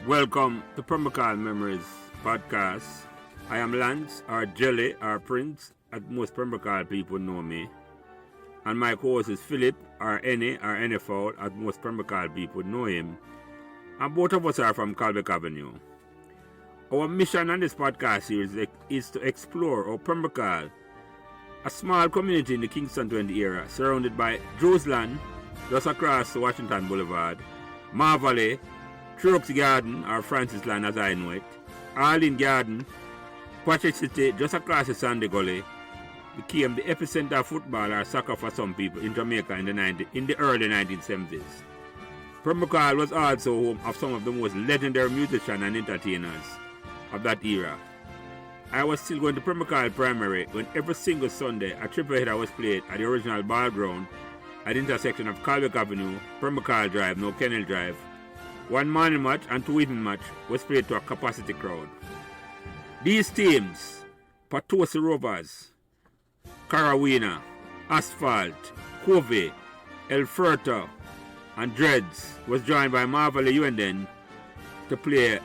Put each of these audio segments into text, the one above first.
Welcome to Permacal Memories podcast. I am Lance, or Jelly, or Prince, as most Permacal people know me. And my co-host is Philip, or Any, or NFL, as most Permacal people know him. And both of us are from Calbeck Avenue. Our mission on this podcast series is to explore how Permacal, a small community in the Kingston 20 area, surrounded by Joesland, just across Washington Boulevard, Marvalley, Trucks Garden, or Francis Land as I know it, Arlene Garden, Patrick City, just across the Sandy Gully, became the epicenter of football or soccer for some people in Jamaica in the early 1970s. Permacal was also home of some of the most legendary musicians and entertainers of that era. I was still going to Permacal Primary when every single Sunday a triple header was played at the original ball ground at the intersection of Calbeck Avenue, Permacal Drive, now Kennel Drive. One morning match and two evening match was played to a capacity crowd. These teams, Patosi Rovers, Carawina, Asphalt, Covey, El Furto, and Dreads, was joined by Marvalley Uenden to play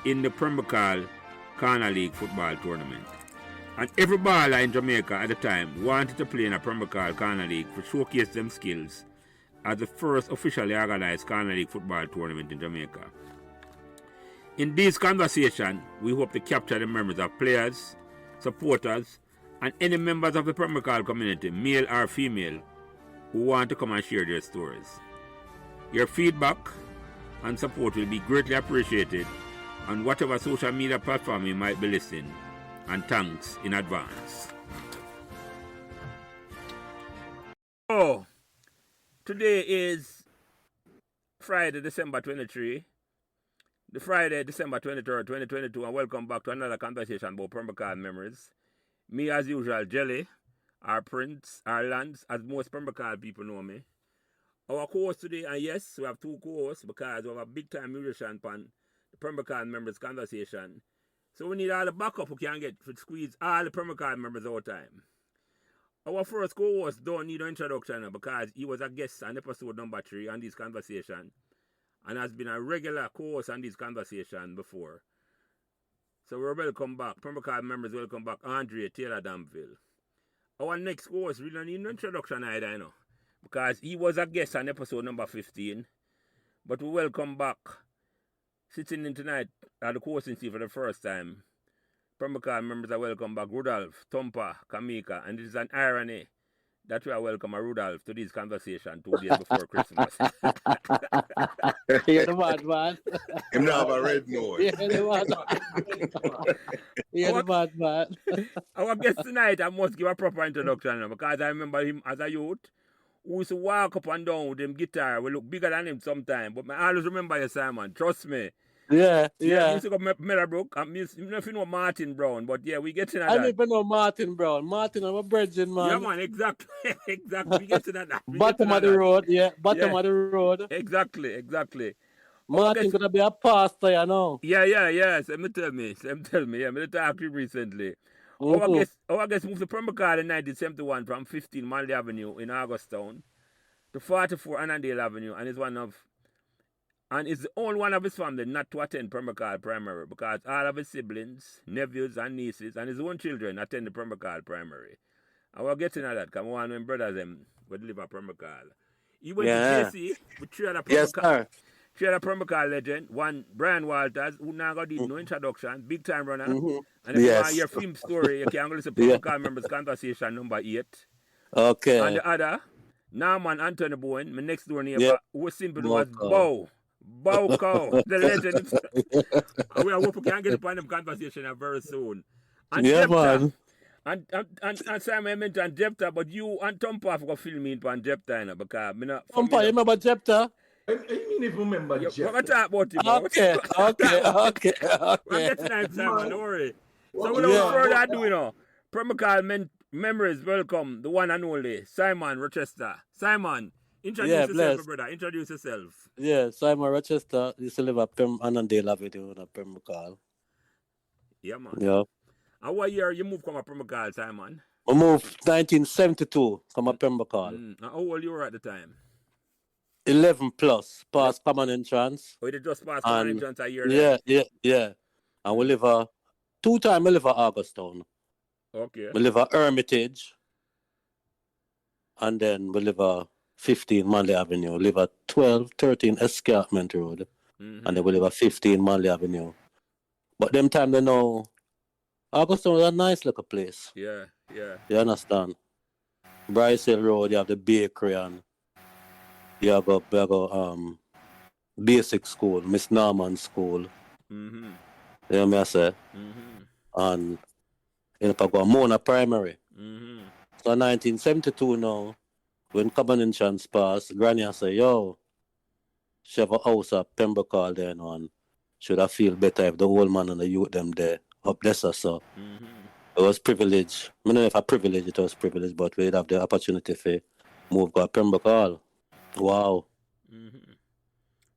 in the Permacal Corner League football tournament. And every baller in Jamaica at the time wanted to play in a Permacal Corner League to showcase them skills as the first officially organized Corner League football tournament in Jamaica. In this conversation, we hope to capture the memories of players, supporters, and any members of the Permacal community, male or female, who want to come and share their stories. Your feedback and support will be greatly appreciated on whatever social media platform you might be listening, and thanks in advance. Oh, today is Friday, December 23, the Friday, December 23rd, 2022, and welcome back to another conversation about Permacal memories. Me, as usual, Jelly, our Prince, our Lance, as most Permacal people know me. Our co-host today, and yes, we have two co-hosts because we have a big-time musician on the Permacal members conversation. So we need all the backup we can get to squeeze all the Permacal members all the time. Our first co-host don't need an introduction because he was a guest on episode number 3 on this conversation and has been a regular co-host on this conversation before. So we're welcome back. Permacal members welcome back Andre Taylor Danville. Our next co-host really don't need no introduction either, you know, because he was a guest on episode number 15. But we welcome back, sitting in tonight at the co-hosting seat for the first time. Permacal members are welcome back Rudolph, Tompa, Kamika, and it is an irony that we are welcome Rudolph to this conversation 2 days before Christmas. You're the bad man. Him now have a red nose. You're the bad. You're the bad man. Our guest tonight, I must give a proper introduction because I remember him as a youth who used to walk up and down with him guitar. We look bigger than him sometimes, but I always remember you, Simon. Trust me. Yeah. He used to go Meadowbrook. I mean, you know if you know Martin Brown, but yeah, we get to that. I don't even know Martin Brown. Martin, I'm a virgin, man. Yeah, man, exactly. Exactly. We get to that. Bottom of the road, yeah. Bottom of the road. Exactly. Martin gonna be a pastor, you know. Yeah. Some tell me. Yeah, I talked to you recently. Our guest moved to Permacal in 1971 from 15 Manley Avenue in Augustown to 44 Annandale Avenue, and is the only one of his family not to attend Permacal Primary because all of his siblings, nephews, and nieces, and his own children attend the Permacal Primary. And we're getting at that because one of my brothers would live at Permacal. He went to JC with three other Permacal legend, one Brian Walters, who now got no introduction, big time runner. And if you want your film story, you can go listen to Permacal members conversation number 8. Okay. And the other, Norman Anthony Bowen, my next door neighbor, who simply was Bowco, the legend. We are hoping we can get upon them conversation very soon. And man. And Simon mentioned Jepta, but you and Tompa have got filming on Jepta, you know, because I'm not. Tompa, you remember Jepta? I mean, if you remember We're Jeff. going to talk about him. Okay. We're getting time, Simon, don't worry. So without further ado, you know, Permacal memories welcome the one and only Simon Rochester. Simon, introduce yourself, brother. Introduce yourself. Yeah, Simon Rochester used to live at Annandale Avenue in Permacal. Yeah, man. Yeah. And what year you moved from a Permacal, Simon? I moved 1972 from a Permacal. And how old you were at the time? 11 plus, past common entrance. Or did just pass And common entrance a year there? yeah. And we live a 2 times we live at Augustown. Okay. We live at Hermitage. And then we live at 15 Manley Avenue. Live at 13 Escarpment Road. Mhm. And then we live at 15 Manley Avenue. But them time they know Augustown is a nice little place. Yeah, yeah. You understand? Bryce Hill Road, you have the bakery and you have a basic school, Miss Norman School. Mm-hmm. You know what I say? Mm-hmm. And in Mona Primary. Mm-hmm. So 1972 now, when common entrance passed, Granny say, yo, she have a house at Pembroke Hall there now, and should I feel better if the old man and the youth them there up there, so Mm-hmm. it was privilege. I don't know if a privilege, it was privilege, but we'd have the opportunity to move to Pembroke Hall. Wow. Mm-hmm.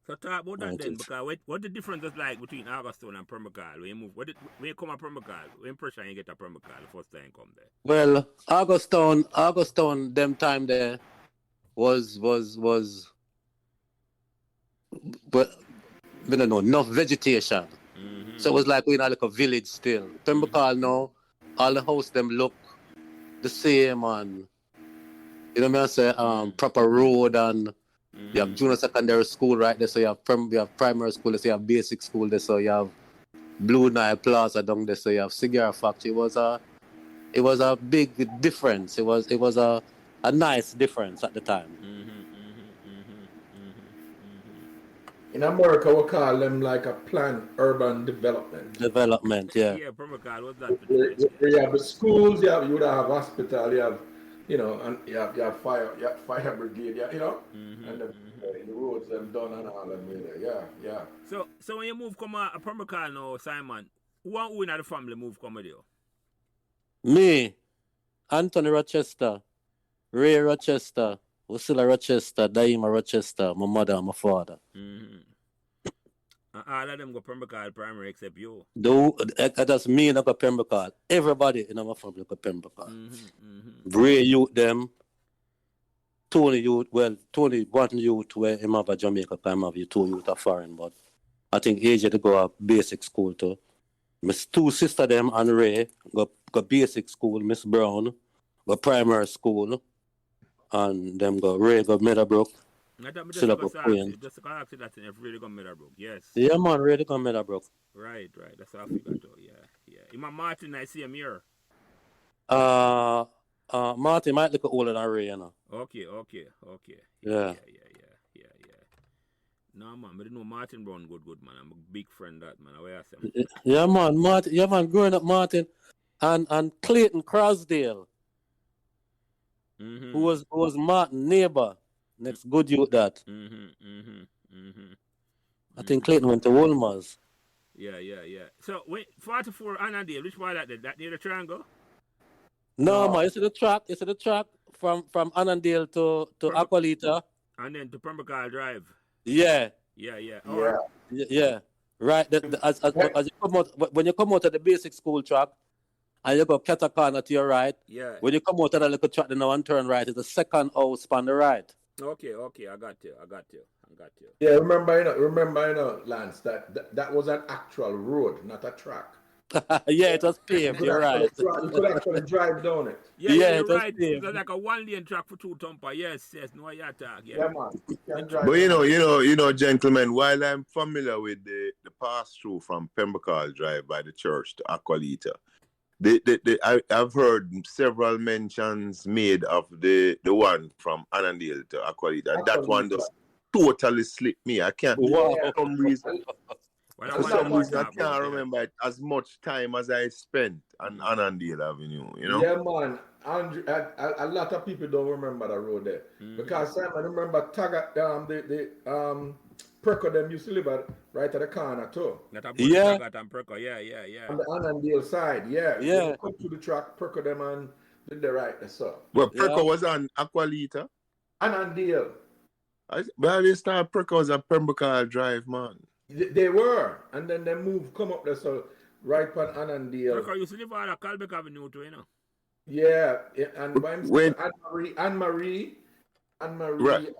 So talk about that then, 19. because what the difference is like between Augustown and Pembroke Hall? When you move, when you come to Pembroke Hall, what impression you get at Pembroke Hall the first time you come there? Well, Augustown, them time there was, but we don't know, enough vegetation. Mm-hmm. So it was like we're in a like a village still. Pembroke Hall now, all the house them look the same, and you know what I say, proper road, and you have junior secondary school right there, so you have primary school, so you have basic school there, so you have Blue Nile Plaza down there, so you have cigar factory. It was a big difference. It was a nice difference at the time. In America, we call them like a planned urban development. Development, yeah. Yeah, Pembroke Hall, what's that? Where you have the schools, you would have hospital, you have, you know, and you have fire brigade, you know, and the roads them done and all them there. Yeah. So when you move come a Pembroke Hall now, Simon, who in the family move come with you? Me, Anthony Rochester, Ray Rochester, Usila Rochester, Daima Rochester, my mother and my father. Mm-hmm. And all of them go Pembroke Hall primary except you. That's me and I go Pembroke Hall. Everybody in my family go Pembroke Hall. Mm-hmm. Ray youth them, Tony youth, well, Tony one youth where him have a Jamaica, him have 2 youth are foreign, but I think AJ they go a basic school too. Miss 2 sister them and Ray go basic school, Miss Brown go primary school, and them go Ray go Meadowbrook. Still go Queen. Just to ask you that if really go Meadowbrook, yes. Yeah man, Ray go Meadowbrook. Right. That's how I figured too. Yeah. Ima Martin, I see him here. Martin might look older than Ray, you know. Okay. Yeah. No man, I didn't know Martin Brown good man. I'm a big friend that man. Where I say? Yeah man, Martin. Yeah man, growing up Martin and Clayton Crosdale, who was Martin neighbor, next good youth that. I think Clayton went to Wolmer's. Yeah. So wait, 44 Annandale, which part that near the triangle? No man, you see the track from Annandale to Aqualita. And then to Pembroke Hall Drive. Yeah. Right. Yeah. Right. As you come out, when you come out of the basic school track and you go Katakana to your right. Yeah. When you come out of the little track, then one turn right, it's the second house on the right. Okay, I got you. Yeah, remember, Lance, that was an actual road, not a track. Yeah, it was paved, you're right. You could actually drive down it. Yeah, it you're was right. paved. It was like a 1-lane track for 2 thumper. Yes, no you talk. Yeah, man. You can drive But down. you know, gentlemen, while I'm familiar with the pass through from Pembroke Hall Drive by the church to Aqualita, I've heard several mentions made of the one from Annandale to Aqualita. That one just totally slipped me. I can't. Wow. For some reason, I can't Yeah. remember it as much time as I spent on Annandale Avenue. You know. Yeah, man. Andrew, a lot of people don't remember the road there because Simon remember Taggart, the Perko them used to live right at the corner too. Yeah. Yeah. On the Annandale side, yeah. Yeah. They come to the track, Perko them and did the right there, so. Well, Perko was on Aqualita. Annandale. But this time Perko was on Pembroke Hall Drive, man. They were, and then they come up there, so right on Annandale. Perko used to live on Calbeck Avenue too, you know. Yeah, and When- Anne Marie, and Marie, Right.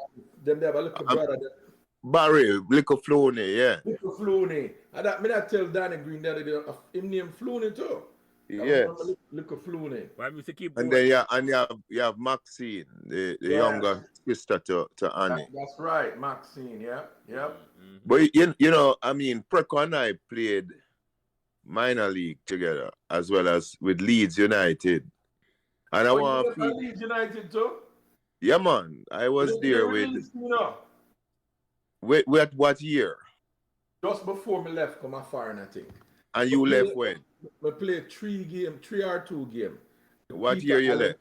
them they have a little brother, Barry, Lico Flooney, yeah. little Flooney. And that me not tell Danny Green that him name Flooney too. Yes. Little Flooney. Why we to keep And going? then you have Maxine, the Yeah. younger sister to Annie. That's right, Maxine. Yeah, yeah. But you know, I mean, Preco and I played minor league together as well as with Leeds United. And I Oh, want you to were Leeds United too? yeah, man. I was there Leeds, you know, with what year? just before me left, come a foreign, I think. And you Okay. left when? We played 3 or 2 game. What Peter, year you left?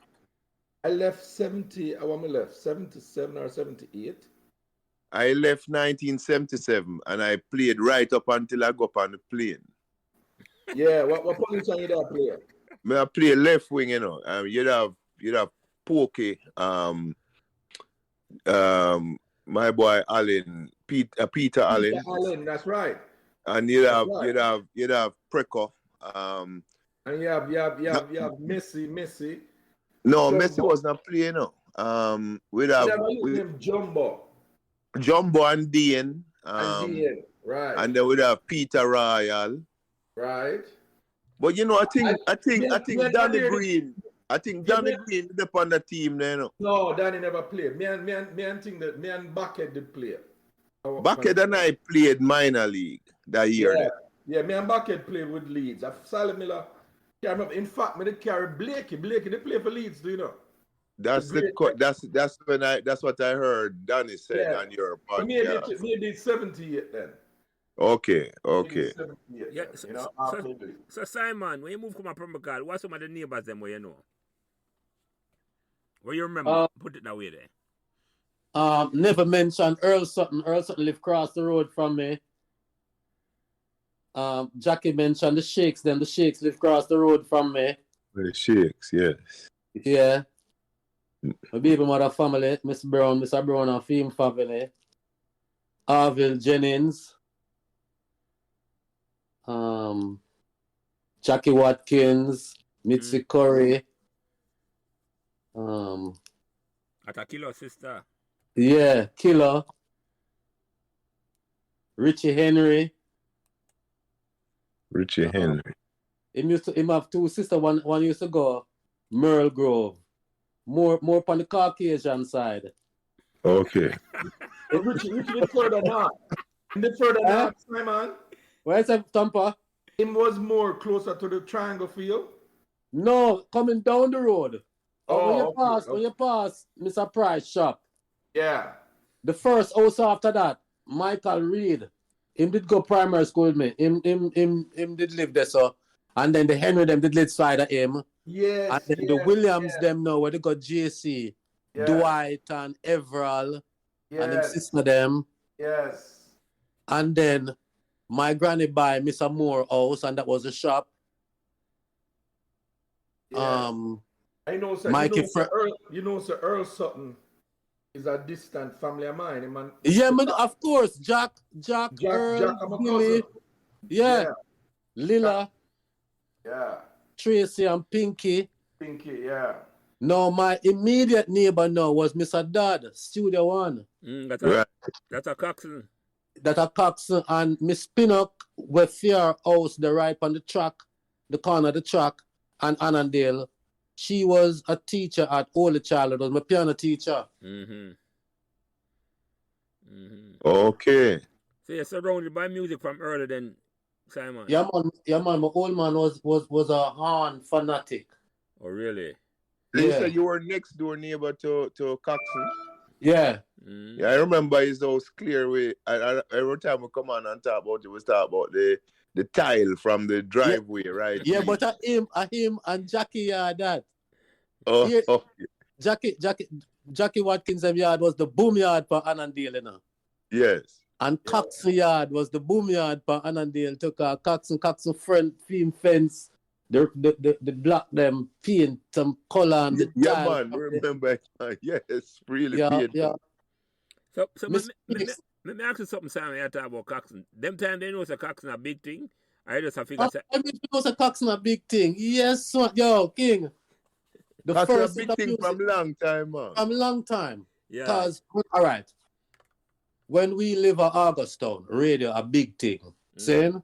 I left 70. I want me left 77 or 78. I left 1977 and I played right up until I got up on the plane. Yeah, what position you there play? I play left wing, you know. You'd have Pokey, my boy Allen, Peter Allen, Peter Allen, that's right. and you'd have Preco. And you have Messi. No, Jumbo. Messi was not playing. No. We'd You have have him Jumbo Jumbo and Dean, and Dean, right? and then we'd have Peter Royal. Right. But you know, I think Danny yeah. Green. I think Danny Green is up on the team there, you know. No, Danny never played. Me and think that me and Bucket did play. Bucket and I played minor league that year. Yeah, then. yeah, me and Bucket played with Leeds. Sally Miller carry up. In fact, me did carry Blakey. Blakey, they play for Leeds, do you know? That's what I heard Danny said on your podcast. Maybe 78 then. Okay. Maybe 78 Yeah, then, you know, after this. So Simon, when you move from a Pembroke, what's some of the neighbors them where you know? Where you remember? Put it that way there. Never mentioned Earl Sutton. Earl Sutton lived across the road from me. Jackie mentioned the Sheikhs. Then the Sheikhs live across the road from me. The Sheikhs, yes. Yeah. My baby mother family, Mr. Brown and Fim family. Arville Jennings. Jackie Watkins, Mitzi Curry. At a killer sister. Yeah, Killer. Richie Henry. Richie Henry. Him have 2 sisters. One used to go Merle Grove. More on the Caucasian side. Okay. Richie further north. In the further north, Simon. Where's that, Tampa? Him was more closer to the triangle field. No, coming down the road. Oh, when you pass Mr. Price shop. Yeah. The first house after that, Michael Reed. Him did go primary school with me. Him did live there, so. And then the Henry them did live side of him. Yes. And then the Williams them now where they got JC, Dwight and Everall, and them sister them. Yes. And then my granny buy Mr. Moore house, and that was the shop. Yeah. I know, sir. You know, Sir Earl Sutton is a distant family of mine. Yeah, man, of course. Jack, Earl, Billy, yeah. Lila, yeah. Tracy, and Pinky. Yeah. No, my immediate neighbor now was Mr. Dodd, Studio One. That's a Coxon. That a Coxon and Miss Pinnock with fear house, the right on the track, the corner of the track, and Annandale. She was a teacher at Holy Child. It was my piano teacher. Okay. So you're surrounded by music from earlier than Simon. Yeah, man. My old man was a horn fanatic. Oh, really? You said you were next door neighbor to Coxon? Yeah. Yeah, I remember his house clear way. Every time we come on and talk about it, we talk about the tile from the driveway, right? Yeah, but him and Jackie yard that. Jackie Watkins' yard was the boom yard for Annandale, you know. Yes. And Coxon yard was the boom yard for Annandale. Took Coxon front fence. The block them paint some color and the tile. Man, remember? Yes, really paint. Yeah. So let me ask you something, Simon. You talk about Coxon. Them time they know it's a Coxon a big thing. I just figure. I mean, it was a Coxon a big thing. Yes, so, yo, King. That's a big thing from long time, man. From long time. Yeah. Because, all right, when we live at Augustown, radio a big thing. Saying,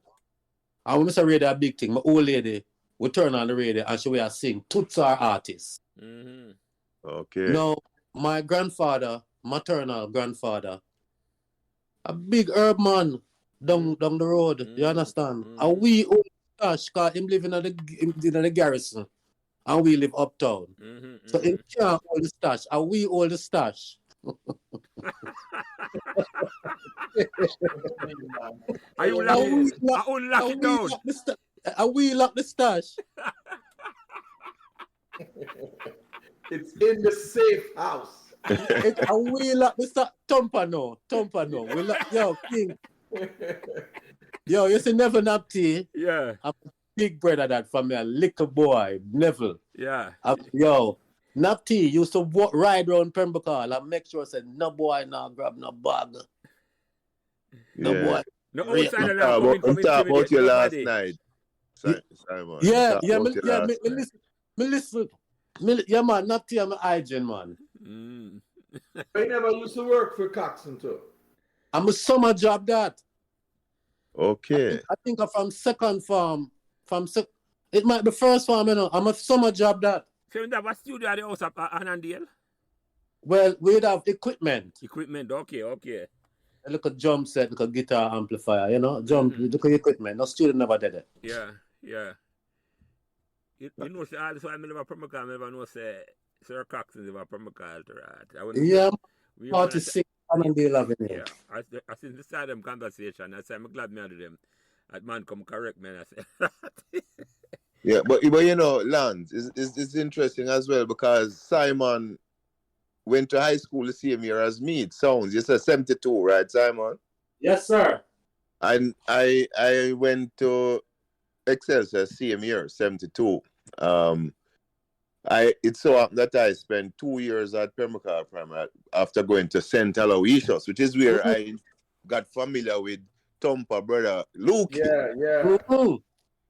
and when we say radio a big thing, my old lady we turn on the radio and she will sing Toots our artists. Okay. Now, my grandfather, maternal grandfather, a big herb man down the road. You understand? And we own stash because him live in the garrison and we live uptown. So him can't hold the stash and we hold the stash. Are you lock it down? And we lock the stash. It's in the safe house. And we lock the stash. Thumper no. We lock, yo, King. Yo, you see Neville Napti? Yeah. I'm a big brother that from me, a little boy, Neville. Yeah. Yo, Napti used to ride around Pembroke Hall and make sure said no boy now grab no bag. No boy. No outside of I'm talking about your last night, Simon. Yeah, me listen. Yeah, man, Napti I'm a hygiene, man. I never used to work for Coxon too. I'm a summer job that. Okay. I think I'm from second farm. It might be first farm, you know. I'm a summer job that. So you have a studio at the house at Annandale? Well, we'd have equipment. Okay. A little drum set, little guitar amplifier, you know. Little equipment. No student never did it. Yeah. You know, so also I live at Pembroke, I never know say Sir Coxon live at Pembroke, right? Yeah, 46 Annandale Avenue. Yeah, I since the start of them conversation, I say I'm glad me under them. That man come correct me and I say Yeah, but you know, Lance, it's interesting as well because Simon went to high school the same year as me. It sounds you said 72, right, Simon? Yes, sir. And I went to Excelsior same year, 72. It so happened that I spent 2 years at Pembroke Primary after going to St. Aloysius, which is where I got familiar with Tompa brother Luke. Yeah.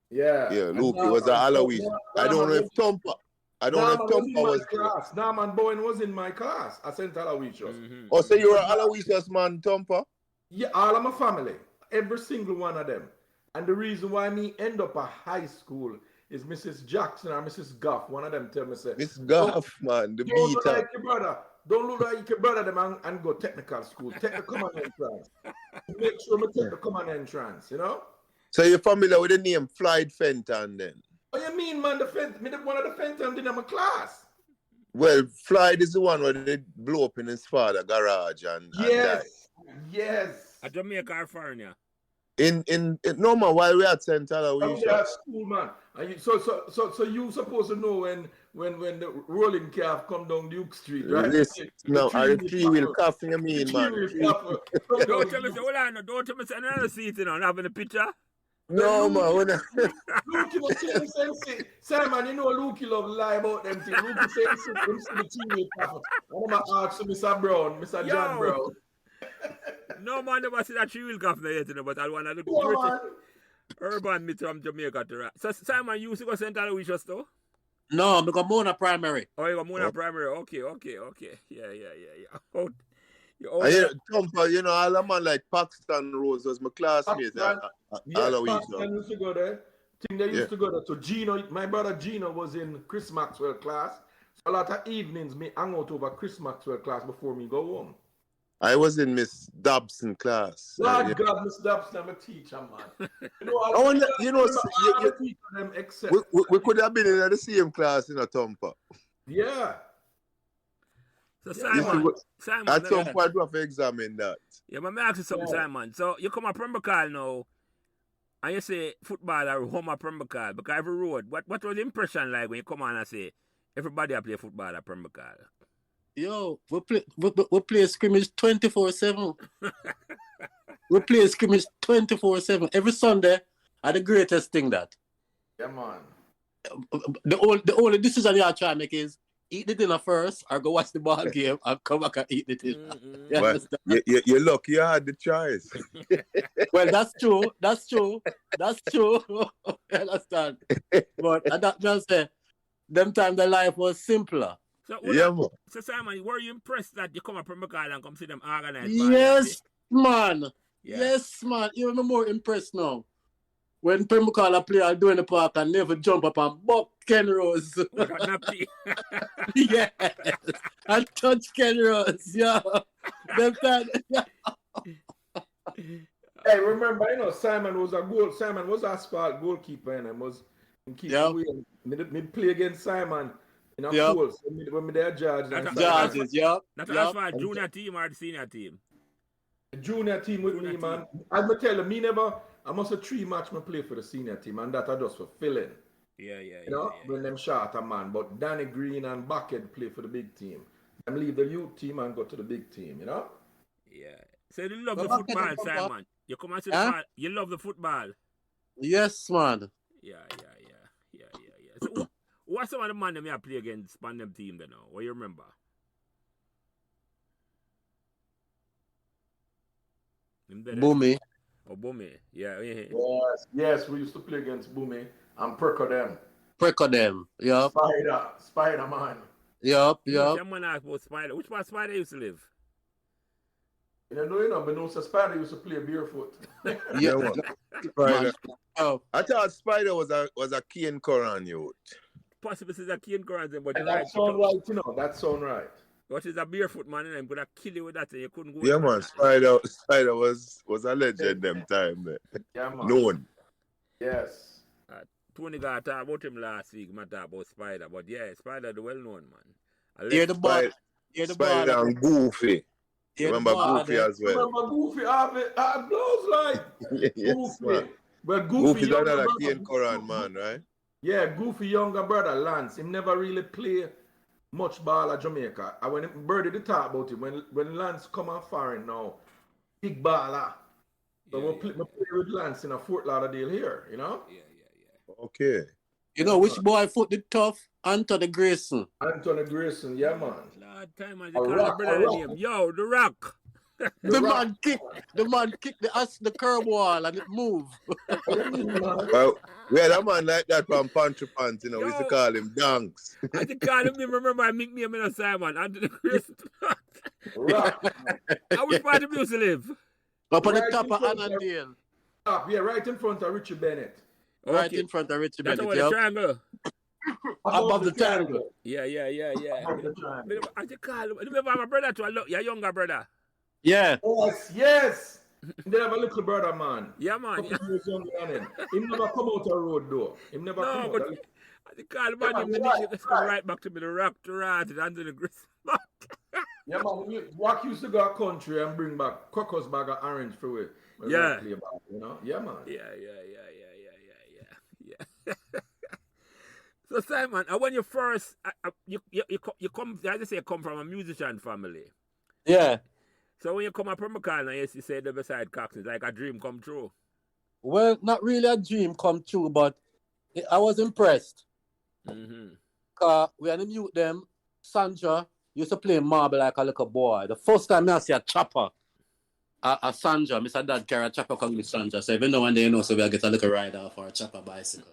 Yeah, Luke was at Aloysius. I don't know if Tompa was class. Norman Bowen was in my class at St. Aloysius. Oh, so you were Aloysius man, Tompa? Yeah, all of my family. Every single one of them. And the reason why me end up at high school is Mrs. Jackson or Mrs. Goff. One of them tell me, say, Miss Goff, man, the don't look beater. like your brother. Don't look like your brother them and go technical school. Take the common entrance. Make sure me take the common entrance, you know? So you're familiar with the name Floyd Fenton then? What you mean, man? One of the Fenton in my class. Well, Floyd is the one where they blew up in his father's garage and died. Yes. At Jamaica, California. In no man, while we at St. Aloysius. Yeah, school, man. And so you supposed to know when the rolling calf come down Duke Street, right? Listen, no, the three-wheel calf, you mean, man? Don't tell me, hold on, don't tell me, another seat, you know, having a picture. No, man. Lukey was saying, Simon, you know Lukey love lie about them things. Lukey said, him see the three-wheel calf. I'm going to ask Mr. Brown, Mr. John Brown. No man never see that three-wheel calf there yet, you know, but I want to look pretty urban meet from Jamaica to right. So Simon, you used to go St. Aloysius though? No, I'm going Mona Primary. Oh, you go Mona Primary. Okay. Yeah. Tompa, you know, all the man like Paxton Rose was my classmate at Aloysius. Paxton used to go there. They used to go there. So Gino, my brother Gino was in Chris Maxwell class. So a lot of evenings me hang out over Chris Maxwell class before me go home. I was in Miss Dobson class. God, Miss Dobson, I'm a teacher, man. We could have been in the same class in a Tompa. Yeah. So Simon, at some point we have to examine that. Yeah, but may I ask you something, Simon. So you come at Pembroke now, and you say football or home at Pembroke because every road. What was the impression like when you come on and say everybody play football at Pembroke? Yo, we play scrimmage 24/7. We play scrimmage 24/7 every Sunday. Are the greatest thing that. Yeah, man. The only decision you are trying to make is eat the dinner first or go watch the ball game and come back and eat the dinner. You're lucky you had the choice. Well, that's true. You understand? But that just say, them time the life was simpler. So, Yeah, man. so Simon, were you impressed that you come up from Pembroke and come see them organized? Yes, man. Yeah. Yes, man. Even more impressed now. When Pembroke play out doing the park and never jump up and buck Ken Rose. What got nappy? Yes. And touch Ken Rose. Yeah. Them time. Hey, remember, Simon was asphalt goalkeeper and was keep away. Me play against Simon in a pool. So when me there judge Judges, yeah. That's asphalt junior team or the senior team? The junior team with me, man. As I tell you, I must have 3 match me play for the senior team, and that I just for filling. Yeah. When them short a man. But Danny Green and Bucket play for the big team. Them leave the youth team and go to the big team, Yeah. So you love the football, Simon. You come and see the ball. You love the football. Yes, man. Yeah. So what's some of the man that I play against on them team then now? What you remember? Boomy. Oh, Boomy. Yeah. Yes, we used to play against Boomy and Perko them. Yup. Spider man. Yup. Someone asked about Spider. Which part Spider used to live? But no, Spider used to play barefoot. Yeah, man. Spider. Oh. I thought Spider was a Kane Koran youth. Possibly it's a Kane Koran, but that sound right, That sound right. What is a barefoot man and I'm gonna kill you with that and you couldn't go. Yeah, man. Spider was a legend them time there. Yeah, man. Known. Yes. Tony got talk about him last week, man, talk about Spider, but yeah, Spider the well known man. Hear the ball. Spider and Goofy. Remember Goofy as well. Remember Goofy, blows like Yes, Goofy. man. But Goofy's another Kane Koran man, right? Yeah, Goofy younger brother Lance. Him never really play much ball at Jamaica. And when Birdie did talk about it, when Lance come on foreign now, big baller. So we play with Lance in a Fort Lauderdale here, Yeah. Okay. Which boy foot the tough? Anthony Grayson. Anthony Grayson, yeah, man. Lord time man, you call the brother name. Yo, the Rock. The man kick the curb wall and it move. Well, we had a man like that from Pantry Pants, we used to call him Dunks. I used to call him, remember I make me a Simon, Anthony Grayson. How which part of you used to live? Up on the top of Annandale. Yeah, right in front of Richie Bennett. Okay. Right in front of Richie That's Bennett. That's the triangle. Above the triangle. Yeah. I used to call him. Remember my brother too, your younger brother. Yeah. Yes. They have a little brother, man. Yeah, man. He never come out the road, though. He never come out. I call him, man. Let's come right back to me. The Rock, to Rat, and Anthony Grayson. Yeah, man. Walk used to go to country and bring back Crocus bag of orange for it. Yeah. Yeah, man. Yeah. So, Simon, when you first, you come, I just say you come from a musician family. Yeah. So when you come up from Pembroke, you say the beside Cox, it's like a dream come true. Well, not really a dream come true, but I was impressed. Because when I mute them, Sandra used to play marble like a little boy. The first time I see a chopper, a Sandra, Mr. Dad carry a chopper come with Sandra. So even though one day, so we'll get a little ride off or a chopper bicycle.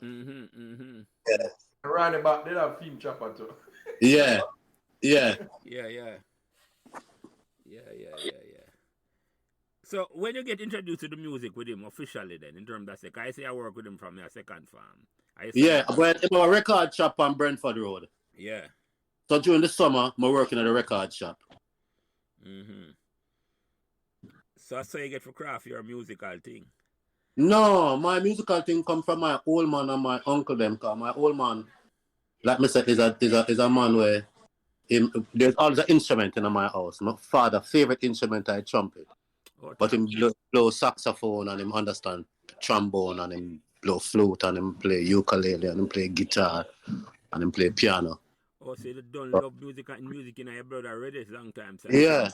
Yeah. Right back, they have theme chopper too. Yeah. So when you get introduced to the music with him officially then, in terms of that, I say I work with him from your second farm. Yeah, but in our record shop on Brentford Road. Yeah. So during the summer, I'm working at a record shop. So that's how you get for craft your musical thing? No, my musical thing come from my old man and my uncle them. Cause my old man, like I said, is a man where there's always an instrument in my house. My father's favorite instrument is trumpet. But him blow saxophone and him understand trombone and him blow flute and him play ukulele and him play guitar and him play piano. Oh, so you don't love music in your brother already? It's a long time. So Yeah.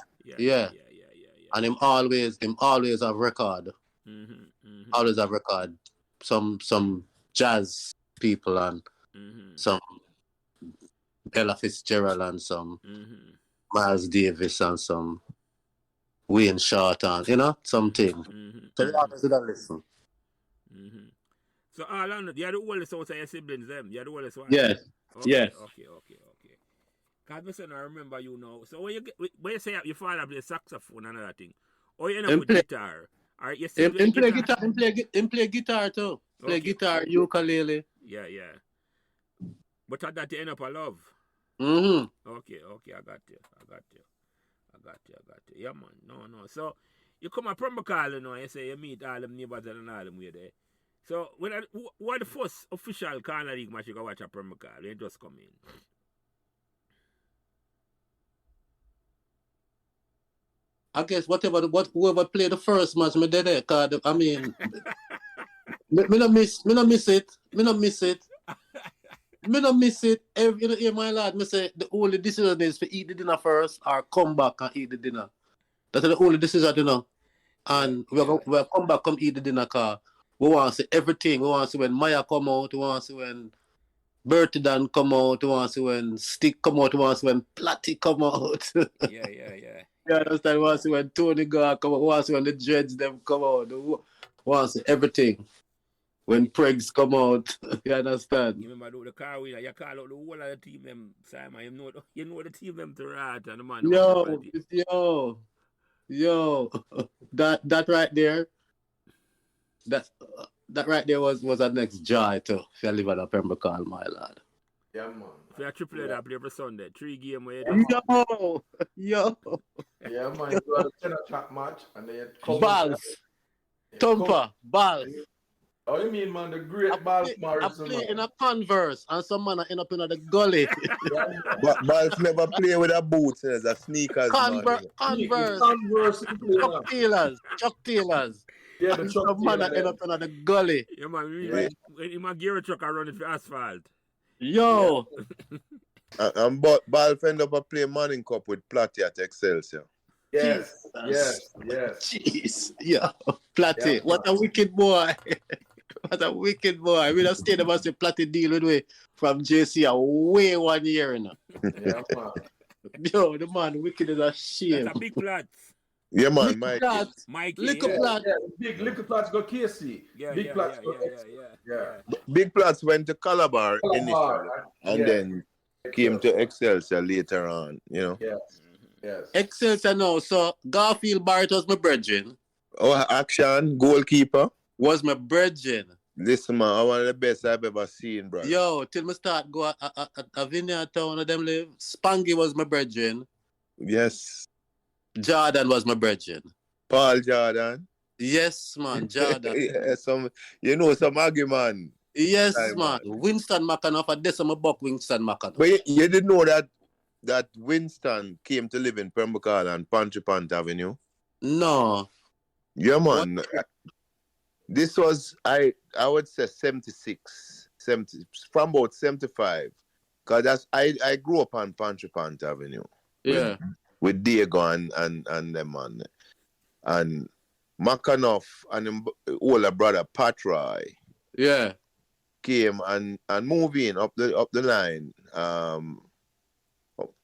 And him always have record. Always have record. Some jazz people and some Ella Fitzgerald and some Miles Davis and some Wayne Short and something. So they always do that listen. So Alan, you're the oldest out of your siblings, them? You're the oldest one? Yes. Okay, Yes. Okay. Cause me saying I remember you now. So when you say your father play saxophone and another thing, or you end up Him with play, guitar, or you still him, with the him play guitar? guitar. Him play guitar too. Play Okay. guitar, ukulele. Yeah. But that you end up a love. Mm-hmm. Okay, I got you. Yeah, man. No. So you come up from Bacall, you know, you say you meet all them neighbors and all them way there. So what the first official Corner League match you go watch at Bacall? You just come in. I guess whoever played the first match, me did it. Cause I mean, me not miss it. Me not miss it. Every my lad, me say the only decision is to eat the dinner first or come back and eat the dinner. That's the only decision, you know. And we'll come back, come eat the dinner, cause we want to see everything. We want to see when Maya come out. We want to see when Bertie Dan come out. We want to see when Stick come out. We want to see when Platty come out. Yeah. You understand? We want to see when Tony Gar come out. We want to see when the Dreads them come out. We want to see everything. When Pregs come out. You understand? You remember the car winner, you call out the whole of the team them, Simon. You know the team them to rat and the man. Yo. That right there. That right there was a next joy too. If you live at a Pembroke, my lad. Yeah, man. If you triple that play every Sunday, 3 games where Yo. Yeah, man. You got a 10 o'clock match and then you come. Balls. Thumper. Balls. Oh, you mean, man, the great Balls I Morrison, play man. in a Converse and some man end up in the gully. But Balls never play with a boots, there's a sneakers, man. Converse. Chuck Taylors. Yeah, the And Chuck some man Taylor end up in the gully. Yeah, man. Yeah. When you gear truck and run it for asphalt. Yo. And Ball end up a play Manning Cup with Platty at Excelsior. Yes. Jeez. Yeah. Platty. Yeah, What a wicked boy. What a wicked boy. We have stayed about the Platty deal with me from JC way 1 year, you know. Yeah, man. Yo, the man wicked as a shame. That's a big plot. Yeah, man, Little Mike. Plat. Mikey. Little yeah. Plat. Yeah, big little plats go Casey. Yeah, Big plats go yeah. Big Plats went to Calabar initially and yeah. then came to Excelsior later on, you know. Yes. Excelsior now. So Garfield Barrett was my brethren. Oh, action, goalkeeper. Was my brethren. Listen, man, one of the best I've ever seen, bro. Yo, till me start go at Vineyard Town of them live. Spangy was my brethren. Yes. Jordan was my brethren. Paul Jordan. Yes, man, Jordan. Yeah, some argument. Yes, Time, man. Winston McAnuff. I did some buck Winston McAnuff. But you didn't know that Winston came to live in Pembroke and Pontrypant Avenue? No. Yeah, man. This was, I would say 76, 70, from about 75. Because I grew up on Pontrypant Avenue. Yeah. With Diego and them, man. And McAnuff and his older brother, Pat Roy, Yeah. came and moving up the line,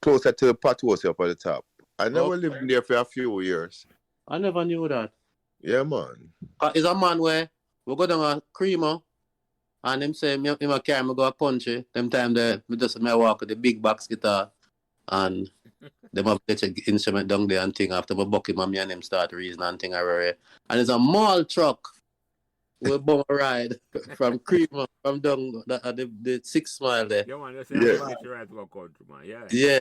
closer to the Patosi up at the top. I never lived there for a few years. I never knew that. Yeah, man. It's a man where we go down a creamer and him say me carry me go a country. Them time there me just me walk with the big box guitar and them have electric instrument down there and thing after my bucket mommy and him start reason and thing around. And it's a mall truck we bum a ride from Creamer from down the 6 mile there. Yeah, man, that's Yeah. right to go country, man. Yeah. Yeah.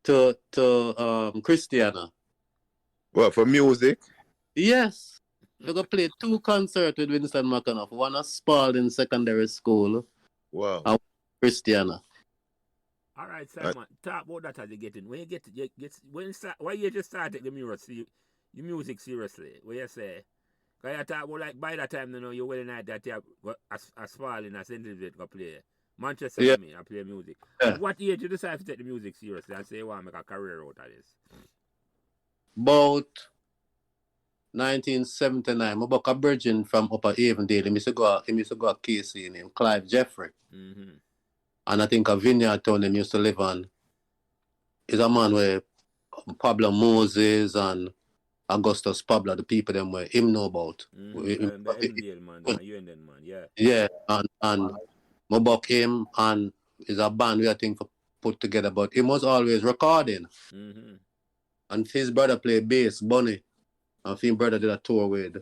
To Christiana. Well, for music? Yes. We go play 2 concerts with Winston McAnuff. One at Spalding Secondary School. Wow. Christiana. All right, Simon. Talk about that as you get in. When you get why you just start taking the music seriously? What you say? Because you talk about like by that time, you know, you're well night that you have as Spalding as St. Elizabeth go play. Manchester, Yeah. I play music. Yeah. What age you decide to take the music seriously and say you want to make a career out of this? About 1979, my buck a virgin from Upper Avondale. He used to go a Casey named Clive Jeffrey. Mm-hmm. And I think a Vineyard Town him used to live on. He's a man where Pablo Moses and Augustus Pablo, the people them where him know about. Mm-hmm. The man, yeah. Yeah, and my buck him and is a band we I think for put together, but he was always recording. Mm-hmm. And his brother played bass, Bunny. And his brother did a tour with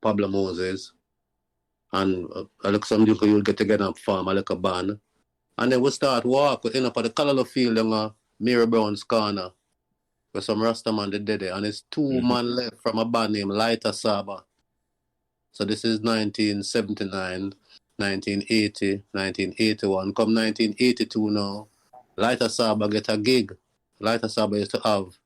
Pablo Moses. And I look some people you'll get together and form a band. And then we start walk for the Colorado Field in Mary Brown's corner. Where some Rastaman did it. And it's two man left from a band named Lighter Saba. So this is 1979, 1980, 1981. Come 1982 now, Lighter Saba get a gig. Lighter Saba used to have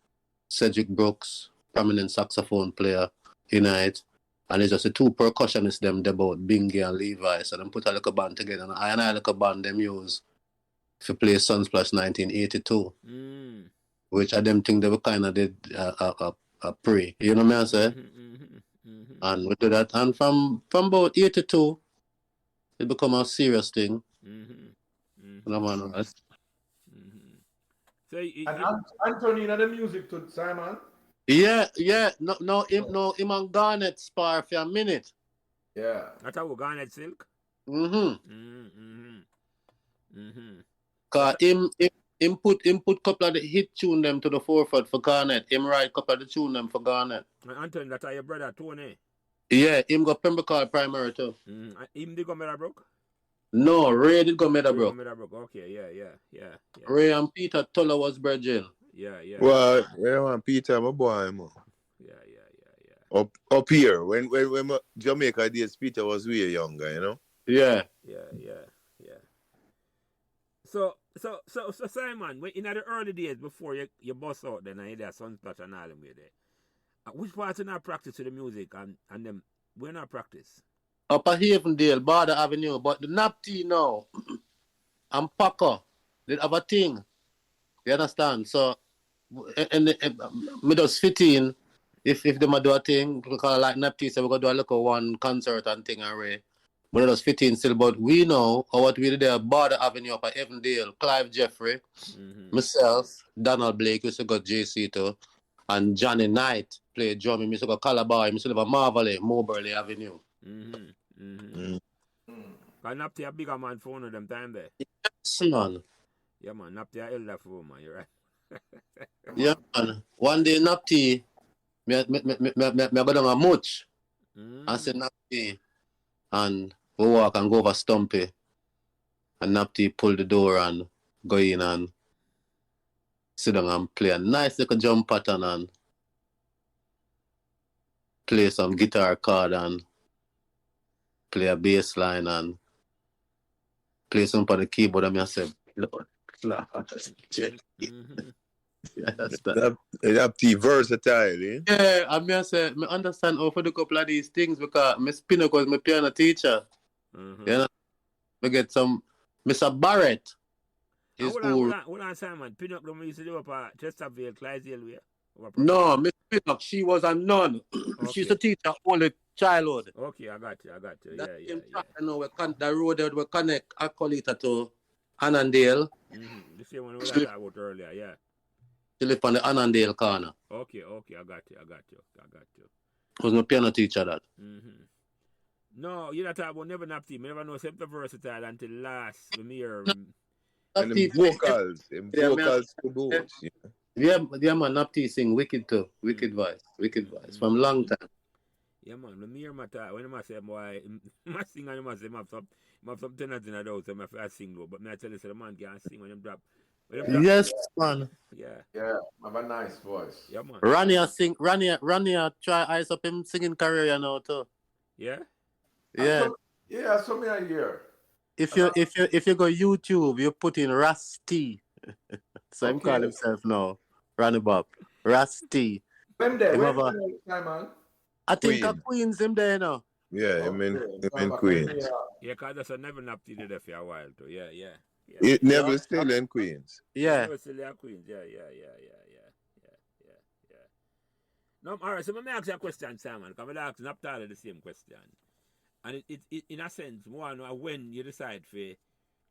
Cedric Brooks, prominent saxophone player, Unite. And it's just the two percussionists them about Bingy and Levi. So them put a little band together. And I little band them use to play Sunsplash 1982. Which I them think they were kind of did a pre. You know what I say? And we do that. And from about 82, it become a serious thing. You know, man. So And Anthony, the music to Simon? Yeah. Him and Garnet spar for a minute. Yeah. that's how we Garnet Silk. Cause him put couple of the hit tune them to the forefront for Garnet. Him write couple of the tune them for Garnet. Anthony, that's your brother Tony. Yeah, him got Pembroke primary too. Him did go Meadowbrook? No, Ray did go Meadowbrook. Meadowbrook. Okay, yeah. Ray and Peter Tuller was brethren. Yeah. Well, man, Peter, my boy, man. Yeah. Up here, when Jamaica days, Peter was way younger, you know. Yeah. So Simon, when in the early days before you bust out then and you did Sunsplash and all them way there, which parts in our practice to the music and them we're not practice? Upper Havendale, Border Avenue, but the Napty now and Paco did have a thing. You understand? So and me just fit in if they do a thing, because like Napty said, we're gonna do a little one concert and thing array. But it does fit in still, but we know what we did there, Border Avenue up at Avondale, Clive Jeffrey, myself, Donald Blake, used to go JC too, and Johnny Knight played drum, we used to go Calabar, we used to live at Marvelly, Moberly Avenue. Cause Napty a bigger man for one of them time there. Yes, man. Yeah, man, Napty a elder for man, you're right. Yeah, man. One day Napty, me go down a much, and said Napty, and we walk and go over Stumpy, and Napty pull the door and go in and sit down and play a nice little drum pattern and play some guitar chord and play a bass line and play some on the keyboard. And I said, Lord, Napty versatile, eh? yeah, I say, I understand how to do a couple of these things because I spin because I'm a piano teacher. You know, we get some Mr. Barrett. Hold on, Simon. Pinnock don't used to live up at Chesterfield, Clydesdale way. No, Miss Pinnock, she was a nun. Okay. She's a teacher only childhood. Okay, I got you. That Yeah. I know the road that we connect Acolita to Annandale. The same one we talked about earlier, yeah. She live on the Annandale corner. Okay, I got you. Was my piano teacher that. No, you're not talking about never Napty. Me never know except the versatile until last when me hear And the vocals to both. Yeah, man, Napty sing wicked too. Wicked voice from long time. Yeah, man, when me hear my talk, when I say boy, I sing and I say I have some tenants in the house, so I sing though. But me I tell you, so the man can't sing when them drop. Yes, man. Yeah, I have a nice voice. yeah, man. Rania try ice up him singing career now too. Yeah. Yeah. So me I hear. If you go YouTube, you put in Rusty. So him call himself now. Ronnie Bob. Rusty. When there, Simon? I think a Queens him there now. Yeah, I mean Queens. Yeah, because that's a never Napty did it for a while too. Yeah. It never still in Queens. Yeah. Never still in Queens. Yeah. No, all right, so let me ask you a question, Simon, because I ask Naptali the same question. And it in a sense, more know when you decide for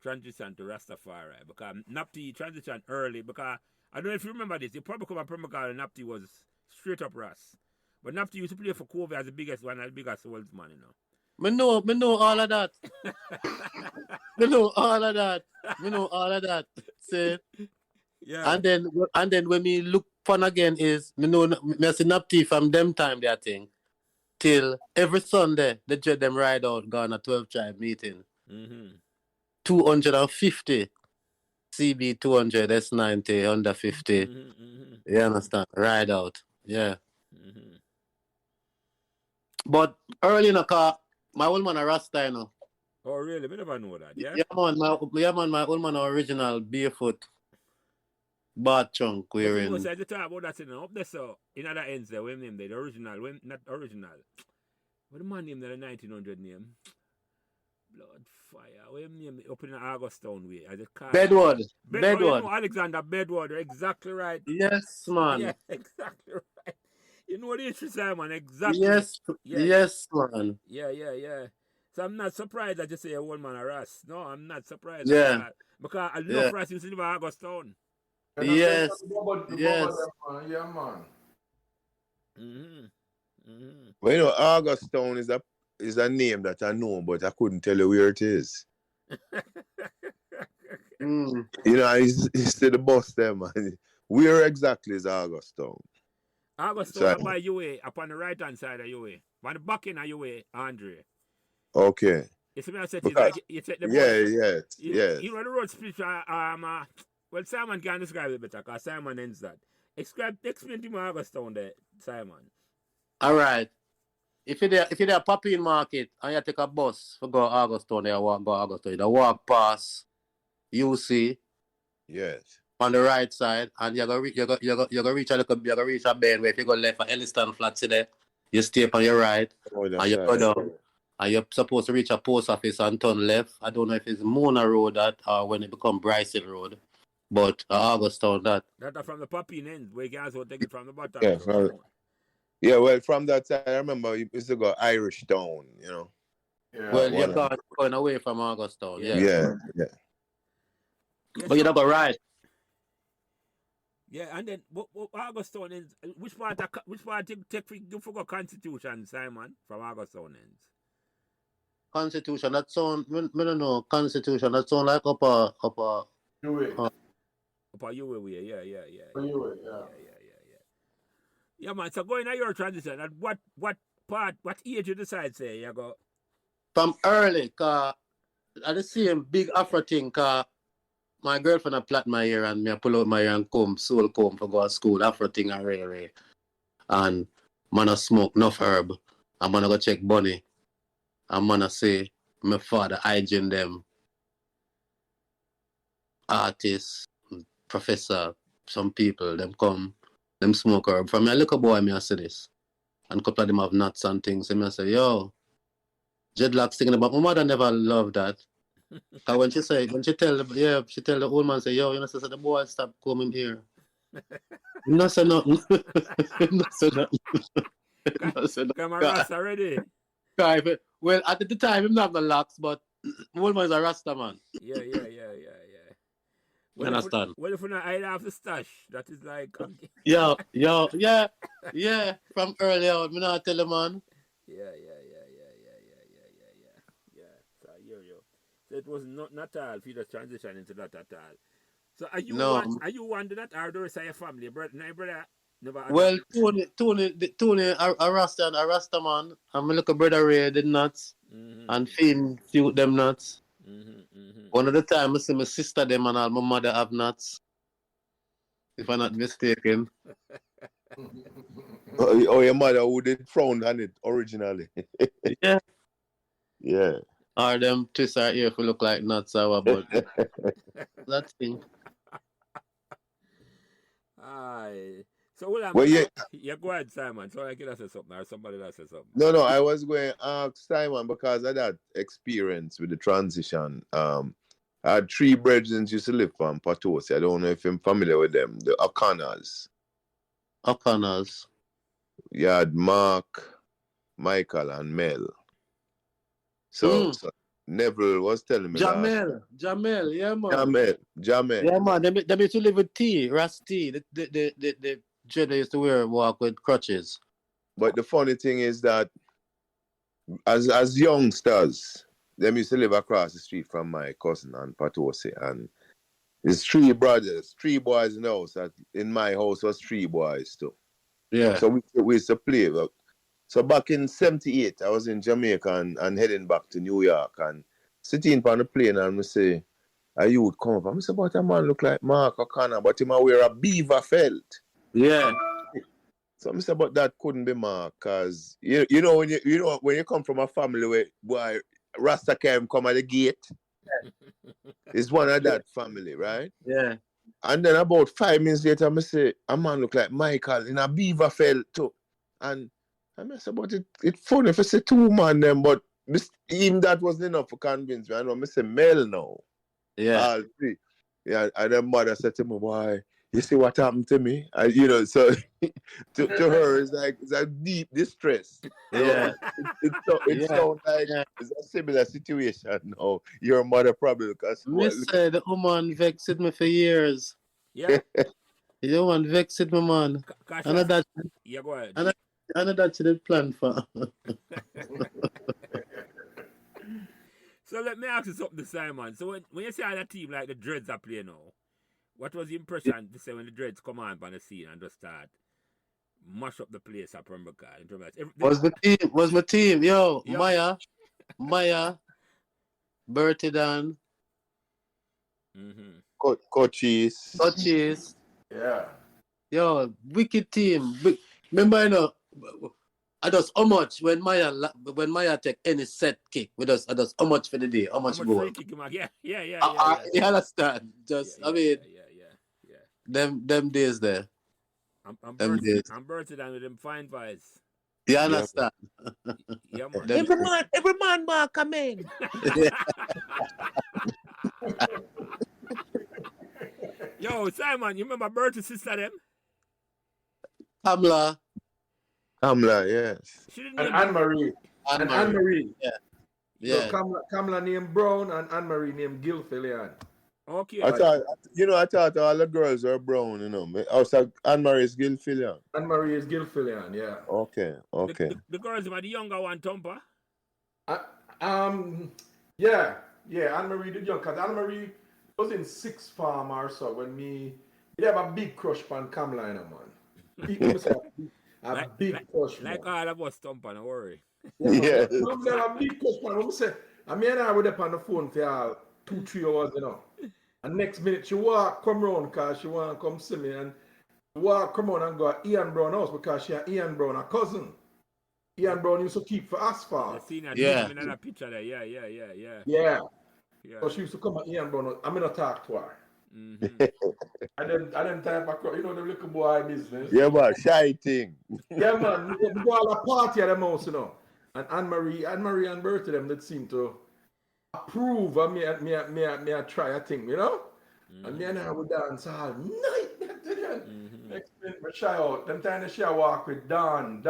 transition to Rastafari, because Napty transition early, because I don't know if you remember this, you probably come from Pembroke and Napty was straight up Ras. But Napty used to play for Covey as the biggest one, as the biggest swordsman, you know. Me know all of that. Me know all of that. Me know all of that. See? Yeah. And then when me look fun again is me know me see Napti from them time that thing till every Sunday they dread them ride out gone a 12 tribe meeting. Mm-hmm. 250 CB 200 S90 under 50. Mm-hmm. Mm-hmm. You understand? Ride out. Yeah. Mm-hmm. But early in the car, my old man a Rasta, you know. Oh, really? We never know that, yeah? My old man original barefoot bad chunk But you know, wearing. so I talk about that, you know, up there, so, in other ends there, when name there, the original, when, not original. What the man name there, the 1900 name? Blood fire. What him name up in the Augustown way? I just call Bedward. Oh, you Bedward. know Alexander Bedward, exactly right. Yes, man. Yeah, exactly right. You know the issue, Simon, exactly. Yes. Yeah. Yes, man. Yeah. So I'm not surprised that you say a old man a Ras. No, I'm not surprised Yeah. at that. Because I love Yeah. Ras used to live in Augustown. And I'm Yes. just about the Yes. bubble them, yeah, man. Well, you know, Augustown is a name that I know, but I couldn't tell you where it is. Mm. You know, it's to the bus there, man. Where exactly is Augustown? Augustown Sorry. up by UA, up on the right hand side of UA. On the back end of UA, Andre. Okay. You see me I said Because- like you take the bus. Yes. You know the road split well Simon can describe it better because Simon ends that. Explain to me Augustown there, Simon. All right. If you're there Papine Market and you take a bus for go Augustown, you walk go Augustown. You walk past UC Yes. on the right side, and you're gonna reach a bend where if you go left for Elliston Flats there, you stay on your right, Oh, that's and you right. go down. And you're supposed to reach a post office and turn left. I don't know if it's Mona Road that or when it become Bryce Hill Road. But Augustown that. That from the Papine end, where you can also take it from the bottom. Yeah, Yeah, well, from that side, I remember you used to go Irish Town, you know. Yeah. Well, one you're of- going away from Augustown, yeah. Yeah. But you don't go right. Yeah, and then Augustown ends. Which part you forgot Constitution, Simon, from Augustown ends? Constitution, that sound, I don't know, Constitution, that sound like upper. You wait. Upon you way, yeah. You wait, yeah. Yeah, man. So going at your transition, at what age you decide say you go? From early, cause I the same big Afro thing, cause my girlfriend a plait my hair and me a pull out my hair and comb, soul comb for go to school, Afro thing and ray. And man a smoke enough herb. And man a go check bunny. And man a say, my father hygiene them artists, professor, some people, them come, them smoke herb. From me a little boy, me a say this. And a couple of them have nuts and things. And me a say, yo, dreadlocks thinking about my mother never loved that. Cause when she tell the old man say, yo, you know, say the boy stop coming here. No say nothing. No say nothing. No say nothing. Come on, Rasta already. Well, at the time him not have the locks, but old man is a Rasta man. Yeah. You understand? Well, if you not hide off the stash, that is like Yeah. From early out, me not tell the man. Yeah. So I hear you. So it was not all if you just transition into that at all. So are you one to that or do you say your family, brother? No, brother. Never. Well, Tony, a Rasta man, and my little brother Ray did nuts, and Finn few them nuts. One of the time I see my sister them and all my mother have nuts. If I'm not mistaken. Oh, your mother who did frown on it originally. Yeah. Yeah. Or them twist her ear if we look like nuts or but that thing. Aye. So well, Well, yeah. Go ahead, Simon. So I can say something or somebody else say something. No, I was going to ask Simon because of that experience with the transition. I had 3 brethren used to live from Potosi. I don't know if you're familiar with them. The O'Connors. O'Connors. You had Mark, Michael, and Mel. So Neville was telling me Jamel, yeah man. Jamel. Yeah man, they used to live with T, Rusty. The Jedi used to walk with crutches. But the funny thing is that as youngsters, them used to live across the street from my cousin and Patosi, and there's 3 brothers, 3 boys in the house. In my house was 3 boys too. Yeah. So we used to play. So back in '78, I was in Jamaica and heading back to New York and sitting on the plane and we say, a youth come up. I say, but a man look like Mark O'Connor, but he might wear a beaver felt. Yeah. So I say, but that couldn't be Mark, cause when you come from a family where boy Rasta came come at the gate, it's one of that family, right? Yeah. And then about 5 minutes later, I say, a man look like Michael in a beaver felt too. And I say, but it's funny if I say 2 man them, but even that wasn't enough to convince me. I know I say Mel now. Yeah. All 3. Yeah, and then mother said to me, boy, you see what happened to me? So to her it's a deep distress. Yeah. It sounds like it's a similar situation now. Your mother probably because Me say the woman vexed me for years. Yeah. The woman vexed me, man. I know that. Yeah, go ahead. I know that she did plan for. So let me ask you something, Simon. So when you see how that team like the Dreads are playing now, what was the impression to say when the Dreads come on the scene and just start mash up the place at Pembroke? Was my team. Yo, yeah. Maya, Bertie Dan, Coaches. Yeah. Yo, wicked team. Remember, I does how much when Maya take any set kick with us. I does how much for the day, how much goal. Yeah. You understand? Them days there. I'm Bertie down with them fine vibes. You understand? Yeah, man. Every man, Mark, come in. Yo, Simon, you remember Bertie's sister them? Kamla, yes. She didn't And name Anne-Marie. And Anne-Marie. Yeah. So Kamla named Brown and Anne-Marie named Gilfillian. Okay. I thought all the girls were brown, Also, Anne-Marie is Gilfillian. Anne-Marie is Gilfillian, yeah. Okay. The girls were the younger one, Tompa. Yeah. Anne-Marie did young, because Anne-Marie was in 6th form or so when me have a big crush on Kamla, a big crush. Like all of us, Tompa, don't worry. Yeah. A big crush on. I mean, I was up on the phone for 2-3 hours, And next minute she come round because she want to come see me, and come on and go to Ian Brown house because she had Ian Brown, a cousin. Ian Brown used to keep for asphalt. Yeah. Another picture there. Yeah. Yeah. So she used to come at Ian Brown. I'm gonna talk to her. Mm-hmm. and then time for the little boy business. Yeah, man, shy thing. Yeah, man. We go all a party at the house, And Anne-Marie and Bertie them that seem to approve of me try a thing, Mm-hmm. And me and I would dance all night. Next minute we shy out. Them time she walk with Don.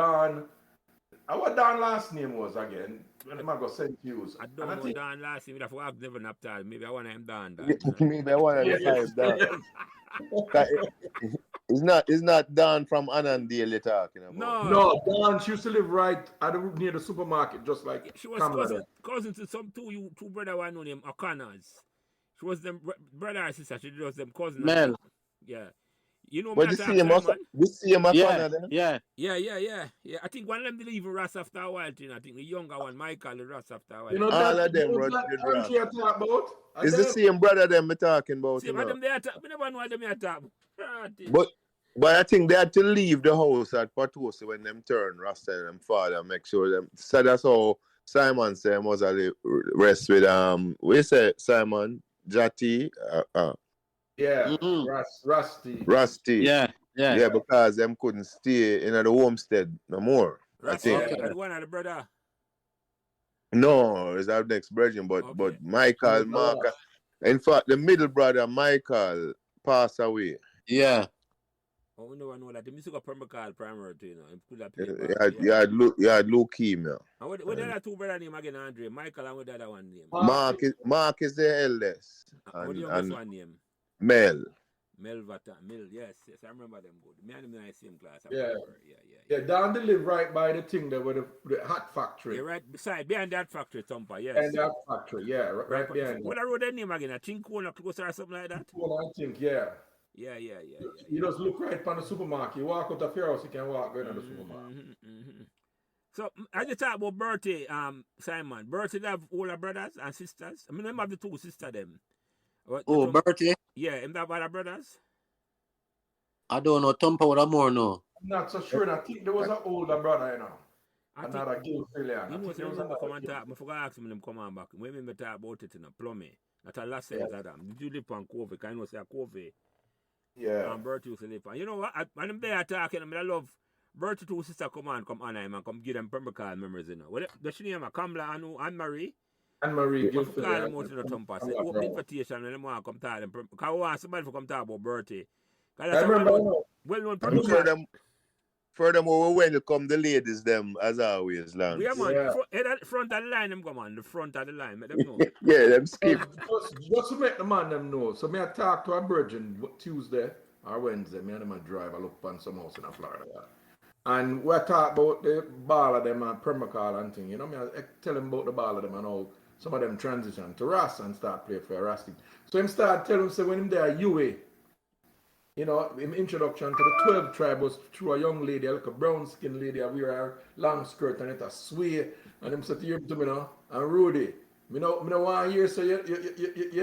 What Don last name was again? When am I go St. Hughes? I don't know Don last name. I've never napped out. Maybe I want to him Don. Maybe I want to him Don. It's not Don from Annandale you're talking about. No, Don, she used to live right near the supermarket, just like she was cousin to some two brother one know named O'Connors. She was them brother and sister. She was them cousin. Mel. Yeah. You know, but you see him O'Connor then? Yeah. I think one of them did even Ross after a while. I think the younger one, Michael, the Ross after a while. All of them, It's the same brother them me talking about. See, them they attack. I never know them they attack. But I think they had to leave the house at Patosi when them turn Rasta and them father make sure them. So that's how Simon said was a rest with we say Simon Jati. Yeah, Rusty. Yeah, because them couldn't stay in the homestead no more. Rusty, I think. One of the brother. No, it's our next virgin, but Michael, Mark. In fact, the middle brother Michael passed away. Yeah. Oh, we never know that. The music of Pembroke primary, You had leukemia. And what the other two brother name again, Andre? Michael and what the other one name? Mark is the eldest. What the youngest one name? Mel. Yes, I remember them good. Me and them in the same class. Yeah. Yeah. Yeah, down the live right by the thing there with the hat factory. You're right behind that factory, Thumper, yes. And that factory, yeah, right behind What I wrote that name again? I think corner closer or something like that? I think, yeah. Yeah. You just look right from the supermarket. You walk out of your house, you can walk going to the supermarket. So, as you talk about Bertie, Simon, Bertie have older brothers and sisters. I mean, them have the two sisters, them. Bertie? Yeah, him have other brothers? I don't know. Thumper would have more no. I'm not so sure. I think there was an older brother, you know. I think, Another Gil Fillion. you I know, think so there was remember come another and talk. I forgot to ask him when them come on back. When we talk about it in a plumbing. That's a last sense of them. Did you live on Covey? Because I know say Covey. Yeah. And Bertie used to live on. You know what? When I'm there talking, I mean, I love Bertie two sister come honor him and come give them Pembroke memories, you know. What does she name? Kamala and Anne-Marie? Anne-Marie Gil Call them Fillion. out to the Thumper. Say, open invitation and them want to come talk them. Because we want somebody to come talk about Bertie. I remember. Well-known And Pembroke. furthermore, we welcome the ladies them as always, Lance. Yeah, man. Yeah. Front of the line, them come on. The front of the line. Let them know. Yeah, them skip. Just to make the man them know. So me I talk to a virgin Tuesday or Wednesday. Me and them a drive. I look upon some house in Florida. And we talk about the ball of them and Pembroke and thing. You know, me I tell him about the ball of them and how some of them transition to Ras and start play for Ras team. So him start telling him, say when him there UA, you know, in introduction to the 12 tribe was through a young lady, like a brown skinned lady, and we wear a long skirt and it a sway. And him said to him, you know, and Rudy, me no want to hear, so you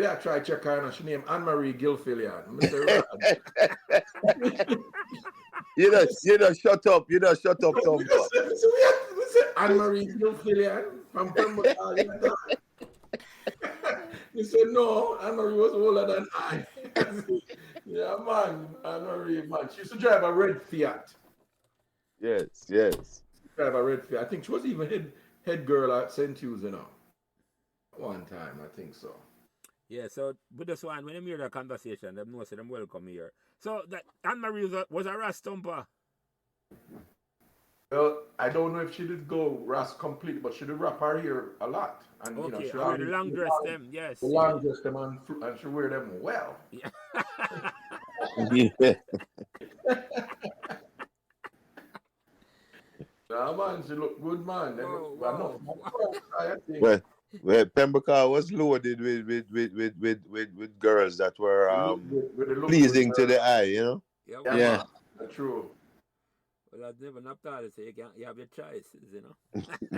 that try check her, and she named Anne-Marie Gil Fillion. You know, shut up, Thumper. We said Anne-Marie Gil Fillion from Pembroke. He said, no, Anne-Marie was older than I. Yeah, man, Anne-Marie, man. She used to drive a red Fiat. Yes. Drive a red Fiat. I think she was even head girl at St. Hughes, you know. One time, I think so. Yeah, so with this one, when them hear the conversation, them know say them welcome here. So that Anne-Marie was a Ras Thumper. Well, I don't know if she did go Ras complete, but she did wrap her hair a lot. And Okay, you know, she the long dress them, yes. The long dress them and she wear them well. Yeah. Yeah. Nah, man, she look good, man. Well, Pembroke was loaded with girls that were pleasing to the eye, you know. Yeah. That's true. Well, I've never not thought so you have your choices, you know.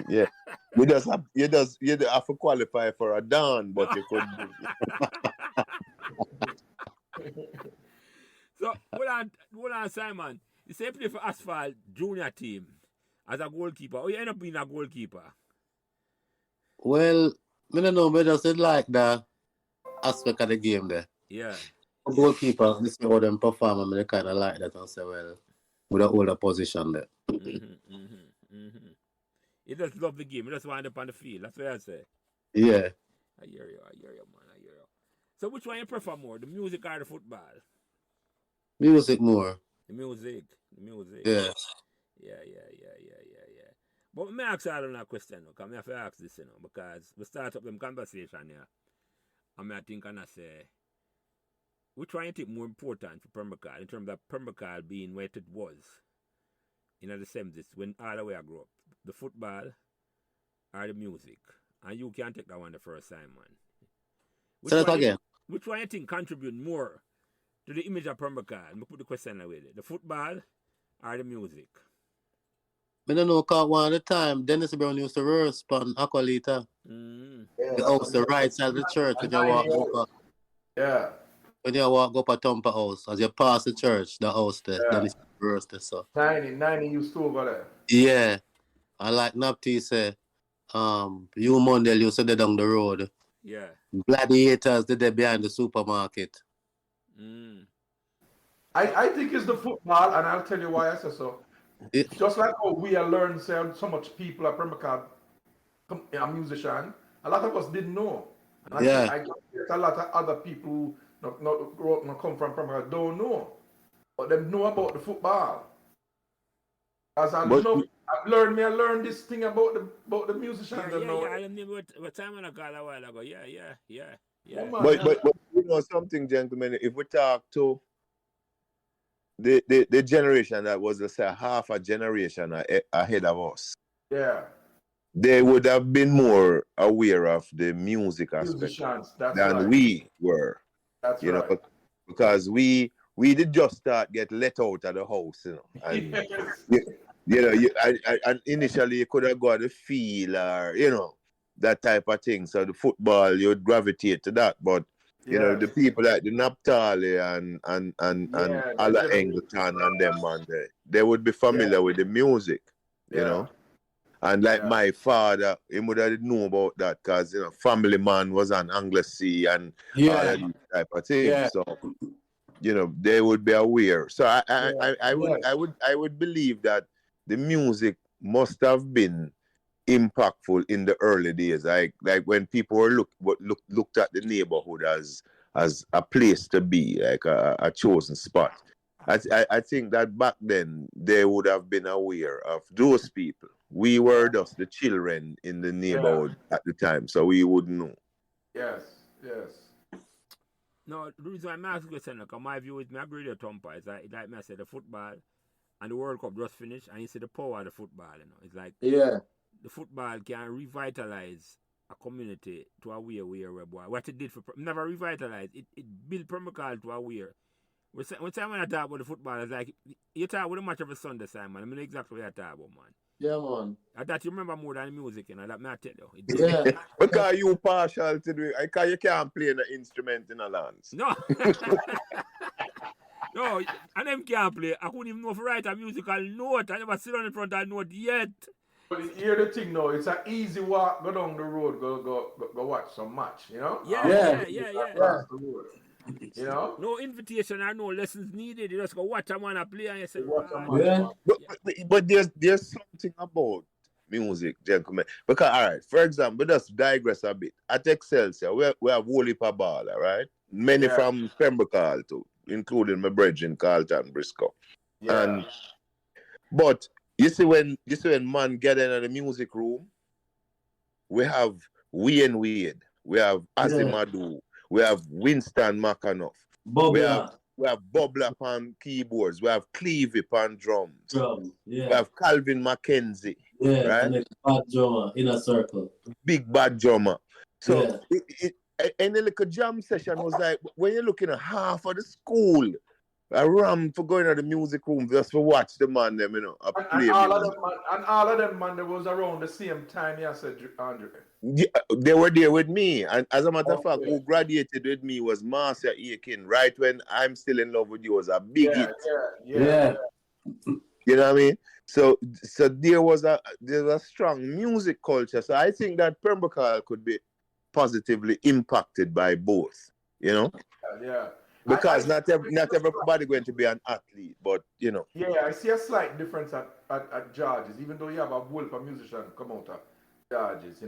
Yeah. You have to qualify for a down, but you could. So, hold on, Simon. You say you play for Asphalt junior team as a goalkeeper. Or you end up being a goalkeeper? Well, I don't know, but I just like the aspect of the game there. Yeah. Goalkeeper, this is how them perform, I kind of like that and say, well, with an older position there. You just love the game. You just wind up on the field. That's what I say. Yeah. I hear you, man. I hear you. So which one you prefer more, the music or the football? Music more. The music. Yeah. Yeah. But let me ask you another question, because I have to ask this, you know, because we start up them conversation here. And I think I say, which one you think more important for Pembroke in terms of Pembroke being what it was in the 70s when all the way I grew up? The football or the music? And you can't take that one the first time, man. Say that again. Which one you think contribute more to the image of Pembroke? Let me put the question away there. The football or the music? I don't know, because one at the time, Dennis Brown used to rehearse on Aqualita. The house, the right side of the church, when you walk up. Yeah. When you walk up a Thumper house, as you pass the church, the house there, Dennis rehearse there, so. 90 used to over there. Yeah. And like Napti said, you Mondale used to down the road. Yeah. Gladiators, they're there behind the supermarket. I think it's the football, and I'll tell you why I say so. Just like how we have learned, say, so much people at Pembroke a musician, a lot of us didn't know. And I get a lot of other people who not come from Pembroke don't know, but they know about the football. As I learned this thing about the musicians. I remember what time I got a while ago. Yeah. But you know something, gentlemen, if we talk to the generation that was, let's say, half a generation ahead of us, Yeah. they would have been more aware of the music aspect Musicians. That's than right. we were. That's You know, right. because we did just start get let out of the house, you know, and Yes. and initially you could have got a feel or that type of thing. So the football you'd gravitate to that, but the Yes. people like the Naphtali and Yeah, that Alla generation. Engleton and them, man, they would be familiar with the music, you Yeah. know. And like Yeah. my father, he would have known about that because Family Man was on Anglesey and all Yeah, of these type of things. yeah. So they would be aware. So I Yes. would believe that the music must have been impactful in the early days, like when people were looked at the neighborhood as a place to be, like a chosen spot. I think that back then they would have been aware of those people. We were just the children in the neighborhood at the time, so we would know. Yes. Yes. No, the reason I'm asking you, because my view is, I agree with Thumper. It's like me, I said, the football and the World Cup just finished, and you see the power of the football. It's like Yeah. the football can revitalize a community to a way where boy, what it did for never revitalize it built Permacal to a way. When I talk about the football, it's like you talk with the match of a Sunday, Simon. I mean exactly what you talk about, man. Yeah, man. I thought you remember more than the music, that may I tell you. Yeah. Because you partial to do it, because you can't play an instrument in a Lance. No. No, and them can't play. I couldn't even know if to write a musical note. I never sit on in front of a note yet. But hear the thing now, it's an easy walk, go down the road, go watch some match, Yeah. Across the road. No invitation or no lessons needed. You just go watch a man play and you say, Yeah. But there's something about music, gentlemen. Because all right, for example, just digress a bit. At Excelsior, we have whole heap of baller, right? Many from Pembroke too, including my brethren Carlton Briscoe. Yeah. But you see when man get in the music room, we have Wayne Wade, we have Azimadu, we have Winston McAnuff, we have Bubla on keyboards, we have Clevie on drums, we have Calvin McKenzie, right? And bad drummer in a circle. Big bad drummer. So any little jam session was like when you're looking at half of the school. I ram for going to the music room just for watch the man them, And all of them, man, they was around the same time, said, Andre. Yeah, they were there with me. And as a matter of fact, who graduated with me was Marcia Aiken. Right when I'm Still in Love with You was a big hit. Yeah. You know what I mean? So there was a strong music culture. So I think that Pembroke could be positively impacted by both, Yeah. Because not everybody going to be an athlete, but Yeah, I see a slight difference at George's, even though you have a wolf of musician come out of George's,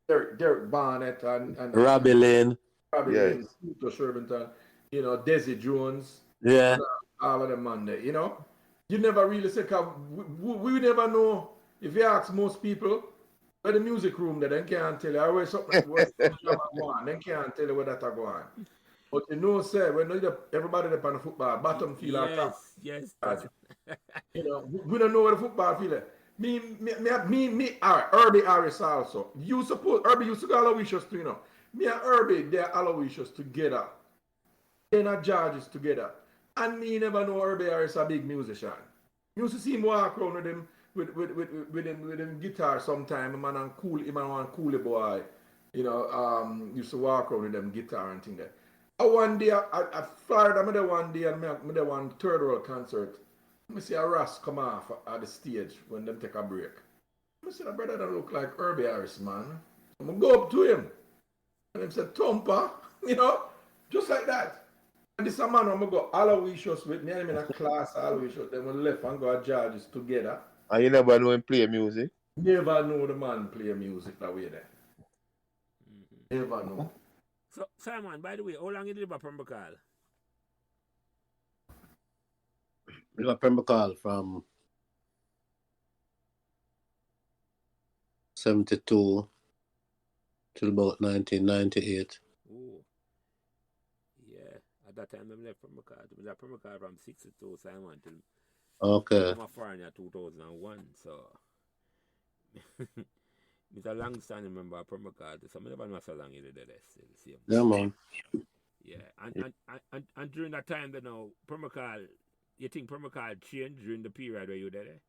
Derek Barnett and Robbie Lane. Peter Shervington, Desi Jones. Yeah. All of them on there, You never really say, cause we never know. If you ask most people, where the music room there, they can't tell you where something was going on. They can't tell you where that go on. But sir, when everybody up on the football, bottom feel our top. Yes. We don't know where the football feel at. Me, Herbie Harris also. Herbie used to go Aloysius too, Me and Herbie, they're Aloysius together. They're not Georges together. And me never know Herbie Harris a big musician. You used to see him walk around with him with him guitar sometime, him and one coolie boy. Used to walk around with them guitar and thing there. One day at Florida, I did one third world concert. I see a Ross come off at the stage when them take a break. I said, brother, that look like Herbie Harris, man. I'm going to go up to him. And he said, Thumper, just like that. And this man, I'm going to go Aloysius with me. I'm in a class, Aloysius. Then we left and go to George's together. And you never know him play music? Never know the man play music that way there. Never know. So, Simon, by the way, how long you live at Pembroke? I live at Pembroke from 72 till about 1998. Oh. Yeah. that time I left Pembroke. I was at Pembroke from 62, Simon, till Okay. I'm a foreigner 2001. So it's a long standing member of Pembroke. So I never know so long you did that still the same. Yeah, man. Yeah, and during that time, you know, Pembroke, you think Pembroke changed during the period where you were there?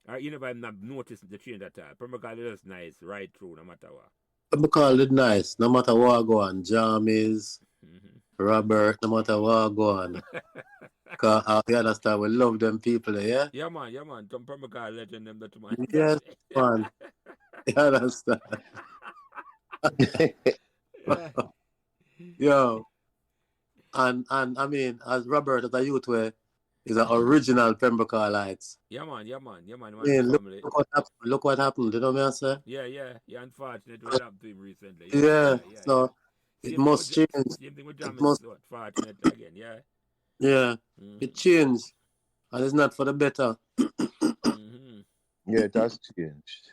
Or you never have noticed the change at all? Pembroke is nice right through, no matter what. Pembroke it nice, no matter what I go on. Jammies, Robert, no matter what I go on. Because you understand, we love them people, yeah? Yeah, man. Tom Pembroke legend them that man. Yes, man. You understand? Yeah. Yo. And I mean, as Robert, as a youth, way, is an original Pembroke lights. Yeah, man. Man, Yeah, the family. look what happened. You know what I say? Yeah. Unfortunate what happened to him recently. Yeah. So Same it must change. Same thing with It James. must. Fortunate again. Yeah. Yeah. It changed, and it's not for the better. Yeah, it has changed.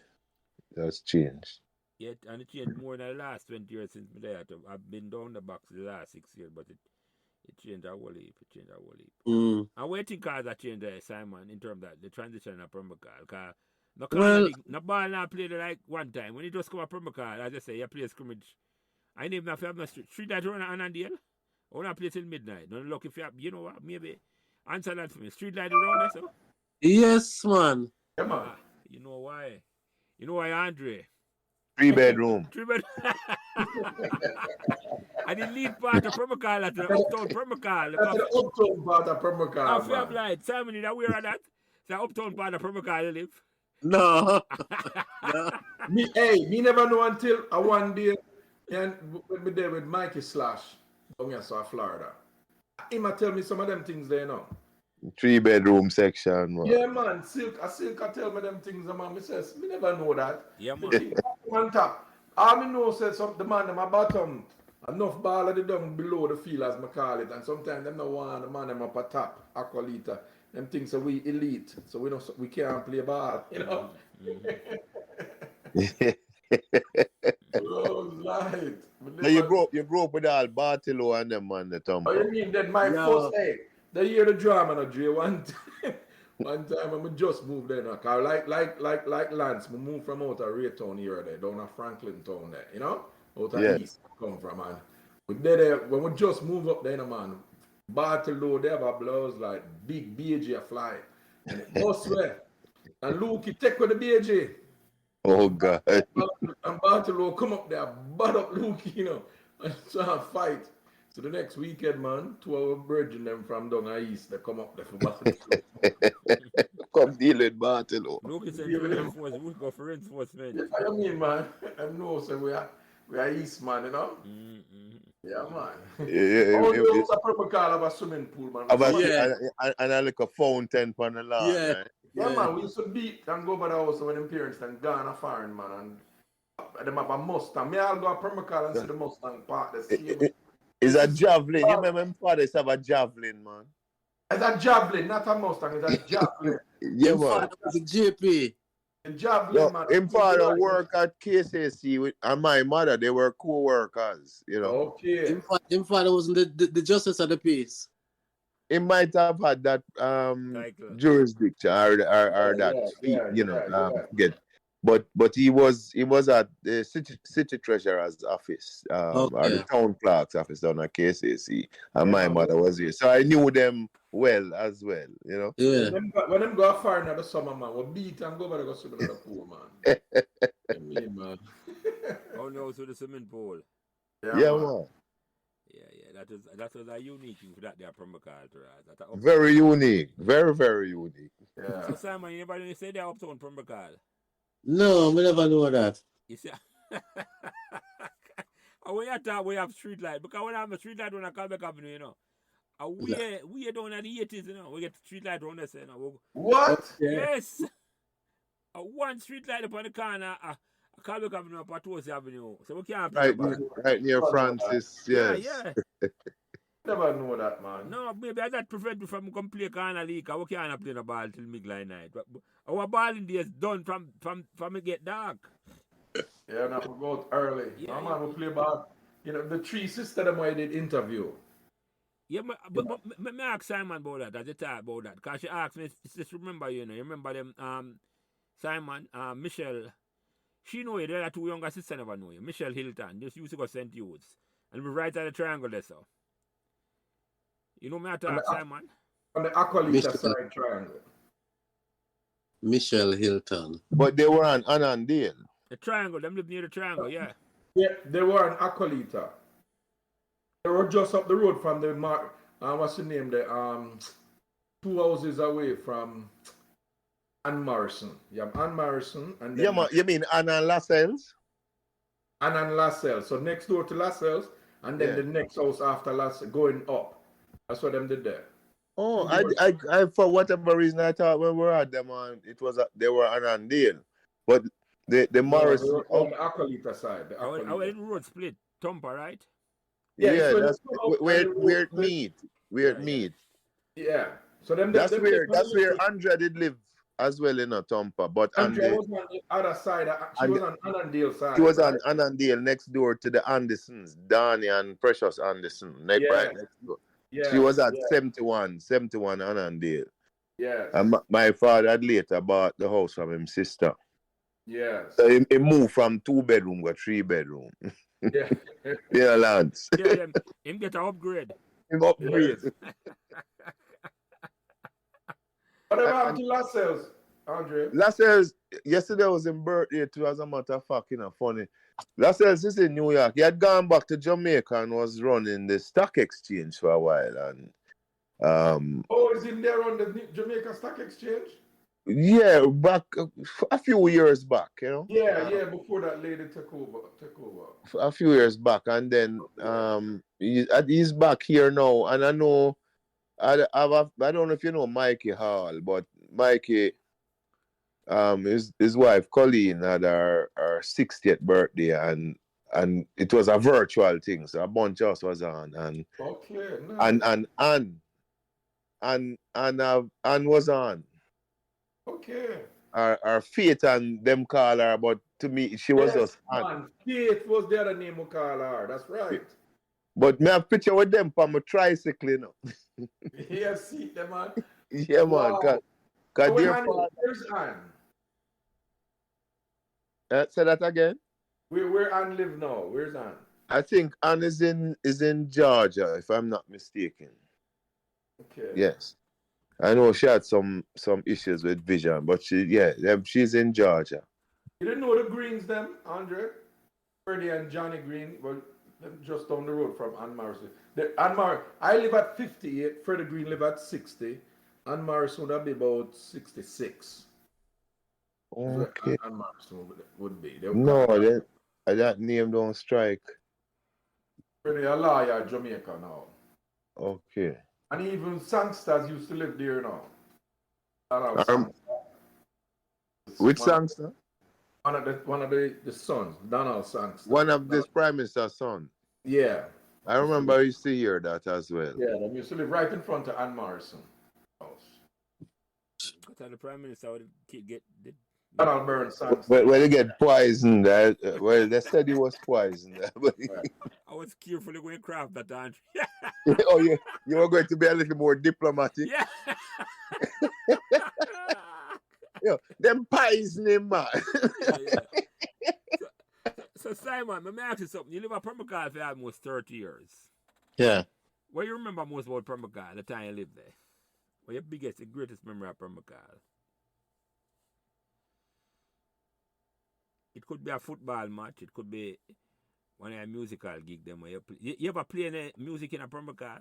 It has changed. Yeah, and it changed more than the last 20 years since me there. I've been down the box the last 6 years, but it changed a whole heap. And what do you think cause that change there, Simon, in terms of the transition of Pembroke? Because no ball now played like one time. When it just come up Pembroke, as I say, you play scrimmage. I didn't even have no street light run on Annandale. I want to play till midnight. Don't look if you have, you know what, maybe answer that for me. Street light around there, so? Yes, man. Yeah, man. You know why? You know why, Andre? 3-bedroom. 3-bedroom. And the lead part of Pembroke at the uptown Pembroke. That's the uptown part of Pembroke. I feel like Simon, you aware of that? The uptown part of Pembroke you live. No. Me never know until one day, and when me there with Mikey Slash down here, so Florida. He might tell me some of them things there now. 3-bedroom section, man. Yeah, man. Silk tell me them things, man. Me says, me never know that. Yeah, man. On top. All me know says some the man them a bottom. Enough ball of the down below the field, as me call it. And sometimes them no want the man them up at top, Aqualita. Them things are we elite. So we can't play ball, you know? Oh, right. Now you grew up with all Bartolo and them, man, the Tom. Oh, you mean that my first the year the drama no Dre one time when we just moved there now. Cause like Lance, we moved from out of Raytown here there, down to Franklin town there, you know? Out of East come from, man. We there when we just moved up there, man. Bartolo, they have a blouse like big BJ fly. And it bust where. And Luke, he take with the BJ. Oh, God. And Bartolo come up there, butt up Luke, you know, and try to fight. So the next weekend, man, 2 hour bridging them from down east, they come up there for Bartolo. Come deal with Bartolo. Luke said we go for reinforcement. I mean, man, I know, so we are east, man, you know? Yeah, man. Yeah. It's a proper call of a swimming pool, man. And I like a fountain on the lawn. Yeah. Right? Yeah, man, we used to beat and go by the house when them parents then gone a foreign, man, and them have a Mustang. Me I'll go a Permacal and see the Mustang part the same. It's a javelin. You remember my father have a javelin, man? It's a javelin, not a Mustang, it's a javelin. Yeah, man. It's a JP. The javelin, man. Him father work at KCC and my mother, they were co-workers, you know. Okay. Him father wasn't the justice of the peace. He might have had that jurisdiction or that forget. But he was at the city treasurer's office, or the town clerk's office down at KCC, and my mother was here, so I knew them well as well, you know. Yeah. When them go far in the summer, man, we beat and go over to swim in the pool, man. I mean, man. Oh no, so the swimming pool. Yeah, man. Yeah, that was a unique thing for that there from Bacall. Very unique. Very, very unique. Yeah. So Simon, you never say they're uptown from Bacall? No, we never know that. You see, when you talk, we have street light. Because when I have a street light when I come back Avenue, you know, we down at the 80s, you know, we get street light around us, you know. What? Yes. One street light upon the corner, Calbeck Avenue, Patosi Avenue. So we can't play right near Francis, yes. Yeah. Never know that, man. No, maybe I that prevent me from going to play corner league. We can't play the ball till midnight night. But our balling day is done from it get dark. Yeah, now we go out early. Yeah, man, we play ball. You know, the three sisters them I did interview. Yeah, but me ask Simon about that, as you talk about that. Because she asked me, just remember, you remember them, Simon, Michelle, she know you, the other two younger sister never know you. Michelle Hilton, just used to go St. Jude's. And we right at the triangle there, so. You know me I talk, Simon? On the Acolita Michelle. side triangle. Michelle Hilton. But they were on Annandale. The triangle, them live near the triangle, yeah. Yeah, they were in Acolita. They were just up the road from the what's the name? The 2 houses away from Ann Morrison. You have Ann Morrison and then Yeah, man, you mean Anna Lascelles? Ann and Lascelles. So next door to Lascelles, and then Yeah. the next house after Lascelles going up. That's what them did there. Oh, I for whatever reason I thought when we were at them on they were on Annandale, but the Morrison. No, they were on the Acolita side. The Our Acolita. road split, Tumpa, right? Yeah, so that's they come up where and they where it walk- meet. Where it Yeah, meet. Yeah. So them. That's them where them- Andrea did live as well in a Tompa, but Andrea was on the other side. She and was on Annandale side. she was right? on Annandale next door to the Andersons, Donnie and Precious Anderson. Right Yeah. next door. Yeah. She was at yeah, 71 Annandale. Yes. And my father had later bought the house from his sister. Yes. So he moved from 2-bedroom to 3-bedroom. Yeah. Yeah, lads. Yeah, him get an upgrade. Him upgrade. What about to Lascelles, Andre? Lascelles, yesterday was his birthday too, as a matter of fact, funny. Lascelles is in New York. He had gone back to Jamaica and was running the stock exchange for a while. And Oh, is in there on the Jamaica Stock Exchange? yeah, back a few years back, Yeah, before that lady took over. A few years back, and then he's back here now. And I know I don't know if you know Mikey Hall, but Mikey, his wife Colleen had her 60th birthday, and it was a virtual thing, so a bunch of us was on, and Okay, nice. and was on. Okay. Our Faith and them call her, but to me she was just on. Man, Faith was the other name we call her. That's right. But me have picture with them on my tricycle, Yeah, see them, man. Yeah, man. Wow. Cause Where's Anne? say that again. Where Anne live now? Where's Anne? I think Anne is in Georgia, if I'm not mistaken. Okay. Yes, I know she had some issues with vision, but she's in Georgia. You didn't know the Greens, them, Andre? Freddie and Johnny Green, well, them just down the road from Ann Morrison. I live at 58, Freddie Green live at 60, Ann Morrison would be about 66. Okay. Ann Morrison would be. No, that name don't strike. Freddie a lawyer in Jamaica now. Okay. And even songsters used to live there now. Which songster? One of the sons, Donald Sangster. One of this Prime Minister's son. Yeah. I remember I used to hear that as well. Yeah, they used to live right in front of Ann Morrison house. Because the Prime Minister would get Donald Burns Sangster. But when they get poisoned, well, they said he was poisoned. I was carefully going to craft that, Andre. Oh, you were going to be a little more diplomatic. Yeah. Them poison him, man. Yeah. So Simon, let me ask you something. You live at Permacal for almost 30 years. Yeah. What you remember most about Permacal, the time you lived there? What your biggest and greatest memory of Permacal? It could be a football match. It could be one of your musical gig. Them where you ever play any music in a Permacal?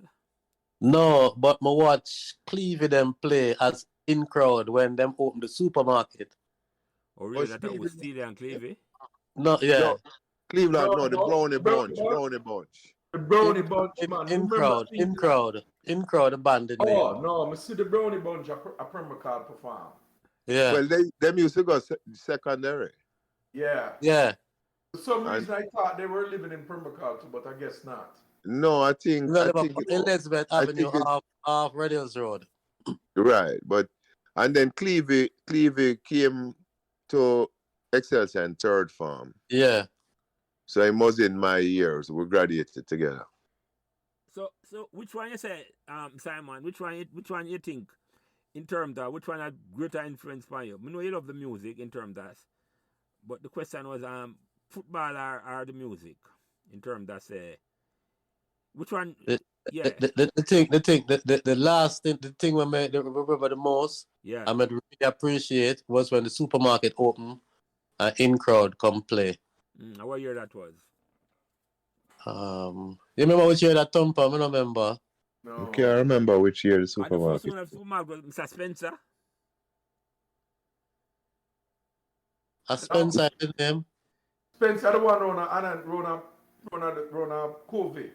No, but I watch Clevie them play as in crowd when them open the supermarket. Or really, Oh, that was Steely and Clevie? No, yeah. No, Cleveland, no, the Brownie Bunch. The Brownie Bunch, man. In crowd, the band in there. Oh, no, I see the Brownie Bunch a Permacal perform. Yeah. Well, them used to go secondary. Yeah. Yeah. For some reason, I thought they were living in Permacal too, but I guess not. No, I think Elizabeth I Avenue think off Red Hills Road. right, but and then Clevie came to Excelsior in third form. Yeah. So he was in my years. We graduated together. So which one you say, Simon? Which one you think in terms of which one had greater influence for you? I know you love the music in terms of, but the question was football or the music in terms of say which one? Yeah, The last thing, the thing we made remember the most, yeah. I really appreciate was when the supermarket opened and in crowd come play. What year that was? You remember which year that thumper? I don't remember. No. I can't remember which year the The first supermarket. one of the supermarket was Mr. Spencer. Spencer his name. Spencer, the one Rona Covey.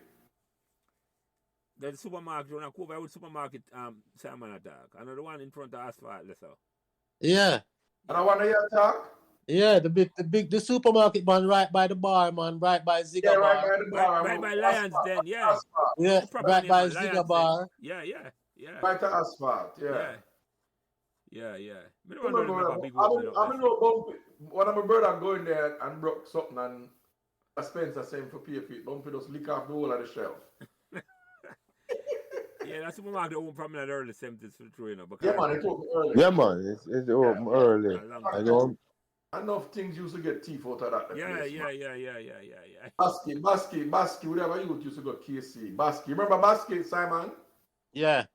The supermarket, Rona Covey, with supermarket Simon attack. Another one in front of Asphalt, let's say. Yeah. And I want to hear talk. Yeah, the supermarket man right by the bar, man, right by Zigga Yeah, bar. right by the bar. Right by Lions Asphalt. Den, yeah. Asphalt. Yeah, The proper right name, by man, Lions Zigga Den. bar. Yeah. Right to Asphalt, yeah. Yeah. Me don't Remember, remember big I opening up. mean, one of my brother going there and broke something and Spencer saying for pay for it, Bumpy just lick off the whole of the shelf. Yeah, that supermarket opened probably in the early 70s for the true, you know. Yeah, man, it took early. Yeah, man, it's open early. A long I time. don't. Enough things used to get teeth out of that. Yeah. Basky, whatever youth used to go KC. Basky, remember Basky, Simon? Yeah.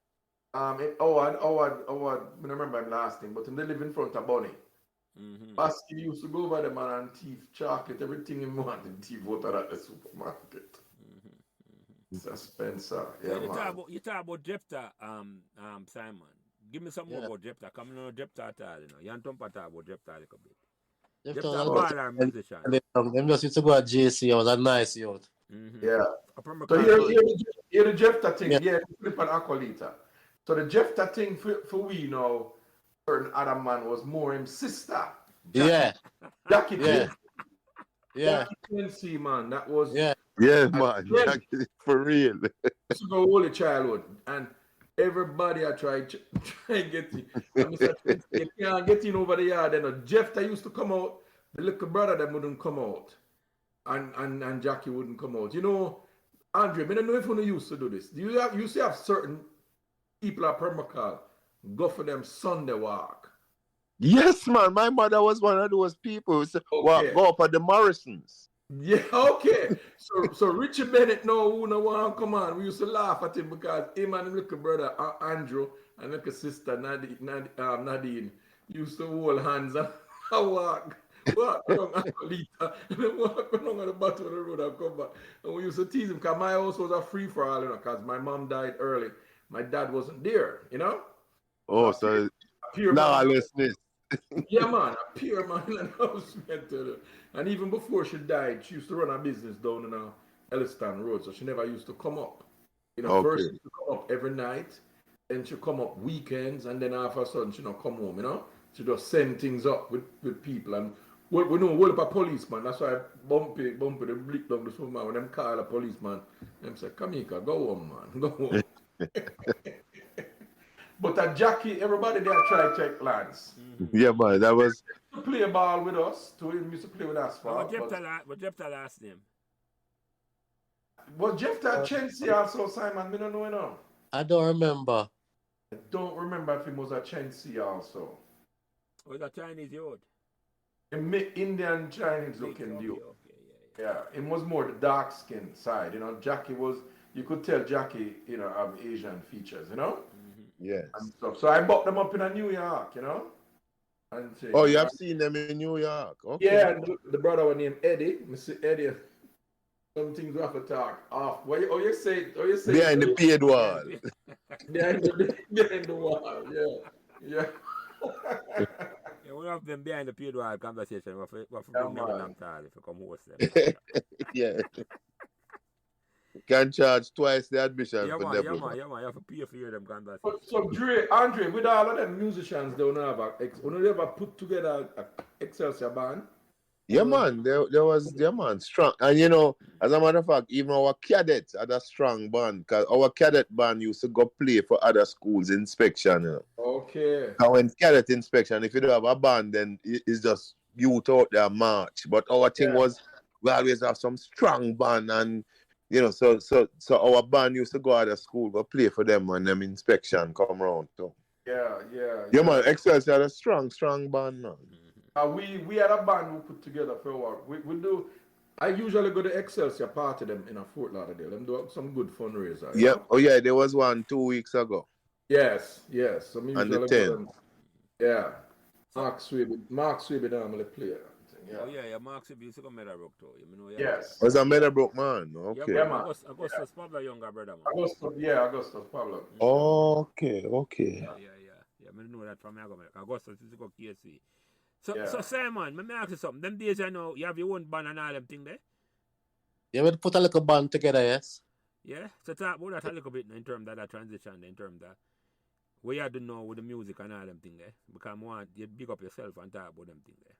Howard, I don't remember him last name, but him they live in front of Bonnie. Basky used to go over the man and thief chocolate, everything he wanted, thief out of that the supermarket. Mr. Spencer, yeah, man. You talk about Jephthah, Simon. Give me some more about Jephthah. Come on, Jephthah at all, you know. Yan Tumpa talk about Jephthah a little bit. Jephthah baller musician. Them just used to go at JC. I was a nice youth. Yeah. So here the Jephthah thing, yeah, flip an Aqualita. So the Jephthah thing for we know, certain other man was more him sister. Jackie Quincy, man. That was Yeah, man. For real. used to go all the childhood and everybody I try get in. You can't get in over the yard. Then Jephthah used to come out. The little brother them wouldn't come out, and Jackie wouldn't come out. You know, Andre, I don't know if you used to do this. Do you have certain people at Permacal go for them Sunday walk? Yes, man. My mother was one of those people who go up at the Morrisons. Yeah, okay. So Richie Bennett who no want to come on. We used to laugh at him because him and his little brother Andrew and little sister Nadine used to hold hands and walk along Acolita and then walk along at the bottom of the road and come back. And we used to tease him because my house was a free for all, you know, because my mom died early. My dad wasn't there, you know? Oh, so lawlessness. Yeah, man, a pure man and house mental. And even before she died, she used to run a business down in Elliston Road, so she never used to come up. You know, first she used to come up every night, then she come up weekends, and then all of a sudden she don't come home, you know? She just send things up with people. And we know what about policeman. That's why Bumpy the blick down the superman. When them call a policeman, them say, come here, go home, man. Go home. But at Jackie, everybody there try to check Lance. Yeah, man, that was. To play a ball with us, to him used to play with Asphalt. What Jephthah last name? Was Jephthah Chensi also, Simon? I don't know, you know. I don't remember. I don't remember if he was a Chensi also. Was a Chinese youth? Indian Chinese looking dude. Yeah, it was more the dark skin side. You know, Jackie was, you could tell Jackie, you know, have Asian features, you know? Yes. And stuff. So I bought them up in New York, you know? And you have seen them in New York? Okay. Yeah, the brother was named Eddie. Mr. Eddie. Some things we have to talk off. You say behind the paid wall. behind the wall, yeah. Yeah, one of them behind the paid wall conversation. We're from if you come host them. Yeah. Can charge twice the admission for them. Yeah, man. You have to pay for them conversations. So Andre, with all of them musicians, they don't ever put together an Excelsior band? Yeah, man. There was strong. And you know, as a matter of fact, even our cadets had a strong band because our cadet band used to go play for other schools inspection. You know? Okay. And when cadet inspection, if you don't have a band, then it's just youth out there march. But our thing was we always have some strong band, and You know, so our band used to go out of school, go play for them when them inspection come round. So. Yeah. Yeah, man, Excelsior had a strong band, man. We had a band who put together for a while. We do. I usually go to Excelsior party them in a Fort Lauderdale. Them do some good fundraiser. Yeah. Know? Oh, yeah, there was one 2 weeks ago. Yes. So me On the usually 10th. go them. Yeah. Mark Swaby normally play. Yeah. Oh yeah, Mark Swaby used to come Meadowbrook too. You know, yeah. Yes. Was a Meadowbrook man. Okay. Yeah, man. Augustus Pablo younger brother, man. Augustus Pablo. Okay. Yeah. I know that from Augustus used to go KC. So Simon, let me ask you something. Them days I know you have your own band and all them thing there? Yeah, we put a little band together, yes. Yeah? So talk about that a little bit in terms of that transition, in terms of what you have to know with the music and all them thing there. Because I want you to big up yourself and talk about them thing there.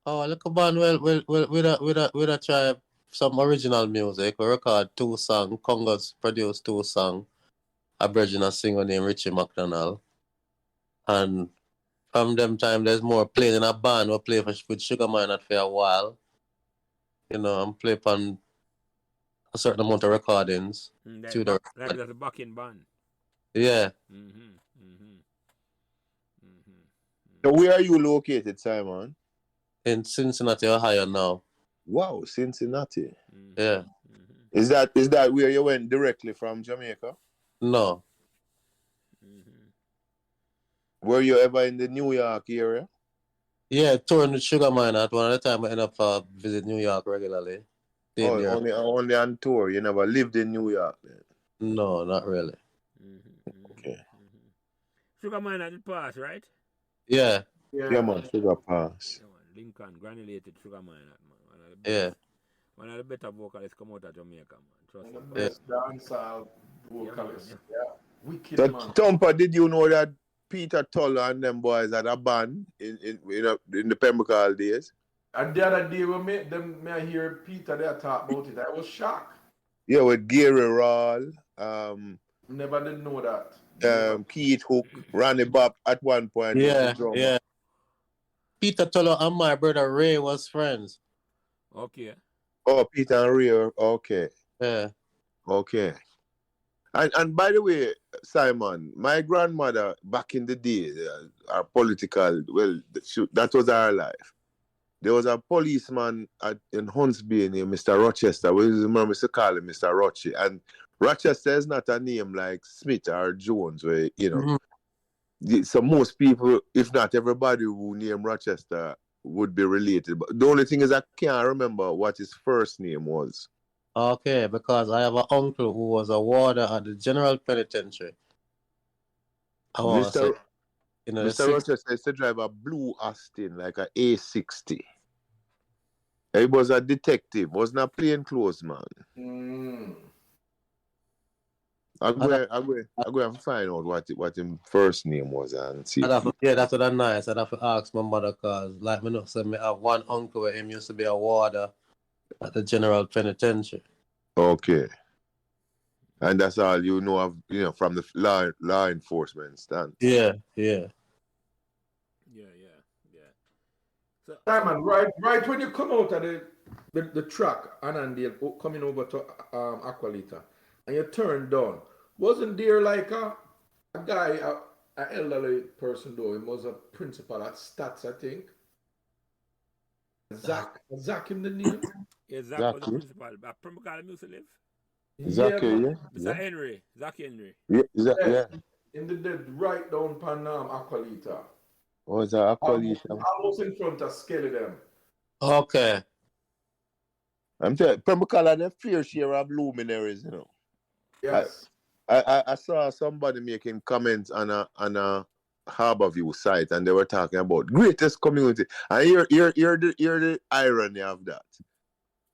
Oh, look band. Well, we try some original music. We record 2 songs. Congos produced 2 songs. A Virginia singer named Richie McDonald. And from them time, there's more playing in a band. We play with Sugar Minott for a while. You know, and play on a certain amount of recordings. Like the backing band. Yeah. So where are you located, Simon? In Cincinnati, Ohio now. Wow, Cincinnati. Yeah. Is that where you went directly from Jamaica? No. Were you ever in the New York area? Yeah, touring with Sugar Minott. One of the time I end up visit New York regularly. Only on tour. You never lived in New York then? No, not really. Okay. Sugar Minott did pass, right? Yeah. Yeah, man, Sugar pass. Yeah, man. Lincoln, granulated Sugar Minott, man. Yeah. One of the better vocalists come out of Jamaica, man. Trust me. The best dancehall vocalist. Yeah. Wicked, So, man. Thumper, did you know that Peter Toller and them boys had a band in the Pembroke days? And the other day when I hear Peter there talk about it, I was shocked. Yeah, with Gary Rawl, Never did know that. Keith Hook, Ronnie Bop at one point. Yeah. Peter Toller and my brother Ray was friends. Okay. Oh, Peter and Ray. Okay. Yeah. Okay. And by the way, Simon, my grandmother back in the day, our political, well, that was our life. There was a policeman in Huntsby named Mr. Rochester. We remember to call him Mr. Roche. And Rochester is not a name like Smith or Jones, where, you know. So most people, if not everybody who name Rochester would be related. But the only thing is I can't remember what his first name was. Okay, because I have an uncle who was a warder at the General Penitentiary. Mr. Mr. Rochester used to drive a blue Austin, like a A60. He was a detective, wasn't a plainclothes man. I'll go and find out what his first name was and see. That's what I'm nice. I'd have to ask my mother because, like me know, so me have one uncle where him used to be a warder at the General Penitentiary. Okay. And that's all you know of, from the law enforcement stand. Yeah. So, Simon, right when you come out of the track, Annandale, coming over to Aqualita, and you turn down, wasn't there like a guy, an elderly person though, he was a principal at Stats, I think? Zach in the name? Yeah, Zach was the principal. But Pembroke used to live? Zach, yeah. Mr. Henry. Zach Henry. Yeah. In the right down Panam, Aqualita. Oh, is that Aqualita? Almost in front of Skelly them. Okay. I'm telling you, Pembroke had a fair share of luminaries, you know. Yes. I saw somebody making comments on a Harborview site, and they were talking about greatest community. And hear the irony of that.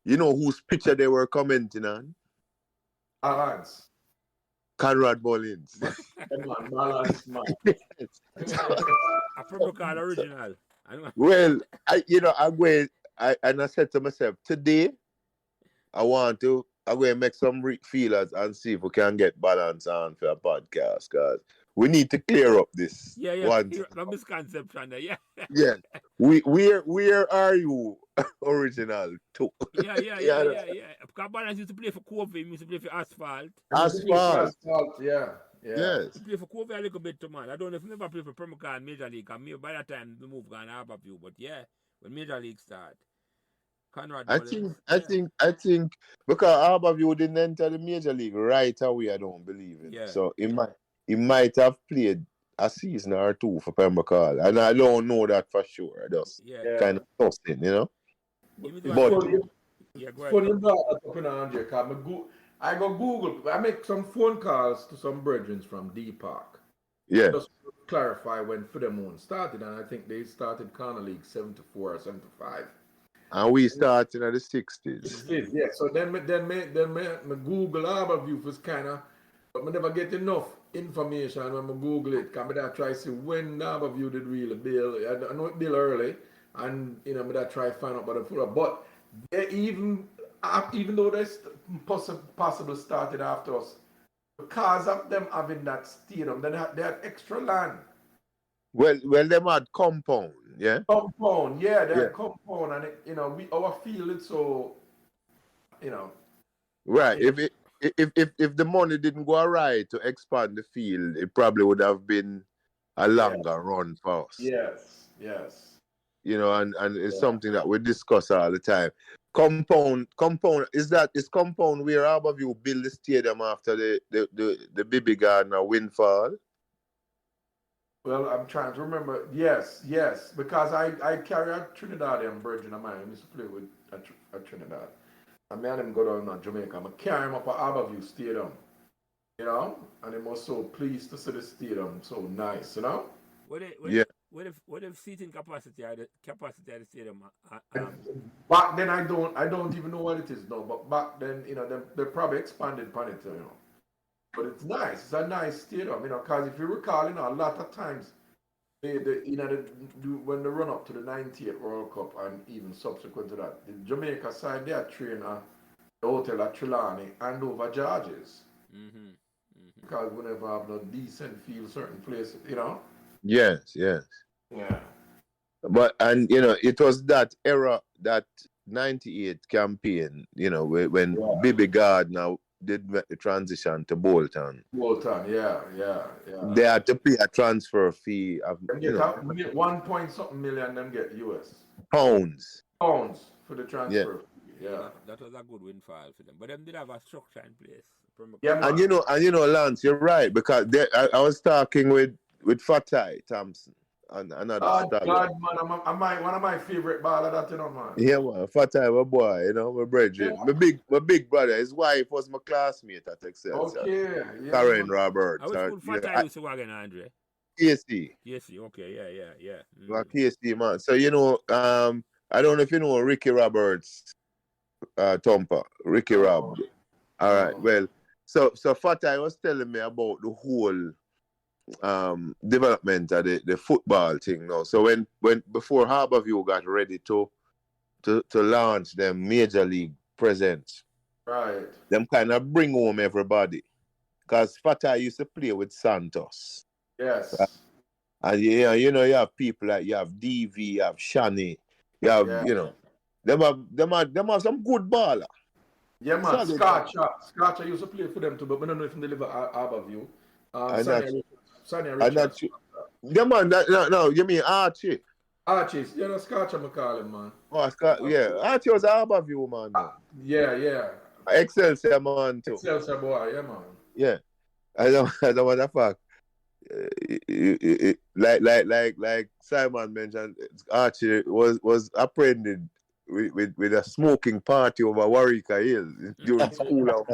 You know whose picture they were commenting on? Balance. Conrad Mullins. Balance, man. A Pembroke original. Well, I said to myself, today, I'm going to make some feelers and see if we can get balance on for a podcast. Because we need to clear up this Yeah. one. No misconception there. Yeah. Yeah. Where are you original to? Yeah. Because Balance used to play for Cove, he used to play for Asphalt. Asphalt. Yeah. Yes. He played for Cove a little bit too, man. I don't know if he never played for Permacar and Major League. And maybe by that time the move gone Harborview. But yeah, when Major League start, Conrad I Mullins. think because Harborview didn't enter the major league right away, I don't believe it. Yeah. So he might have played a season or two for Pembroke, and I don't know that for sure. I just kind of tossing, you know. But Yeah, go ahead. funny about that, Andre, because I go Google, I make some phone calls to some brethren from D Park. Yeah. Just to clarify when Fudemon started, and I think they started Corner League 74 or 75. And we started in the 60s. Yeah, so then me Google Harborview was kind of, but I never get enough information when I Google it. Because I try to see when Harborview did really build. I know it built early, and I try to find out about the full. But they even though they possibly started after us, because of them having that stadium, they had extra land. Well, them had compound, yeah. Compound, yeah, they had compound, and our field is so, Right. If the money didn't go right to expand the field, it probably would have been a longer run for us. Yes. And it's something that we discuss all the time. Compound is compound where Harborview build the stadium after the Bibi Gardner windfall. Well, I'm trying to remember. Yes, because I carry a Trinidadian virgin of mine. I used to play with a Trinidad. And me and him go down to Jamaica. I carry him up at Harborview Stadium, and he was so pleased to see the stadium, so nice, What if seating capacity at the stadium? Back then, I don't even know what it is now. But back then, they probably expanded upon it, But it's nice. It's a nice stadium, because if you recall, a lot of times, when they run up to the 98 World Cup and even subsequent to that, the Jamaica side, they are training at the hotel at Trelawney and over Georges. Because we never have no decent field, certain places, Yes. Yeah. But it was that era, that 98 campaign, when Bibi Gardner did make the transition to Bolton. Yeah. They had to pay a transfer fee of 1 point something million them get US. Pounds For the transfer fee. Yeah. That was a good windfall for them. But them did have a structure in place. Yeah, and Lance, you're right, because I was talking with Fatai Thompson. Another God, man, one of my favorite ballers, that, man. Yeah, man, Fatai, my boy, my brethren. Yeah. My big brother, his wife was my classmate at Excelsior. Okay, yeah. Karen Roberts. I was called Fatai used to work in Andre. KC. Okay, yeah. Well, KC, man. So, I don't know if you know Ricky Roberts, Tompa. Ricky Rob. All right, well, so Fatai was telling me about the whole development of the football thing now. So when before Harborview got ready to launch them major league presence, right, them kind of bring home everybody, because Fatah used to play with Santos. Yes. And you have people like, you have DV, you have Shani, you have them have some good baller. Yeah, man. Scotcher used to play for them too, but we don't know if they live at Harborview. Sonny Richards. Yeah, man. No, you mean Archie? Archie's, that's Scotch, I'm calling, man. Oh, Archie was Harborview, man. Yeah. Excelsior, man, too. Excelsior boy, yeah, man. Yeah. I don't want that fact. Like Simon mentioned, Archie was apprehended with a smoking party over Warwicker Hill during school.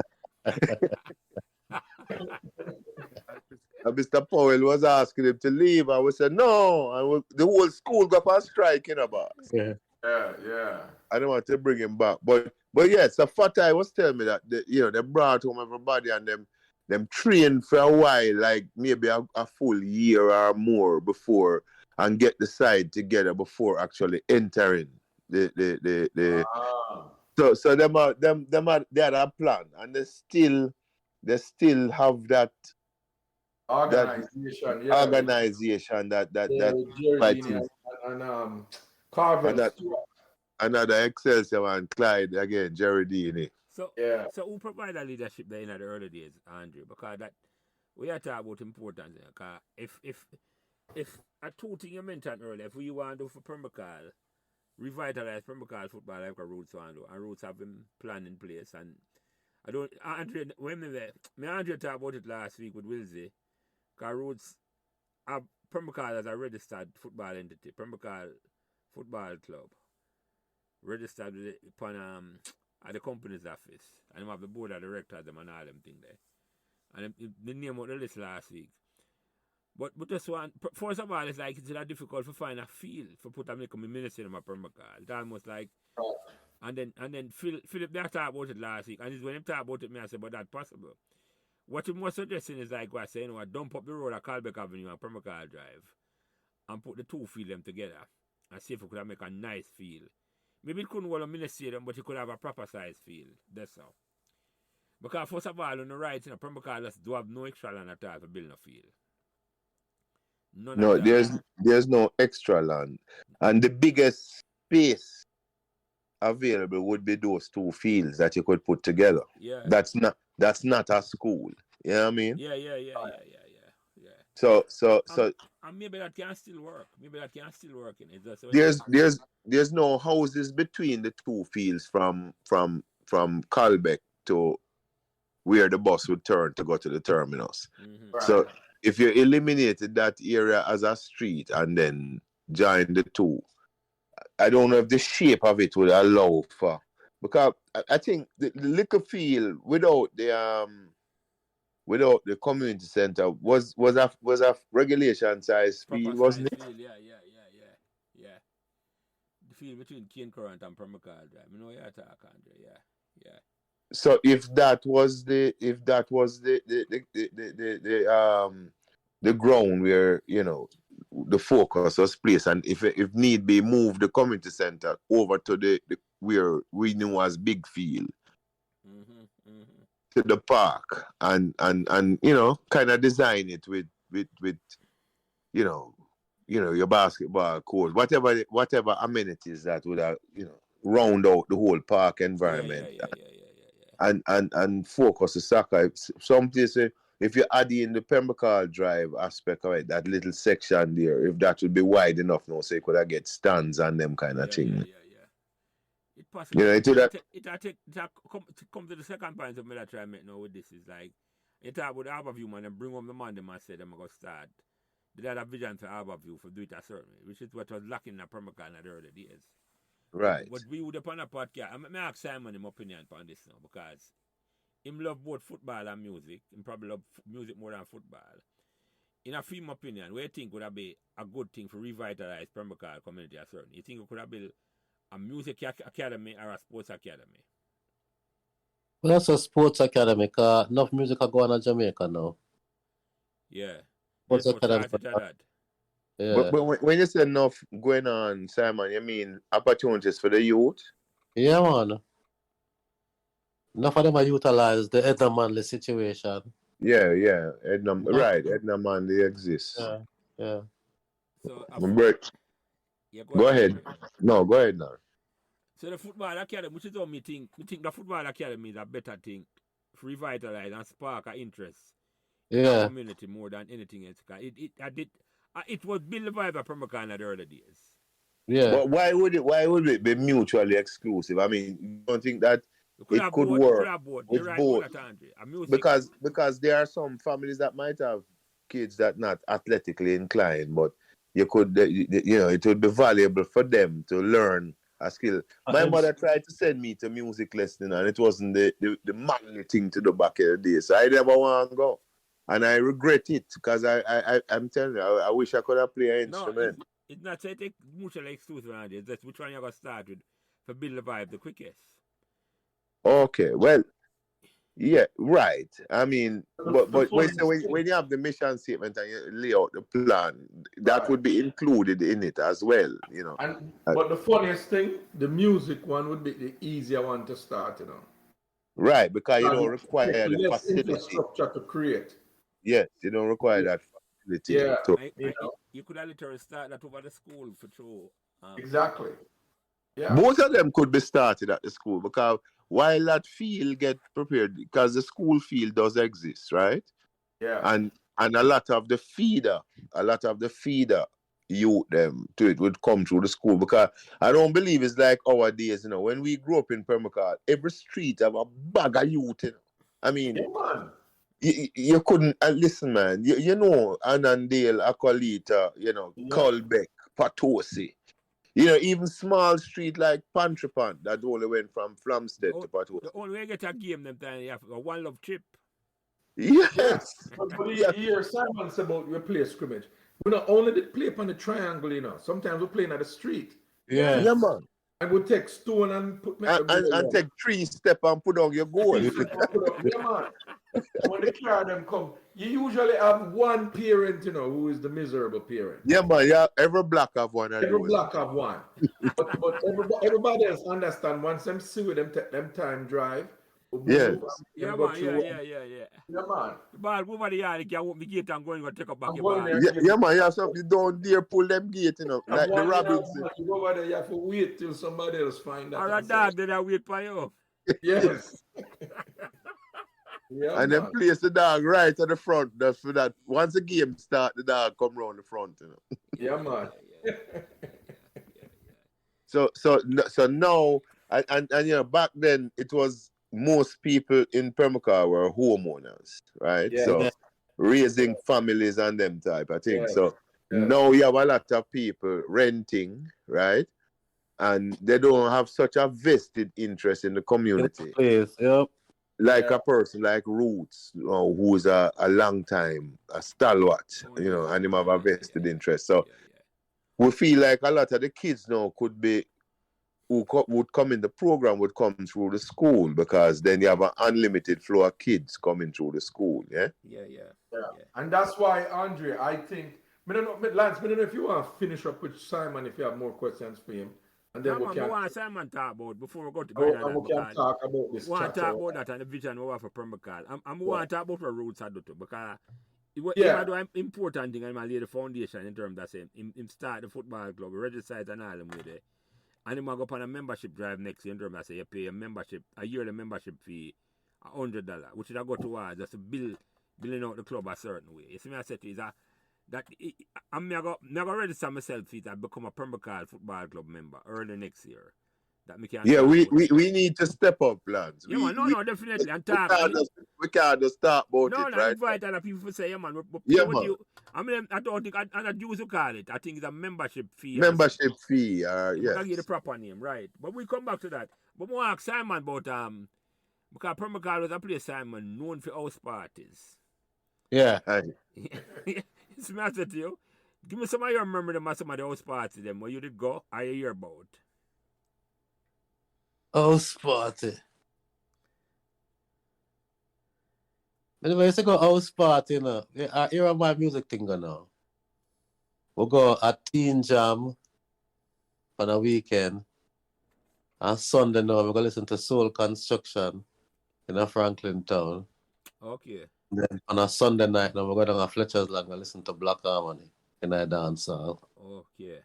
And Mr. Powell was asking him to leave, and we said no, and the whole school got on strike, boss. Yeah. I don't want to bring him back, but yes, so Fatai was telling me that they brought home everybody and them trained for a while, like maybe a full year or more before, and get the side together before actually entering the. So they had a plan, and they still have that Organization, yeah. organization that Geraldine fighting and Carver and that Stewart. another Excelsior man, Clyde again, Geraldine. So, Yeah. so who provide that leadership there in the early days, Andrew? Because that we are talking about importance. Because if a two thing you mentioned earlier, if we want to do for Permacal, revitalize Permacal football like a Roots want to, and Roots have been plan in place, and I don't Andrew when me Andrew talked about it last week with Wilsey, because Roots have Permacal as a registered football entity, Permacal Football Club, registered with it upon at the company's office, and them have the board of directors them and all them thing there. And the name of the list last week. But this one, first of all, it's like it's difficult to find a field for put a make a ministry in my Permacal. It's almost like, and then Philip they talked about it last week, and it's when him talk about it, me I said, but that's possible. What he was suggesting is like what I say, you know, dump up the road at Calbeck Avenue and Permacal Drive, and put the two field them together, and see if we could make a nice field. Maybe it couldn't hold a mini stadium, but it could have a proper size field. That's how. Because first of all, on the right, you know, Permacal just do have no extra land at all for building a field. None No, at all. there's no extra land, and the biggest space available would be those two fields that you could put together. Yeah. That's not a school. You know what I mean? Yeah. So And maybe that can still work. Maybe that can still work in it. there's no houses between the two fields from Calbeck to where the bus would turn to go to the terminus. Mm-hmm. Right. So if you eliminated that area as a street and then join the two, I don't know if the shape of it would allow for, because I think the little field without the community center was a regulation size field, wasn't it? Field, yeah. The field between Cane Current and Permacal Drive. You know you're talking, Andre. Yeah. So if that was the ground where, you know, the focus was placed, and if need be, move the community center over to the where we knew as Big Field, to the park, and you know, kind of design it with you know your basketball court, whatever amenities that would have, you know, round out the whole park environment. And focus the soccer. Some places, if you add in the Permacal Drive aspect of it, that little section there, if that would be wide enough now, so you could have get stands and them kind of thing. It possible. You know, it come to the second point of me that try to make now with this is like, you talk about Harborview, man, and bring home the man, them and say them are going to start. They had a vision for Harborview for do it a certain way, which is what was lacking in the Permacal in the early days. Right. But we would upon a podcast, I ask Simon his opinion on this now, because him love both football and music. Him probably love music more than football. In a film opinion, what you think would have been a good thing for revitalize Permacal community a certain? You think it could have been a music academy or a sports academy? Well, that's a sports academy, because enough music are going on Jamaica now. Yeah. Sports academy. Yeah. But when you say enough going on, Simon, you mean opportunities for the youth? Yeah, man. Enough of them are utilized the Edna Manley situation. Yeah. Edna Manley exists. Yeah. So go ahead. No, go ahead now. So the football academy, which is what me think the football academy is a better thing to revitalize and spark an interest in the community more than anything else. It was built the vibe of Permacal in the early days. Yeah. But why would it be mutually exclusive? I mean, you don't think that it could work with both? Because there are some families that might have kids that not athletically inclined, but you could, you know, it would be valuable for them to learn a skill. My mother tried to send me to music lesson, and it wasn't the manly thing to do back in the day, so I never want to go. And I regret it, because I'm telling you, I wish I could have played an instrument. No, it's not say take mutually exclusive on it. That's which one you're going to start with for build the vibe the quickest. Okay, well, yeah, right. I mean, but when you have the mission statement and you lay out the plan, that would be included in it as well, you know. But the funniest thing, the music one would be the easier one to start, you know. Right, because you don't require the facility. Infrastructure to create. Yes, you don't require that facility. Yeah. So, You could have literally start that over the school for true. Exactly. Yeah. both of them could be started at the school because while that field get prepared, because the school field does exist, right? Yeah. And a lot of the feeder youth them to it would come through the school because I don't believe it's like our days, when we grew up in Permacal, every street have a bag of youth, I mean, Yeah, man. you couldn't listen, man. You know Annandale, Akolita, Colbeck, Patosi. Even small street like Pantrapant that only went from Flamstead to Patosi. The only way you get a game them time you have a one love trip. Yes. But here Simon said about we play scrimmage. We not only did play upon the triangle, sometimes we playing at the street. Yeah. Yeah, man. And we take stone and put And take 3 step and put on your goal. Yeah, man. When the car them come, you usually have one parent, who is the miserable parent. Yeah, man. Yeah, every block have one. Every block have one. but everybody else understand once them see with them take them time drive. Yes. Yeah, man. Yeah. Yeah, man. But move over the yard, you can open the gate and go and take up back I'm your going ball. there. Yeah, man. Yeah, so you don't dare pull them gate, like the rabbits. You go over there, you have to wait till somebody else find that. Or a dog did I wait for you. Yes. Yeah, And then man. place the dog right at the front. That's for that. Once the game start, the dog come round the front. Yeah, man. So now, and back then it was most people in Permacar were homeowners, right? Yeah. So raising families and them type of thing. Yeah. So Yeah. now you have a lot of people renting, right? And they don't have such a vested interest in the community. Please. Yep. Like a person like Roots, who's a long time, a stalwart, and him have a vested interest. So we feel like a lot of the kids now could be, would come in the program, would come through the school because then you have an unlimited flow of kids coming through the school, yeah? Yeah. And that's why, Andre, I think, Lance, I don't know if you want to finish up with Simon if you have more questions for him. And then we can. want Simon talk about before we go to We can talk about this. We want to talk about that and the vision we have for Permacal. I'm want to talk about the roots I do too because I do an important thing and I lay the foundation in terms of saying him start the football club, register and all them with it. And him go up on a membership drive next year in terms of say you pay a yearly membership fee $100, which is I go towards just to building out the club a certain way. You see me I said is I'm going to register myself and become a Permacal Football Club member early next year. That me can we need to step up, lads. Yeah, no, definitely. And talk. We can't just start about no, it, right? invite other people to say, yeah, man. I don't think, I use to call it. I think it's a membership fee. Membership fee, yes. Can get the proper name, right? But we come back to that. But more ask Simon about, because Permacal was a place, Simon, known for house parties. Yeah. It's me I said to you, give me some of your memory of some of the house parties them where you did go, I hear about. House party. Anyway, I used to go house party, Yeah, I hear my music thing now. We'll go at Teen Jam on a weekend. On Sunday now, we're going to listen to Soul Construction in a Franklin town. Okay. Then on a Sunday night, now we're going to Fletcher's Land and listen to Black Harmony in a dance hall. Okay.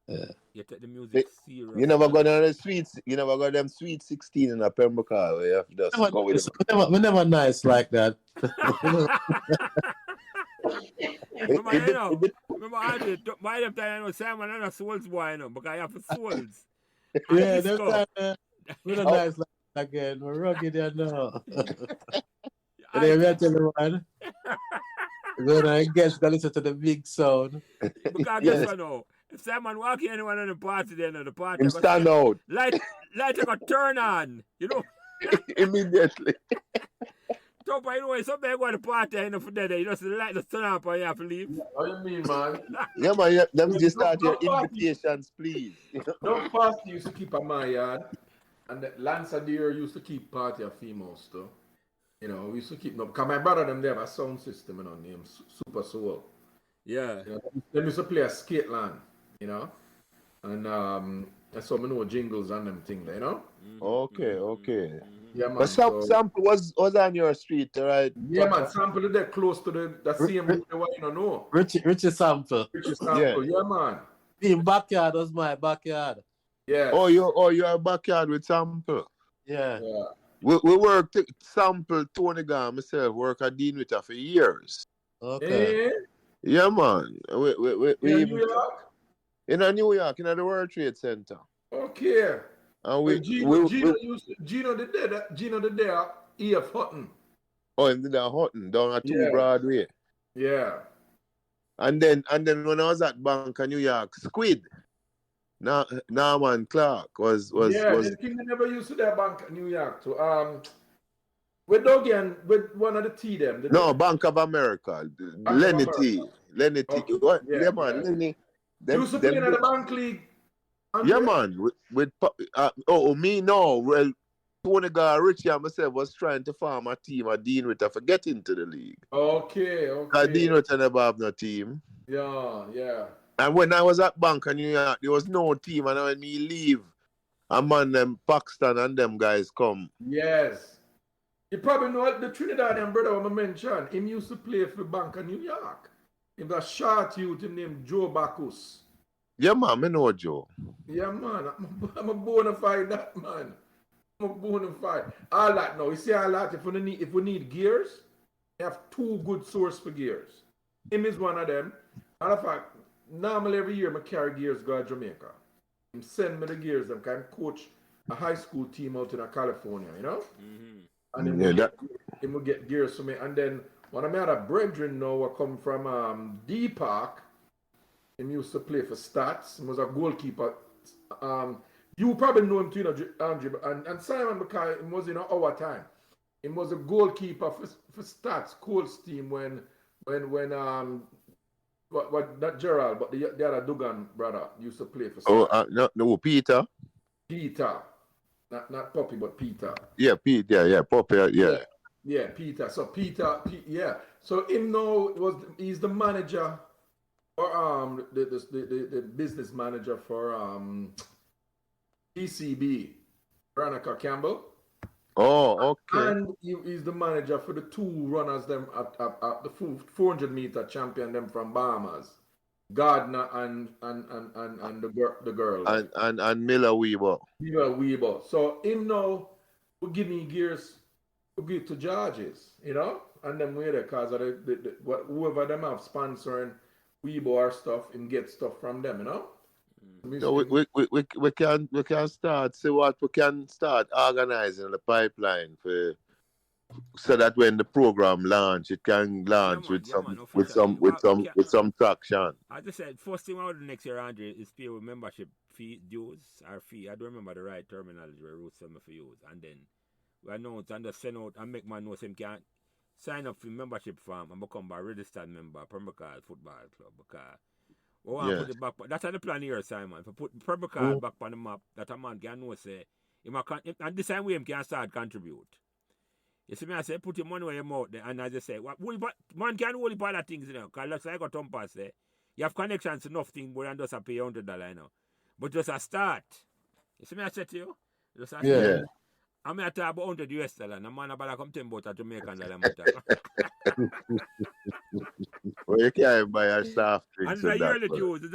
Yeah. You take the music serious. You never got on the sweets. You never got them sweet 16 in a Permacal where you have to just go with them. We're never nice like that. Remember, Andy, by the time I know Simon and a Souls boy, because I have Souls. Yeah, that's time we're not nice like that again. We're rugged there now. And then we tell you one. We're going to listen to the big sound. Because guess what now? If Simon walk in anyone on the party, then the party. Him stand out. Light like a turn on, Immediately. So, by the way, somebody go to the party, for that, you just light the turn up and you have to leave. What do you mean, man? Yeah, man, let me just start your invitations, please. Don't party used to keep on my yard. And Lance Adair used to keep party of females, too. We used to keep them. Because my brother, them, they have a sound system, named Super Soul. Yeah. They used to play a skate land, And that's how I know jingles and them things, Okay. Yeah, man. But Sample was on your street, right? Yeah, man. Sample there close to the same road they were, you know. Richie Sample. Richie Sample, yeah, man. In backyard was my backyard. Yeah. Oh, you're backyard with Sample. Yeah. We worked Sample, Tony Gunn, myself, work at Dean with her for years. Okay. Yeah. Yeah, man. We In New York? in New York, in the World Trade Center. Okay. And Gino did there, E.F. Hutton. Oh, in the Hutton, down at 2 Yeah. Broadway. Yeah. And then when I was at Bank of New York, Squid, Norman Clark was the king never used to their Bank of New York too. With Dogan, with one of the T them. Bank of America. of Lenny America. T. Lenny T. Okay. What? Yeah, Yeah, man. yeah. Lenny. You used to play in the bank league. Yeah, man. Me no. Well, Tony Gar, Richie and myself was trying to form a team at Dean Ritter for getting to the league. Okay. Because Dean Ritter never have no team. Yeah. And when I was at Bank of New York, there was no team. And when me leave, a man them Paxton and them guys come. Yes. You probably know the Trinidadian brother I mentioned. Him used to play for Bank of New York. He was a short youth named Joe Bacchus. Yeah, man, I know Joe. Yeah, man. I'm a bona fide that man. I'm a bona fide. All that now. You see all that. If we need gears, we have 2 good source for gears. Him is one of them. Matter of fact, normally every year I carry gears go to Jamaica. Him send me the gears. I can coach a high school team out in California, you know? Mm-hmm. And then he will get gears for me. And then one of my other brethren now were come from D Park. He used to play for Stats. He was a goalkeeper. You probably know him too, you know, Andrew. And Simon, because he was in our time. He was a goalkeeper for Stats, Colts team when not Gerald, but the other Dugan brother used to play for Stats. No, Peter. Peter. Not Poppy, but Peter. Yeah, Peter, yeah, Poppy, yeah. Yeah, Peter. So yeah. So him now he's the manager for the business manager for PCB, Veronica Campbell. Oh, okay. And he's the manager for the 2 runners them at the 400-meter champion them from Bahamas, Gardner and the girl. And Miller Weaver. Weaver. So him now will give me gears to give to Georges, you know, and them way there because of whoever them have sponsoring Weaver stuff and get stuff from them, you know. So we can start see what we can start organizing the pipeline so that when the program launch, it can launch with some traction. I just said first thing I would do next year, Andre, is pay with membership fee dues or fee. I don't remember the right terminology where Ruth sent me for use, and then we announce and just send out and make man know him can sign up for membership form and become a registered member of Pembroke Football Club because. Put it back. That's the plan here, Simon. If I put Pembroke back on the map, that a man can know say, and the same way him can start contribute. You see me, I say, put your money where your mouth there, and as I say, man can hold all that things, you know, because like I Tom Pass say, you have connections to enough things, but you just pay $100, you know. But just a start. You see me, I say to you? Just a start. I'm going to talk about $100, and a man about come $10 about a Jamaican dollar. Well, you can't buy a staff drink. And it's a yearly dues. It's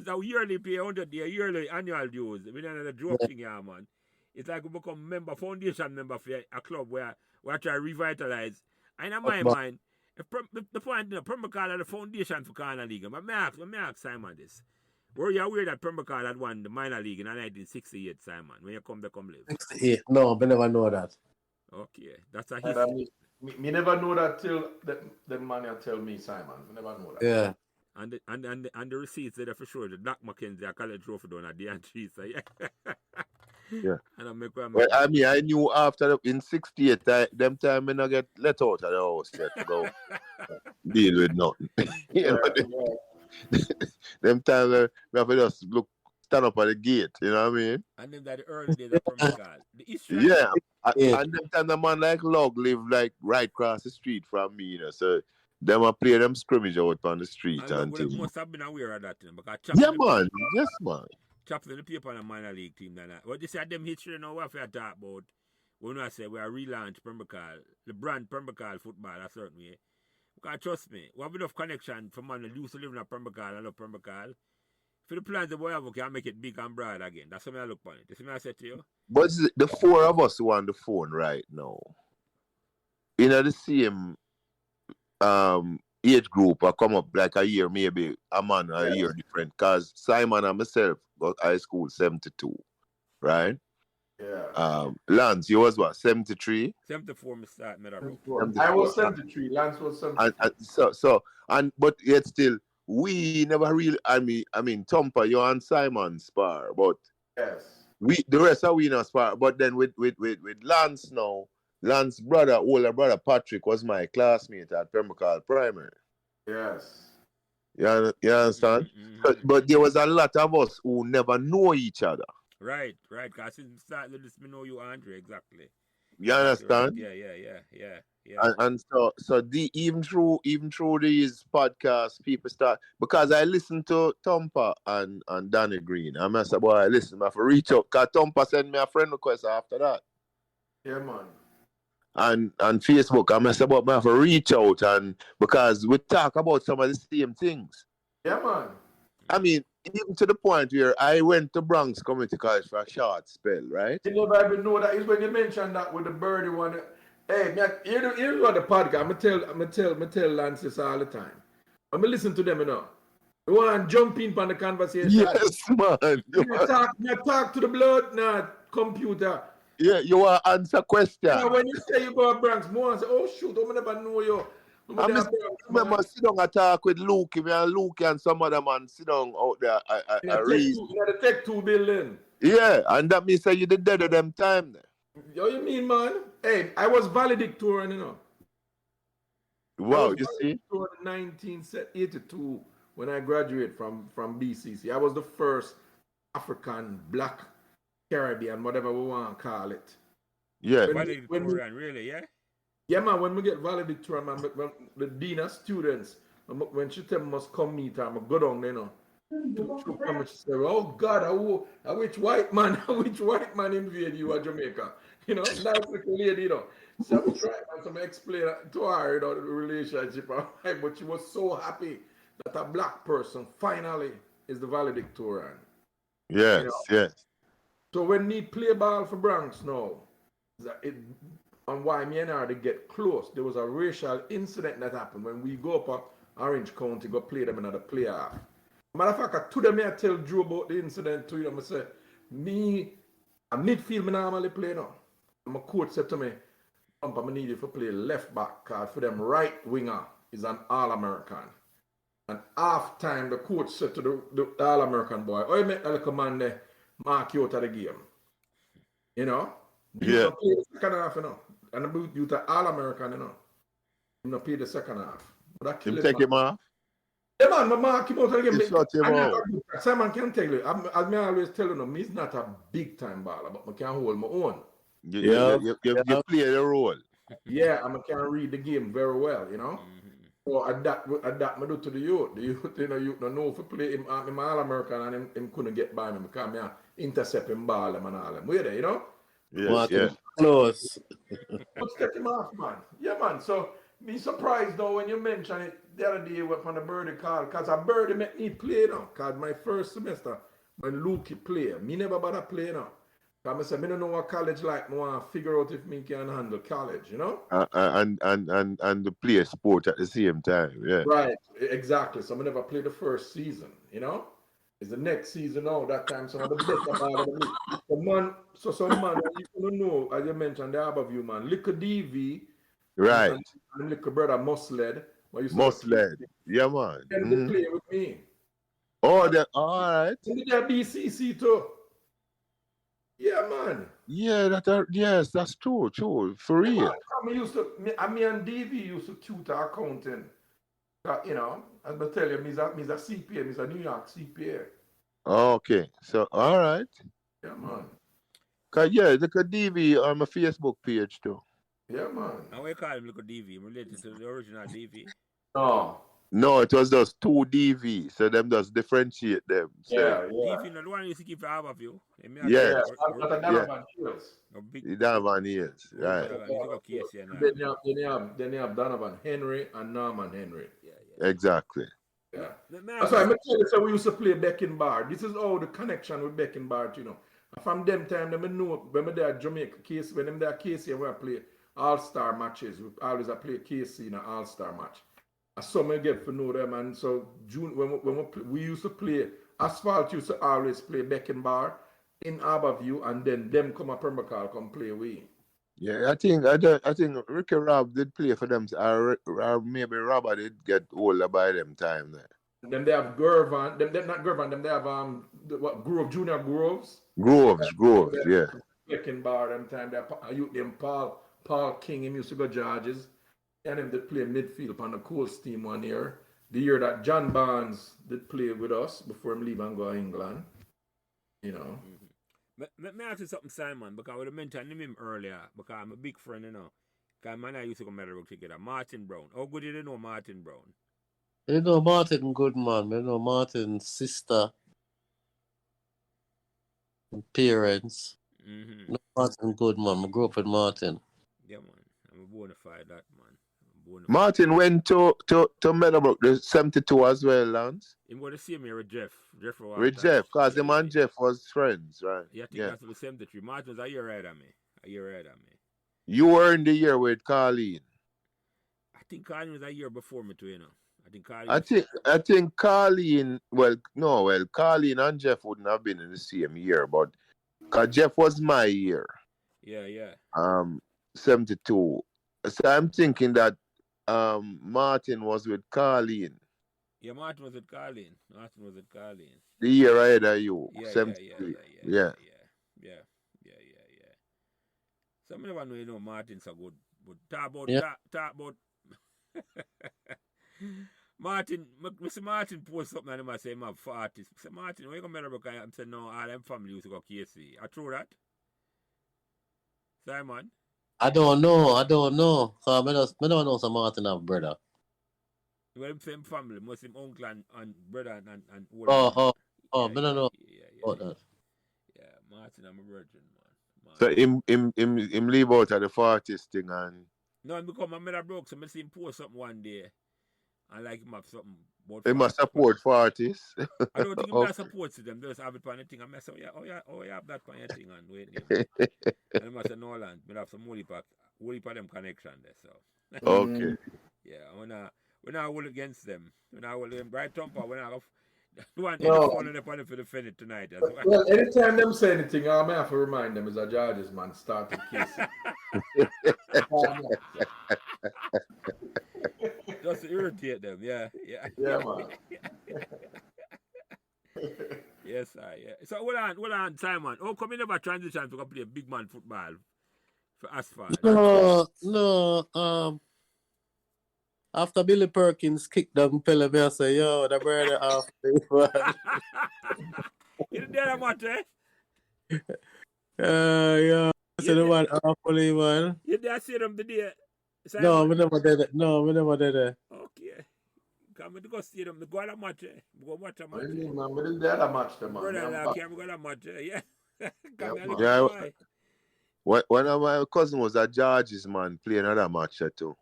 a yearly pay $100, a yearly annual dues. We don't have a joke thing here, man. It's like we become foundation member for a club where we try to revitalize. And in my mind, the point, Pembroke had the foundation for Corner League. But me ask Simon this. Were you aware that Pembroke had won the minor league in 1968, Simon? When you come live? 68. No, I never know that. Okay, that's a history. Me never know that till the man tell me, Simon. Me never know that. Yeah. And the receipts there for sure. The Doc McKenzie, a college trophy down at the entry. So yeah. And I mean, I knew after in 68, them time I not get let out of the house yet to go deal with nothing. Them time we have to just stand up at the gate, you know what I mean? And then that the early days of Pembroke. The history. Yeah. And them time the man like Log live like right across the street from me, you know. So them a play them scrimmage out on the street and things. Must have been aware of that, because man. Yes, man. Chops in the paper on a minor league team. What you say them history now, what you talk about? when I say we are relaunch Pembroke, the brand Pembroke football a certain way. Because trust me, we have enough connection for man that used to live in Pembroke and love Pembroke. For the plans the boy have, okay, I'll make it big and broad again. That's what I look on it. You see what I said to you? But the four of us who on the phone right now, in the same age group, I come up like a year, maybe a man a year different. Because Simon and myself got high school 72, right? Yeah. Lance, you was what, 73? 74 me start Meadowbrook. I was 73. Lance was 73. But yet still, we never really. I mean, Tompa, you and Simon spar, but Yes. the rest are we not spar. But then with Lance now, Lance's brother, older brother Patrick, was my classmate at Pembroke Primary. Yes. You understand? But there was a lot of us who never know each other. Right. Because since we started this, we know you, Andre, exactly. You understand? Yeah. And so even through these podcasts, people start, because I listen to Tompa and Danny Green. I must say, boy, listen, I have to reach out, because Tompa sent me a friend request after that. Yeah, man. And Facebook, I must say, but I have to reach out, and because we talk about some of the same things. Yeah, man. I mean, even to the point where I went to Bronx Community College for a short spell, right? You never even know that. Is when you mentioned that with the birdie one. Hey, here's what the podcast. I'm tell Lance this all the time. I'm listen to them, you know. You want to jump in on the conversation? Yes, man. You talk to the blood, not computer. Yeah, you want to answer questions. You know, when you say you go to Bronx, more say, oh shoot, I never know you. I remember sit down and talk with Luke, and some other man sit down out there. I read. The Tech 2 building. Yeah, and that means that you the dead of them time there. Yo, you mean, man? Hey, I was valedictorian, you know. Wow, you see? In 1982, when I graduated from BCC, I was the first African, Black, Caribbean, whatever we want to call it. Yeah. Valedictorian, really, yeah? Yeah, man, when we get valedictorian, man, the dean of students, when she tell me must come meet her, I'm go down there, you know. She say, oh God, which white man invade you at Jamaica? You know, that's the lady, you know. So I try to explain to her, you know, the relationship, but she was so happy that a black person finally is the valedictorian. Yes, you know? yes. So when we play ball for Bronx now, and why me and her they get close, there was a racial incident that happened when we go up Orange County, go play them in the playoff. Matter of fact, to them I tell Drew about the incident to him. I say, a midfield me normally play now. And my coach said to me, I need you to play left back, because for them right winger is an All-American. And half time the coach said to the All-American boy, oh, you make that little man there mark you out of the game. You know? Yeah. Play the second half, you know. And you to All-American, you know. You not play the second half. But you take him off? Yeah, man, my mark him out of the game. Simon can tell you, as I always tell him, he's not a big time baller, but I can hold my own. You play the role. Yeah, and I can read the game very well, you know. So I do to the youth. The youth, you know, you don't know if I play him All-American and him couldn't get by me because I intercept him ball him and all them. Where there, you know? Yes. Close. But step him off, man. Yeah, man. So be surprised though when you mention it the other day on the birdie call, because a birdie make me play now. Because my first semester when Luke play, me never bother play now. Because I said, I don't know what college like. I want to figure out if me can handle college, you know? And the play sport at the same time, yeah. Right, exactly. So I never played the first season, you know? It's the next season now, that time some of the better part of the league. Some man, you don't know, as you mentioned, the Aberview man, Little DV, right, and Little brother Musled. Musled, yeah, man. And they play with me. Oh, all right. And they BCC too. Yeah, man. Yeah, yes, that's true, for real. Man, me and DV used to tutor accounting. You know, as I tell you, he's a CPA, he's a New York CPA. Okay, so all right. Yeah, man. Look at DV on my Facebook page too. Yeah, man. And we call him Look at DV, related to the original DV. No. No, it was just 2 DV, so them just differentiate them. Yeah, yeah. If you know the one used to keep half of you. Yeah. Yeah, but a Yeah. Donovan Hills. big. You don't have any years, right? Donovan, you got Casey and Then you have Donovan Henry and Norman Henry. yeah. Exactly. Yeah. Man, That's why I'm tell you, so we used to play Beckenbauer. This is how the connection with Beckenbauer, you know. From them time, them know when they at Jamaica case, when them there Casey and we play all-star matches, we always play Casey in an all-star match. And some I get to know them, and so June when we used to play, Asphalt used to always play Beckenbauer in Harborview, and then them come up Pembroke come play we. Yeah, I think Ricky Rob did play for them, or maybe Robert did get older by them time there. Then they have Gervan, them not Gervan, them they have what Grove, Junior Groves. Groves, yeah. Beckenbauer them time them Paul King, him used to go Georges, and him did play midfield on the Colts team 1 year. The year that John Barnes did play with us before him leave and go to England. You know. Let me ask you something, Simon, because I would have mentioned him earlier, because I'm a big friend, you know. Because man, I used to come to the road together. Martin Brown. How good did you know Martin Brown? You know Martin good, man. You know Martin's sister and parents. Mm-hmm. No, Martin good, man. I grew up with Martin. Yeah, man. I'm a bona fide that, man. Martin went to Meadowbrook, the 72 as well, Lance. He was the same year with Jeff. With Jeff, because him and Jeff was friends, right? Yeah, I think that's the 73. Martin was a year ahead of me. You were in the year with Carleen. I think Carleen was a year before me too, you know. I think Carleen, Carleen and Jeff wouldn't have been in the same year, but because Jeff was my year. Yeah. 72. So I'm thinking that Martin was with Carleen. Yeah, Martin was with Carleen. The year ahead of you. Yeah. 73. Yeah. Some of them know, you know, Martin's so good. But talk about Martin, Mr. Martin post something and I say I'm 40. Mr. Martin, where you come to America? I'm saying no, all them family used to go KC. I true that? Simon? I don't know. So I don't know some Martin have brother. Well, him same family, most him uncle and brother and I don't know about that. Yeah, Martin, I'm a virgin, man. So him leave out at the 40s thing and... No, because my mother broke, so I see him post something one day. And like him have something about he must support 40s. I don't think he supports them. They just have it on the thing. I mess up, you have that on your thing and wait there. And I must say, no land. We have some holy pack them connection there, so. Okay. Yeah, we're not hold against them. We're not hold them right thumper. We're not want any fun on the for the Fennec tonight. As well. Well, anytime them say anything, I may have to remind them is a Georges man started kissing. Just to irritate them, yeah. Yeah, man. Yes, sir, yeah. So hold on, Simon. How come you never transition to go play big man football for Asphalt? No. After Billy Perkins kicked them Pele, I say, yo, the brother off. You didn't dare that much, eh? Yeah. So the one awfully man. You dare see them today? Simon? No, we never did it. Okay. Come to go see them. Go on a match, eh? Go watch a match. Man, we didn't dare that match, man. Brother, I can't go on a match, eh? Yeah. Yeah. One of my cousin was at George's, man, play another match too.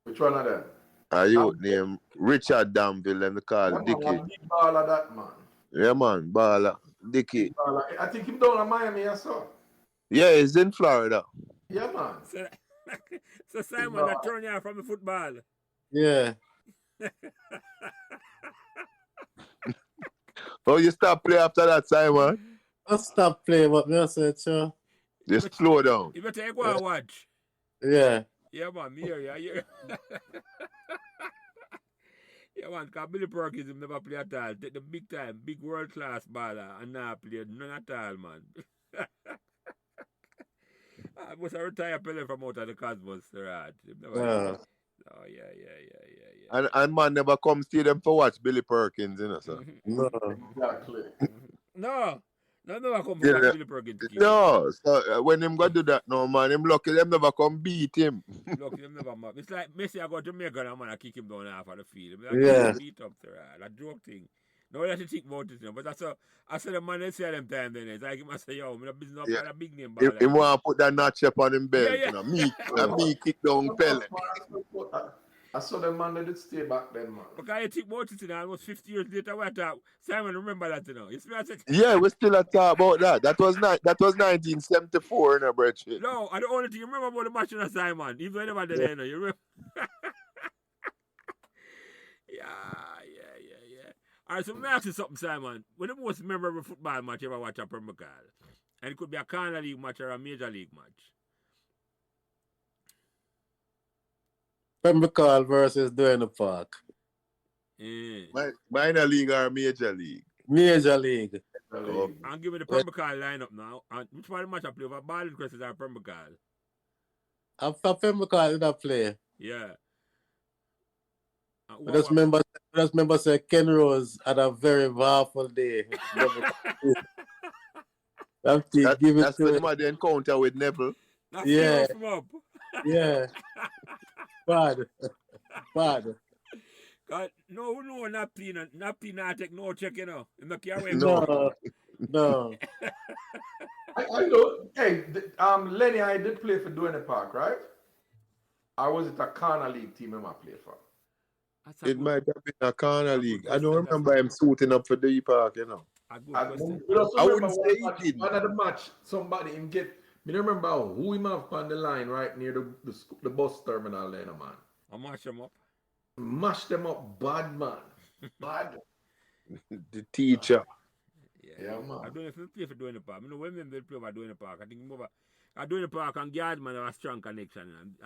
Which one of them? A youth named Richard Danville, and they call That Dicky. man, big baller, that man. Yeah, man, baller. Dicky. Baller. I think him down in Miami, I saw. Yeah, he's in Florida. Yeah, man. So Simon, I turn you from the football. Yeah. Oh, you stop play after that, Simon? I stop playing, but I said, sure. Just slow down. You better go and watch. Yeah. Yeah, man, me here, yeah. Yeah, man, because Billy Perkins never play at all. Take the big time, big world class baller, and now play none at all, man. I must have retired Pele from out of the Cosmos, right? Oh, yeah. And man never come see them for watch Billy Perkins, you know, sir. No. Exactly. No, No, never come Yeah, from yeah. Philip Perkins keep. No, so when him go do that, no man, him lucky them never come beat him. Look, him never mad. It's like Messi, I go to Jamaica and man, I kick him down half of the field. I Yeah. beat up to that joke thing. No, you have to think about it, you know. But I said the man they say them time then. It's like him I say, yo, I'm a business up Yeah. and a big name Him baller. want to put that notch up on him belt, Yeah. you know. Me kick down Pele. I saw the man that did stay back then, man. Because you think about it, you know, almost 50 years later, what Simon, remember that, you know. You see what I said? Yeah, we still a talk about that. That was 1974, you know, brethren. No, and the only thing you remember about the match in Simon, even though you never did it, you know, you remember. Yeah. All right, so let me ask you something, Simon. What the most memorable football match you ever watch at Pembroke? And it could be a corner league match or a major league match. Pembroke versus Duane Park. Minor league or major league? Major League. Oh. I'm giving the Pembroke lineup now. And which part of the match I play over Ballin Crescent or Pembroke? I'm for Pembroke in that play. Yeah. I just remember say Ken Rose had a very powerful day. That's when the encounter with Neville. Yeah. Him up. Yeah. Bad. God, no, Nappi not take no check, you know. In the care No. I know. Hey, Lenny, I did play for Duane Park, right? Or was it a corner league team I played for? It might have been a corner league. I don't remember him suiting up for the Park, you know. I wouldn't say he did. One of the match, somebody him get. Me don't remember who him have on the line right near the bus terminal there, man. I mash them up. Mash them up, bad man. Bad. The teacher. Yeah, man. I don't know if they play for Duane Park. I know when they play for Duane Park. I think more Duane Park and Guardman have a strong connection.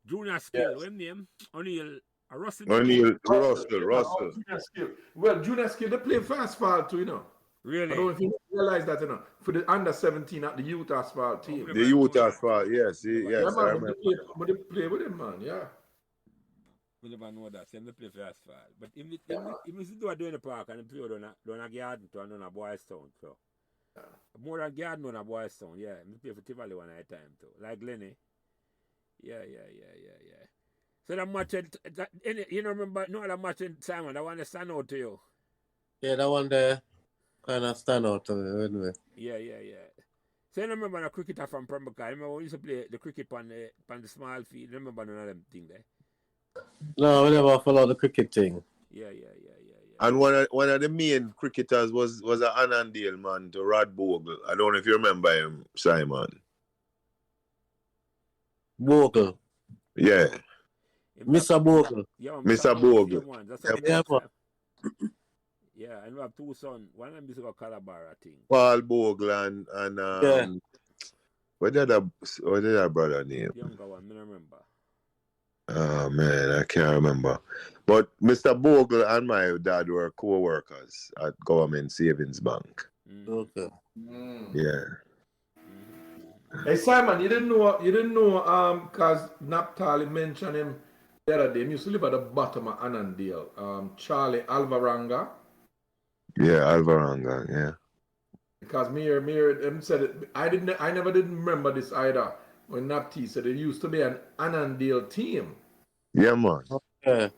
Junior Skill, what name? O'Neal. Russell. Russell. Junior Skill, they play for asphalt too, you know. Really? I don't know if you realize that, you know. For the under 17 at the youth asphalt team. The youth asphalt, yes. Yeah, I man, remember. but they play with him, man, yeah. We never know that. They play for asphalt. But if you do a Duane Park and play down a Garden to a Boys Town, so. Yeah. More than Garden on a Boys Town, yeah. They play for Tivoli one at a time too. Like Lenny. Yeah. So that match, you know, remember, no other match in Simon, that one that stand out to you? Yeah, that one there kind of stand out to me, anyway. Yeah. So you remember a cricketer from Pembroke? I remember we used to play the cricket on the small field. Remember none of them thing there? No, we never follow the cricket thing. Yeah. And one of the main cricketers was an Annandale man to Rod Bogle. I don't know if you remember him, Simon. Bogle. Yeah. Mr. Bogle. Yeah, Mr. Bogle. Yeah, and we have two sons. One of them is called Calabar, I think. Paul Bogle and what did that brother name? The younger one, I don't remember. Oh man, I can't remember. But Mr. Bogle and my dad were co-workers at Government Savings Bank. Okay. Yeah. Hey Simon, you didn't know because Naphtali mentioned him the other day. He used to live at the bottom of Annandale. Charlie Alvaranga. Yeah, Alvaranga, yeah. Because me him said it. I never didn't remember this either. When Napti said it used to be an Annandale team. Yeah, man. Yeah.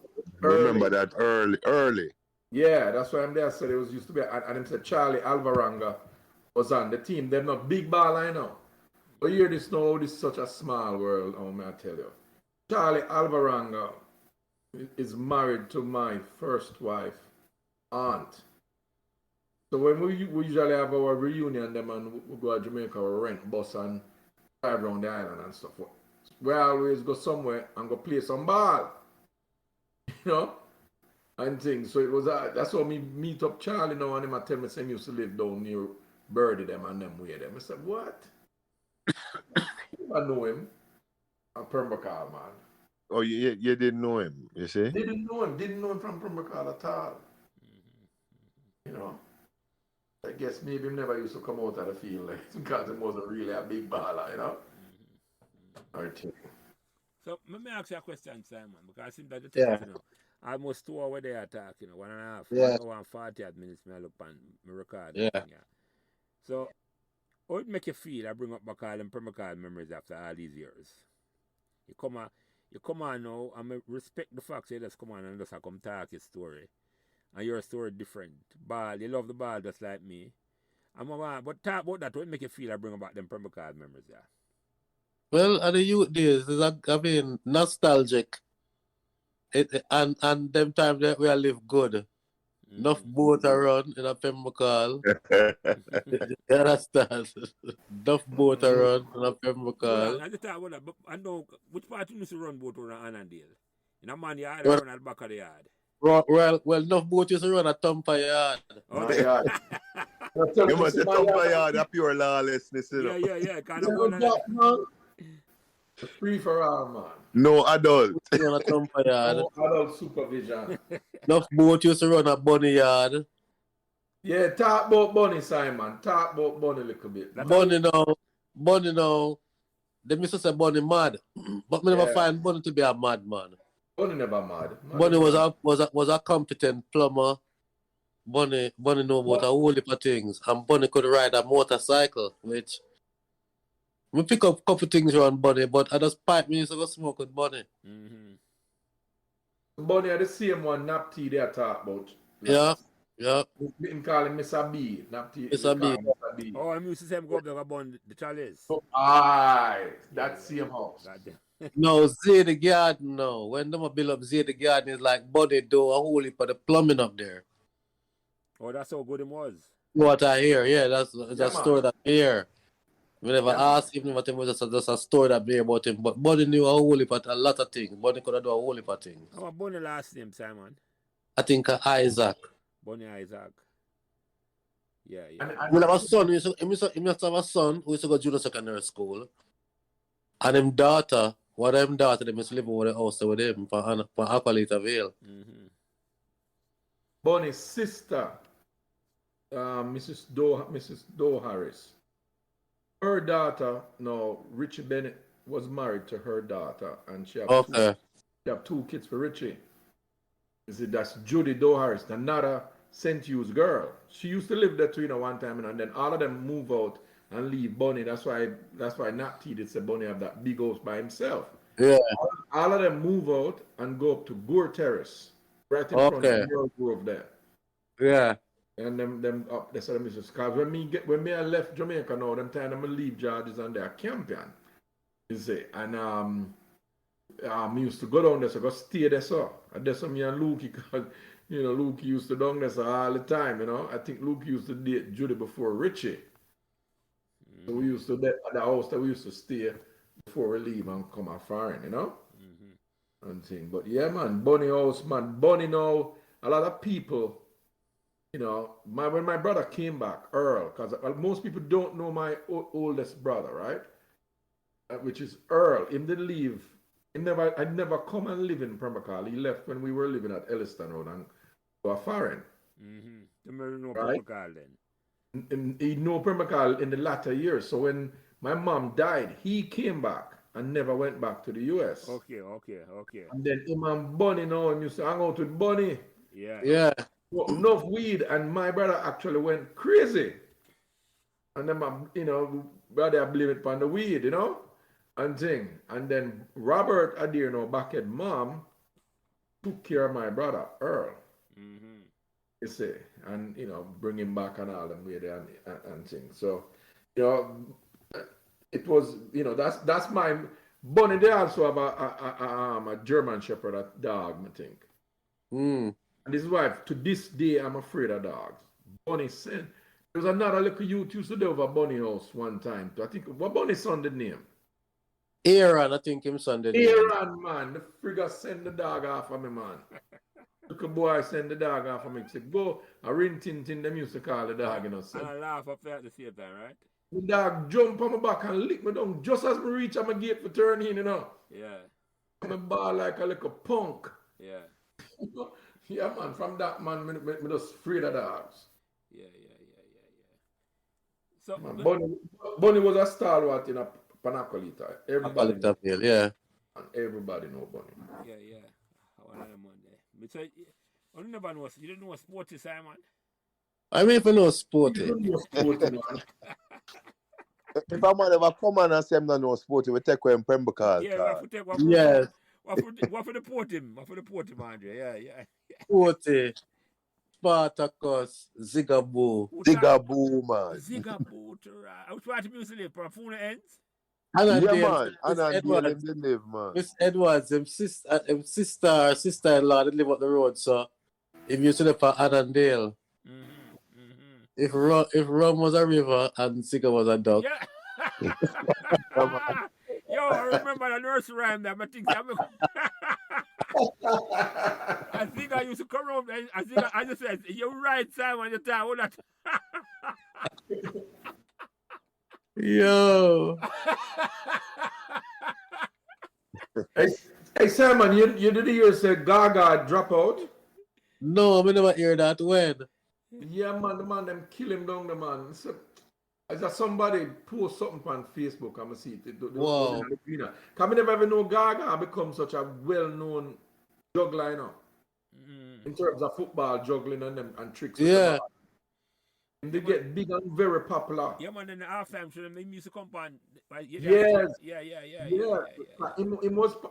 Remember that early. Yeah, that's why I'm there. Said it was used to be, and him said Charlie Alvaranga was on the team. They're not big ball, I know. But hear this now, this is such a small world, may I tell you. Charlie Alvaranga is married to my first wife, aunt. So when we usually have our reunion, them and we go to Jamaica, we rent bus and drive around the island and stuff. We always go somewhere and go play some ball, you know, and things. So it was that's how me meet up Charlie now, and him I tell me he used to live down near Birdie them and them way them. I said, what? I know him. A Pembroke, man. Oh, you didn't know him, you see? Didn't know him from Pembroke at all. You know. I guess maybe him never used to come out of the field because he wasn't really a big baller, you know? So let me ask you a question, Simon, because I think that the text, you know, almost 2 hours they attack, you know, 1.5 hour, 1 hour and 40 minutes, me look on my record. Yeah. So, how it make you feel? I bring up back all them Pembroke memories after all these years. You come on now, and I respect the fact you just come on and just come talk your story. And your story different. Ball, you love the ball just like me. But talk about that, what make you feel I bring about them Pembroke memories, yeah? Well, at the youth days, I mean, nostalgic. And them time that we live good. Enough boat around in a Pembroke. You understand? Enough boat around in a Pembroke. Hold on, I just talk about that. But I know which part you used to run boat around Annandale. In a man yard or Well, run at the back of the yard. well, enough boat used to run at Tampa Yard. My yard. I tell You you, must see have my come by yard. yard, a pure lawlessness, you know. yeah. Kind of You one know of that. that, man? Free for all, man. No adult. Run at Tampa Yard. No adult supervision. Enough boat used to run at Bunny Yard. Yeah, talk about Bunny, Simon. Talk about Bunny a little bit. That's Bunny now. They used to say Bunny mad, but me never Yeah. find Bunny to be a madman. Bunny never mad. Bunny was a competent plumber. Bunny know about a whole heap of things, and Bunny could ride a motorcycle, which we pick up a couple things around Bunny, but I just pipe me used to go smoke with Bunny. Bunny are the same one Nap T they talk about. Yeah. We can call him Mr. B. Nap T. Mr. we call B. him Mr. B. Oh, I used to say him go up there about the chalice. Aye, that same house. Goddamn. No, Zay the Garden now. When them a build up Zay the Garden, it's like Bunny do a whole heap of the plumbing up there. Oh, that's how good him was. What I hear, yeah, that's man. a story that I hear. We never asked him what it was just a story that I hear about him. But Bunny knew a whole heap of a lot of things. Bunny could have done a whole heap of things. How about Bunny last name, Simon? I think Isaac. Bunny Isaac. Yeah. And We have a son, he used to have a son who used to go to junior secondary school. And him daughter, them used to live over the house with him for Aqualita Vale. Bunny's sister, Mrs. Doe Harris. Her daughter, no, Richie Bennett was married to her daughter, and she have two kids for Richie. You see, that's Judy Doe Harris, another St. Hughes girl. She used to live there too, one time, and then all of them move out and leave Bunny. That's why Nat T did say Bunny have that big house by himself. Yeah. All of them move out and go up to Gore Terrace, right in front of the Earl Grove there. Yeah. And them up there, so them is because when me I left Jamaica now, them time them leave Georges and they're camping. You see, and me used to go down there, so go stay there, so. And that's me and Lukey, because Lukey used to down there so all the time, I think Lukey used to date Judy before Richie. So we used to at the house that we used to stay before we leave and come out foreign, and thing. But yeah, man, Bunny house, man, Bunny now, a lot of people. When my brother came back, Earl, because most people don't know my oldest brother, right? Which is Earl. Him didn't leave. I never come and live in Pembroke. He left when we were living at Elliston Road and go foreign. Right? And he know Pembroke in the latter years. So when my mom died, he came back and never went back to the US. Okay. And then him and Bunny now, him used to hang out with Bunny. Yeah. Enough weed, and my brother actually went crazy. And then, brother blame it on the weed, and thing. And then Robert Adair, backhead mom, took care of my brother, Earl. You see, and, bring him back and all them way there and thing. So, it was, that's my, Bunny, they also have a German Shepherd, a dog, I think. And this is why, to this day, I'm afraid of dogs. Bunny said, there was another little youth used to live over Bunny house one time. I think, what Bunny's son the name? Aaron, I think him son the name. Aaron, man. The figure send the dog off of me, man. Little boy send the dog off of me. Say, go, a rin tin tin, them used to call the dog, And I laugh up there at the same time, right? The dog jump on my back and lick me down just as me reach on my gate for turn in, Yeah. I'm ball like a little punk. Yeah. Yeah, man, from that, man, me just afraid of dogs. Yeah. So, Man, Bunny was a stalwart in a Panacolita. Everybody know Bunny. Yeah. I want to know Monday. But so, you never know, you didn't know sports, Simon? I mean, if you know sport, You know sport, you know. If a man ever come on and say him not know sport, we take away him Pembroke Yeah, what for take what yes, what for deport him? What for deport him, Andre? Yeah. sport, Spartacus, Zigaboo, Zigaboo, man. Zigaboo, right. Which part of music live? From Funa ends? Annandale, And Miss Dale Edwards, him they live, man. Miss Edwards, sister-in-law, they live up the road, so if you live for Annandale, if Rum was a river and Ziga was a duck, Yeah. Yo, I remember the nursery rhyme that I think I think I used to come around and I just said, you're right, Simon, you're talking all that. yo, Hey Simon, you did hear say Gaga drop out? no, I never hear that when. Yeah, man, the man them kill him down, the man. So, as a somebody post something on Facebook, I'm see it. Wow. Because I never ever know Gaga become such a well-known juggler, you know, in terms of football juggling and them and tricks. with the Yeah. ball. And they get big and very popular. Yeah, man, in the halftime show, they used to come on. Yes. Yeah.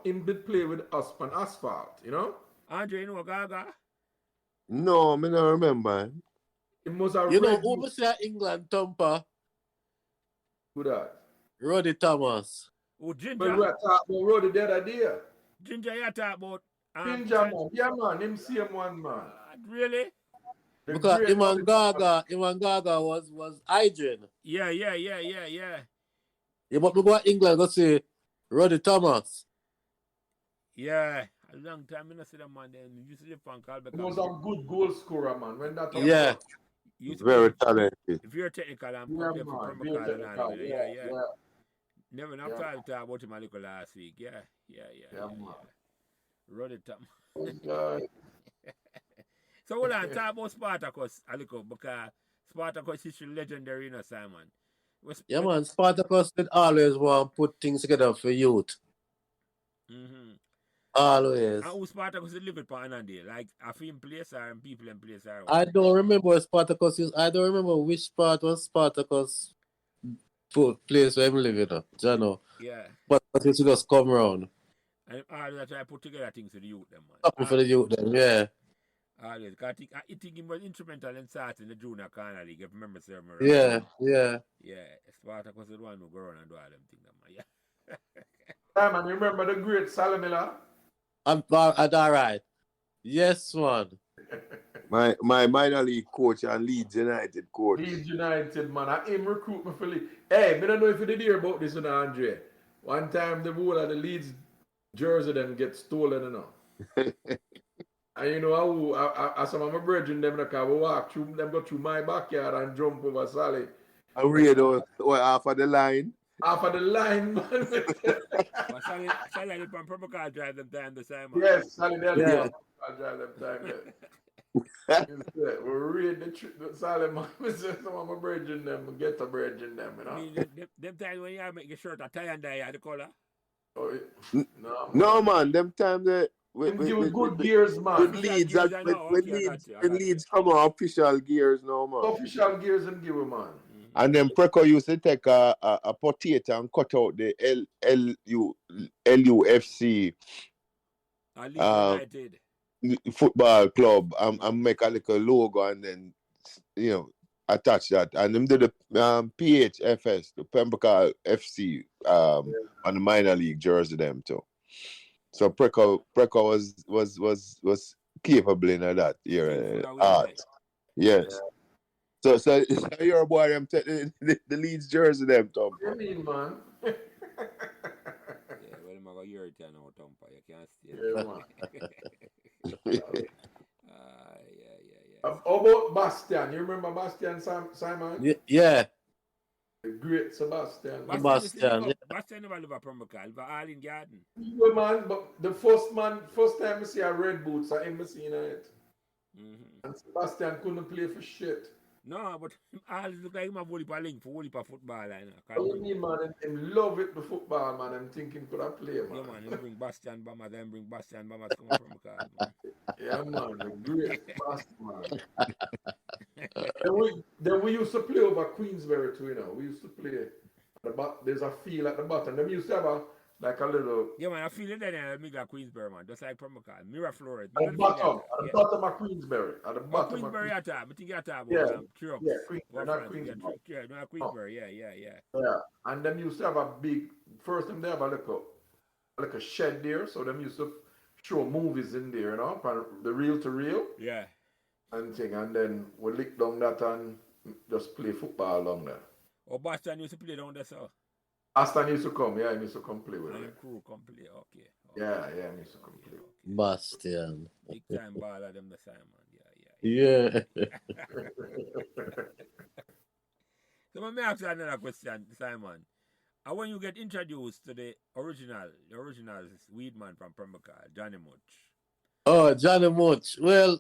Him did play with us on asphalt, you know? Andre, you know Gaga? No, me not remember. It was a You know, red who was that England thumper? Who that? Roddy Thomas. Oh, Ginger. But we are talking about Roddy the other day. Ginger, you talk about. Ginger, man. Yeah, man. Him same one, man. Really? The Because great Iman Roddy Gaga was Adrian. Yeah. Yeah, but we go to England, go see Roddy Thomas. Yeah. A long time I see that man then. You used to live on Calbeck. He was a good goal scorer, man. When that Yeah. Very talented. If you're technical and Yeah, play for man. Pembroke Very and all technical. that, Yeah. Never enough Yeah. time to talk about him a little last week. Yeah. man. Roddy Thomas. God. So hold on, talk about Spartacus a little because Spartacus history legendary, you know, Simon. Yeah, man. Spartacus did always want to put things together for youth. Always. And who Spartacus did live for Annandale? Like a film place or people in place or what? I don't remember where Spartacus is. I don't remember which part was Spartacus place where I'm living. You know. Yeah. But it just come around. And always try to put together things for the youth, them, man. Something for the youth, then, yeah. Always. Because I think he was instrumental in starting the junior corner league, if you remember, sir. Yeah. Yeah. Spartacus was the one who go around and do all them things, man. Yeah. Simon, you remember the great Sally Miller? I'm all right. Yes, man. My minor league coach and Leeds United coach. Leeds United, man. I him recruit me for Leeds. Hey, I don't know if you did hear about this, Andre. One time the whole of the Leeds jersey them get stolen, you know. And you know, I some of my brethren them we walk through them, go through my backyard and jump over Sally. And read half of the line. Half of the line, man. But Sally from Pembroke drive them time the same, man. Yes, Sally Deli. Yeah. I drive them time there. We read the Sally, man. Some of my brethren them, get the brethren them, you know. I mean, them times when you make your shirt a tie and dye the color. Oh, No, man. Them time that with good gears, man. With Leeds, Gears, I know. when Okay, I got you. Leeds come on official gears now, man. Official gears and give it, man. And then Preco used to take a potato and cut out the LUFC United. football club and make a little logo and then, you know, attach that. And them did the PHFS, the Pembroke FC, on the minor league jersey them too. So Preco was capable in that art. Yes. So you're a boy them the Leeds jersey them, Tom. What do you mean, man? Yeah, well, I'm going to hear it now, Tompa. You can't stay. Yeah, man. How about Bastian? You remember Bastian, Simon? Yeah. The great Sebastian. Bastian. Bastian never live at Pembroke, live at Arlene Garden. Yeah, man, but the first time I see a red boots, I ain't seen it. And Sebastian couldn't play for shit. No, but I look like him a volleyball for football. What do you mean, man? Him love it, the football, man. I'm thinking could I play, man. Yeah, man. He bring Bastian Bama, then bring Bastian Bama to come from the card, man. Yeah, man. The great Bastian, man. Then we used to play over Queensbury too, you know. We used to play at the there's a field at the bottom. Then we used to have like a little Yeah, man, I feel it there in Migla Queensbury, man. Just like Pembroke, Miraflores. at the bottom, at the bottom of Queensbury. At the Oh, bottom of Queensbury Queensbury. at time. I think you talk Yeah, about Trucks. yeah, Queensbury, What not France? Yeah, Queensbury. Yeah, no, No, Queensbury. Yeah. yeah. And them used to have a big first time they have like a shed there, so them used to show movies in there, you know, from the reel to reel Yeah. and thing, and then we lick down that and just play football along there. Oh, Boston used to play down there, so. Aston used to come, yeah, he used to come play with And me. the crew come play. Okay. Yeah, he used to come play. Okay. Bastian. Big time baller them the Simon. Yeah. So let me ask you another question, Simon. And when you get introduced to the original Weedman from Pembroke, Johnny Much. Oh, Johnny Much. Well,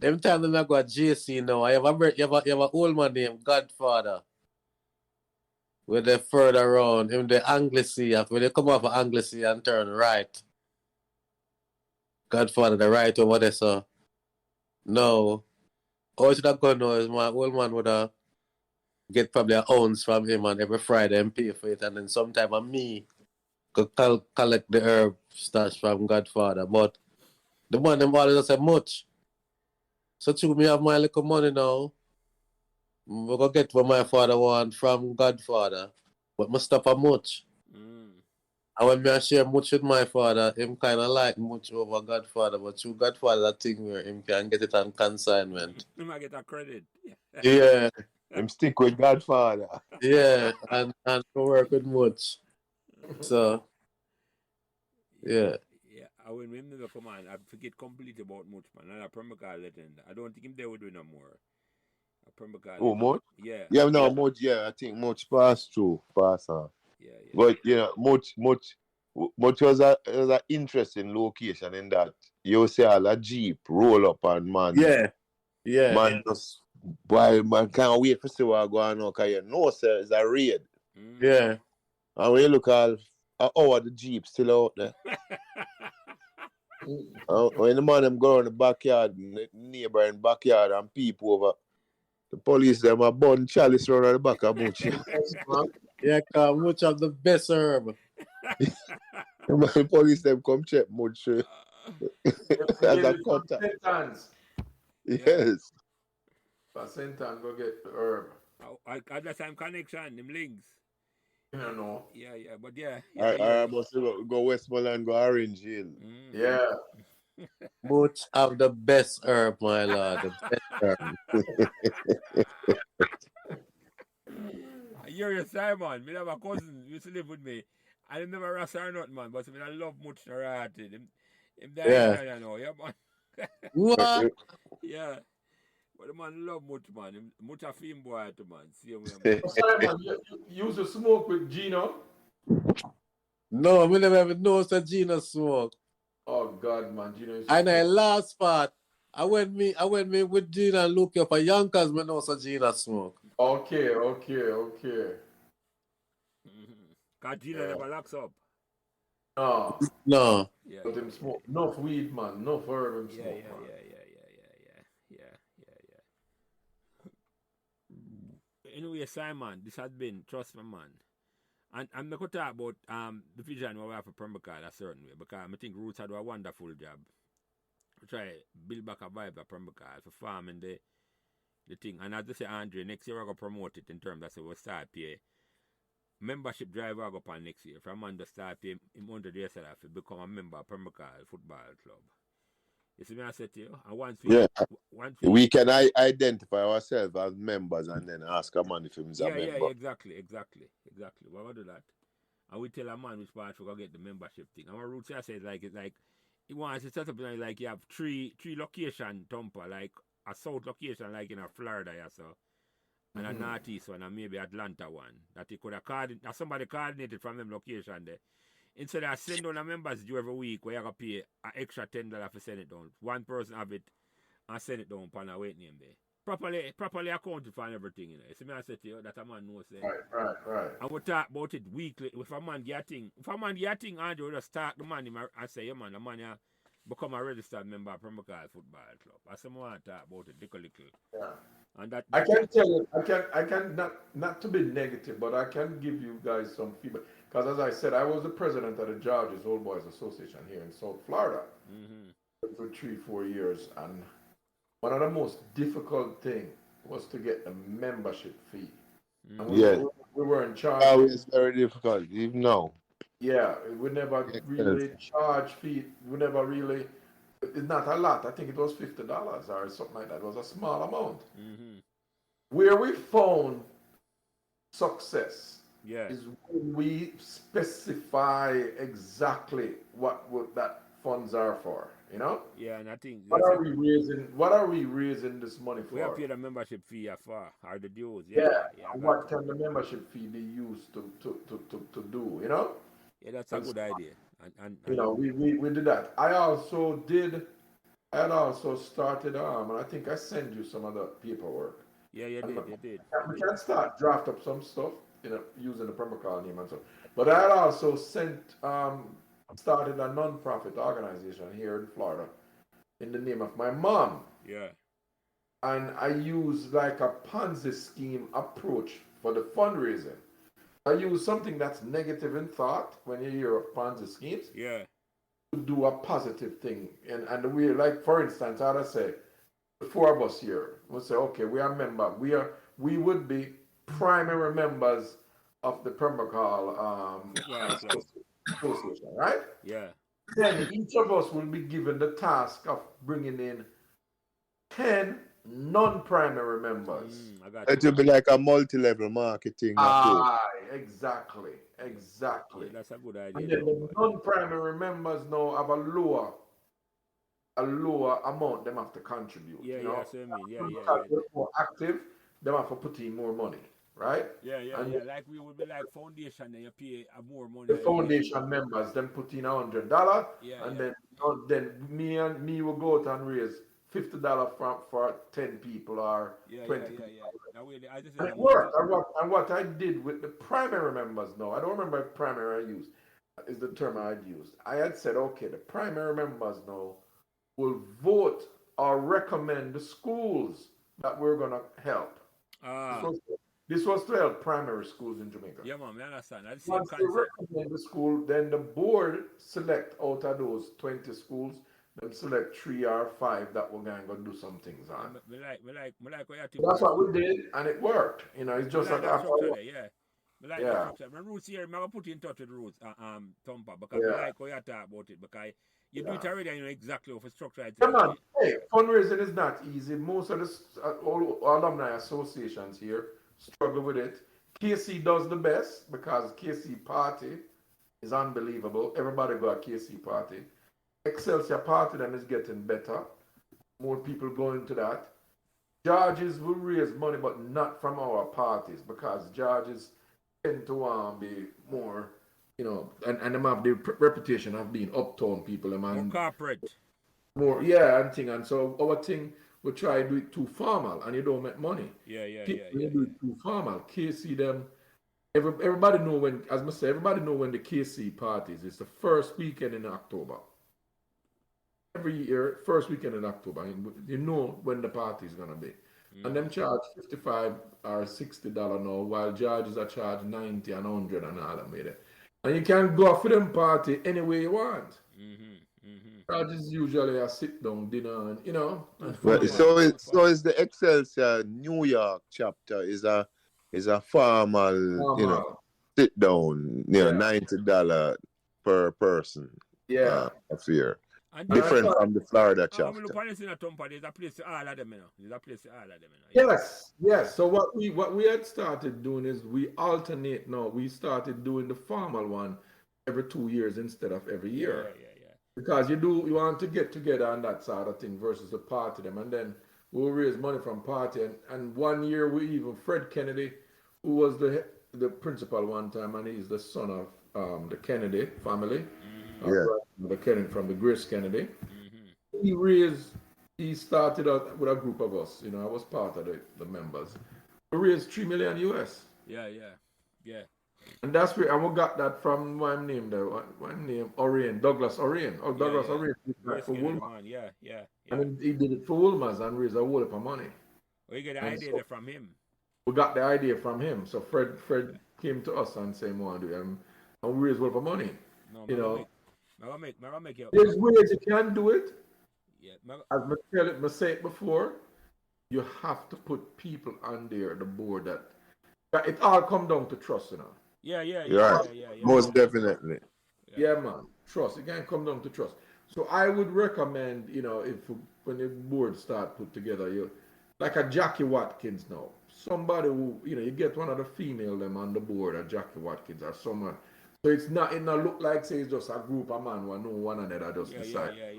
them time when I got JC now, I have a old man named Godfather. Where they further around, in the Anglesey, after when they come off of Anglesey and turn right. Godfather, the right over there, so. No. All should have gone now is my old man would get probably an ounce from him and every Friday and pay for it, and then sometime me could collect the herb stash from Godfather. But the man them always say much. So to me have my little money now. We go get what my father want from Godfather. But me stop a much. And when me share much with my father, him kinda like much over Godfather, but through Godfather that thing where him can get it on consignment. You might get a credit. Yeah. Him stick with Godfather. Yeah, and work with much. So yeah. Yeah, I when him never come on, I forget completely about Much, man. And a Pembroke legend. I don't think him there would do no more. A Pembroke Oh, Much? Yeah. Yeah, no, Much, yeah, I think Much passed through, on. Yeah. But, you know, Much was a interesting location in that you see all a Jeep roll up and man. Yeah. Man just, boy, man can't wait for see what going on, because you know, sir, it's a raid. Yeah. And when you look at how the Jeep still out there. When the man them go in the backyard, neighbor in the backyard and peep over, the police them a bun chalice around at the back of Much. Yeah, cause Much have the best herb. The police them come check Much. As a contact. Yes. For Sentan, go get the herb. I got the same connection, them links. You know. Yeah, but yeah. I must go Westmoreland, go Orange Hill. Yeah. Much have the best herb, my lord. The best herb. You're Simon. Me have a cousin used to live with me. I never rasa or nothing, man, but I love Much Narati. Him Yeah. know, yeah, man. What? Yeah. But the man love Much, man. Much a film boy to man. See him, Simon, you used to smoke with Gino? No, we never even know Sir Gino smoke. Oh God, man, Gino used And the last part, I went me with Gino and look up for Yonkers, me know Sir Gino smoke. Okay. Because Gina never locks up. No. No. But him smoke enough weed, man. Enough herb him smoke, man. Yeah. Anyway, Simon, this has been Trust Me, man. And I'm going to talk about the vision we have for Pembroke a certain way, because I think Roots had a wonderful job. We try to build back a vibe at Pembroke for farming the thing. And as I say, Andre, next year we're going to promote it in terms of we'll start pay membership drive will go upon next year. From man to start pay him $100 to become a member of Pembroke Football Club. You see me I said to you? And once we can identify ourselves as members and then ask a man if he's a member. Yeah, exactly. We're going to do that. And we tell a man which part we're going to get the membership thing. And what Roots here says, he wants to set up like you have three location Tampa, like a south location like in Florida, yeah, so. And a northeast one and maybe Atlanta one. That he could have somebody coordinated from them location there. Instead of send down the members due every week where you have to pay an extra $10 for send it down. One person have it and send it down upon a wait name there. Properly accounted for everything, you know. See me I said to you that a man knows that. Right. And we talk about it weekly. If a man get a thing, Andrew will just start the money and say, yeah man, the money become a registered member of Pembroke Football Club. I say I want to talk about it little. Yeah. And that I can tell you, I can not to be negative, but I can give you guys some feedback. Because as I said, I was the president of the Georges Old Boys Association here in South Florida for 3-4 years, and one of the most difficult thing was to get the membership fee. And we were in charge. Always very difficult, even now. Yeah, we never really charge fee. We never really. It's not a lot. I think it was $50 or something like that. It was a small amount. Where we found success is when we specify exactly what that funds are for. You know? Yeah, and I think what are we raising? What are we raising this money for? We have paid a membership fee for or the dues. What can the membership fee be used to do? You know? Yeah, that's a good idea. And you know, we did that. I had also started and I think I sent you some of the paperwork. Yeah, you did. We can start draft up some stuff, you know, using the Pembroke name and stuff. But I had also started a non-profit organization here in Florida in the name of my mom. Yeah. And I use like a Ponzi scheme approach for the fundraising. I use something that's negative in thought when you hear of Ponzi schemes. Yeah. To do a positive thing. And we, like, for instance, I'd say, the 4 of us here, we'll say, okay, we are members. We would be primary members of the Pembroke Association, right? Yeah. Then each of us will be given the task of bringing in 10 non-primary members. It will be like a multi-level marketing approach. Exactly. Yeah, that's a good idea. And then the non-primary members now have a lower amount them have to contribute. Yeah, you know? That's what I mean. Yeah. They're more active, them have to put in more money, right? Yeah. Like we would be like foundation, and you pay more money. The foundation members then put in $100, then me will go out and raise $50 for 10 people or 20 people. And it worked. And what I did with the primary members now, I don't remember if primary I used, is the term I'd used. I had said, okay, the primary members now will vote or recommend the schools that we're going to help. This was to help primary schools in Jamaica. Yeah, man, I understand. Once they recommend the school, then the board select out of those 20 schools, them select 3 or 5 that we're going to do some things on. That's what we did, and it worked. You know, it's just like after. The Roots here, I'm going to put you in touch with Roots, Thumper, because I like how you talk about it, because you do it already and you know exactly how to structure it. Come on. Hey, fundraising is not easy. Most of the all alumni associations here struggle with it. KC does the best because KC party is unbelievable. Everybody go to KC party. Excelsior party then is getting better. More people going to that. Georges will raise money, but not from our parties because Georges tend to be more, you know, and them have the reputation of being uptown people. More corporate. More, and thing. And so our thing, we try to do it too formal and you don't make money. Yeah. You do it too formal. KC them, everybody know when, as I say, everybody know when the KC parties. It's the first weekend in October. Every year, first weekend in October, you know when the party is gonna be. And them charge $55 or $60 now, while Georges are charged $90 and $100 and all that made it. And you can go for them party any way you want. Georges usually a sit down dinner, and you know. So is the Excelsior New York chapter is a formal, you know, sit down, you know, $90 per person. Affair. Different from the Florida chapter. There's a place for all of them, you know. Yes. So what we had started doing is we alternate now. We started doing the formal one every 2 years instead of every year. Yeah. Because you want to get together on that side of thing versus the party them, and then we'll raise money from party. And 1 year we even Fred Kennedy, who was the principal one time, and he's the son of the Kennedy family. The Kennedy from the Grace Kennedy. He started out with a group of us. You know, I was part of the members. We raised $3 million US. Yeah. And that's where, and we got that from one name there, one name, Orion, Douglas Orion. Oh, Douglas Orion did that for Rescue that Woolman. man. Yeah, yeah, yeah. And he did it for Woolman's and raised a whole heap of money. Well, you get the And idea so there from him. we got the idea from him. So Fred came to us and said, "We want to do it." And we raised a whole heap of money. No, You know, I make you. there's ways you can do it. Yeah, As I said it before, you have to put people on there, the board that it all come down to trust, you know. yeah, Right. Most definitely. Yeah, man. Trust. It can come down to trust. So I would recommend, you know, if when the board start put together, you like a Jackie Watkins now. Somebody who, you know, you get one of the female them on the board, a Jackie Watkins or someone. So it not look like say it's just a group of man who know one another just decide. Yeah.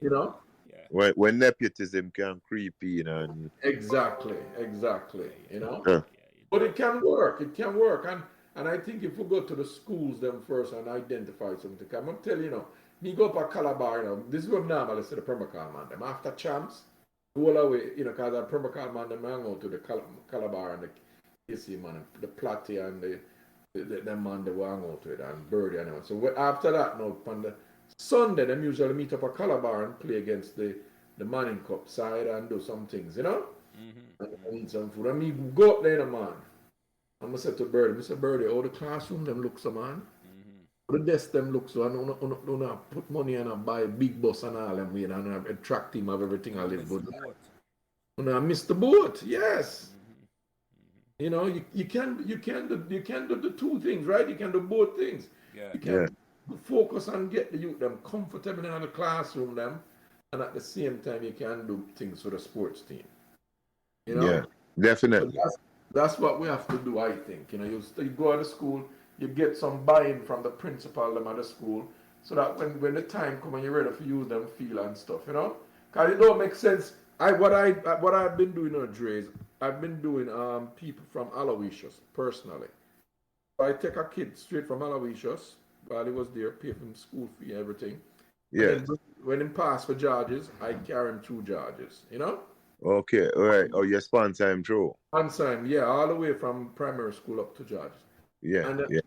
You know? Yeah. When nepotism can creep in and Exactly. You know? uh, But it can work. It can work. And I think if we go to the schools them first and identify something, I'm gonna tell you, you know, me go up a Calabar, you know, this is what normally say the Permacal man. Them after champs, all away, you know, because the Permacal man them hang out to the Calabar and the KC man, the Platy and the man they hang out with and Birdie and everyone. So after that, now on the Sunday, them usually meet up a Calabar and play against the Manning Cup side and do some things, you know? And eat some food. I mean, go up there, you know, man. I'm gonna say to Birdie, Mr. Birdie, all the classroom them look so, man. The desk them look so, and don't put money and buy a big bus and all them way and attract him of everything I live. But I miss the boat, yes. You know, you can do the two things, right? You can do both things. You can focus on get the youth them comfortable in the classroom them, and at the same time you can do things for the sports team. You know? yeah, definitely. So that's what we have to do, I think. You know, you go to school, you get some buy-in from the principal them at the school, so that when the time comes and you're ready for use them feel and stuff, you know? Because it don't make sense. What I've been doing on Dre is I've been doing people from Aloysius personally. So I take a kid straight from Aloysius while he was there, pay for him school fee, everything. Yeah. And then when he passed for Georges, I carry him through Georges, you know? Okay, all right. Oh, you sponsor him through. Sponsor him, yeah, all the way from primary school up to Georges. Yeah, And yeah.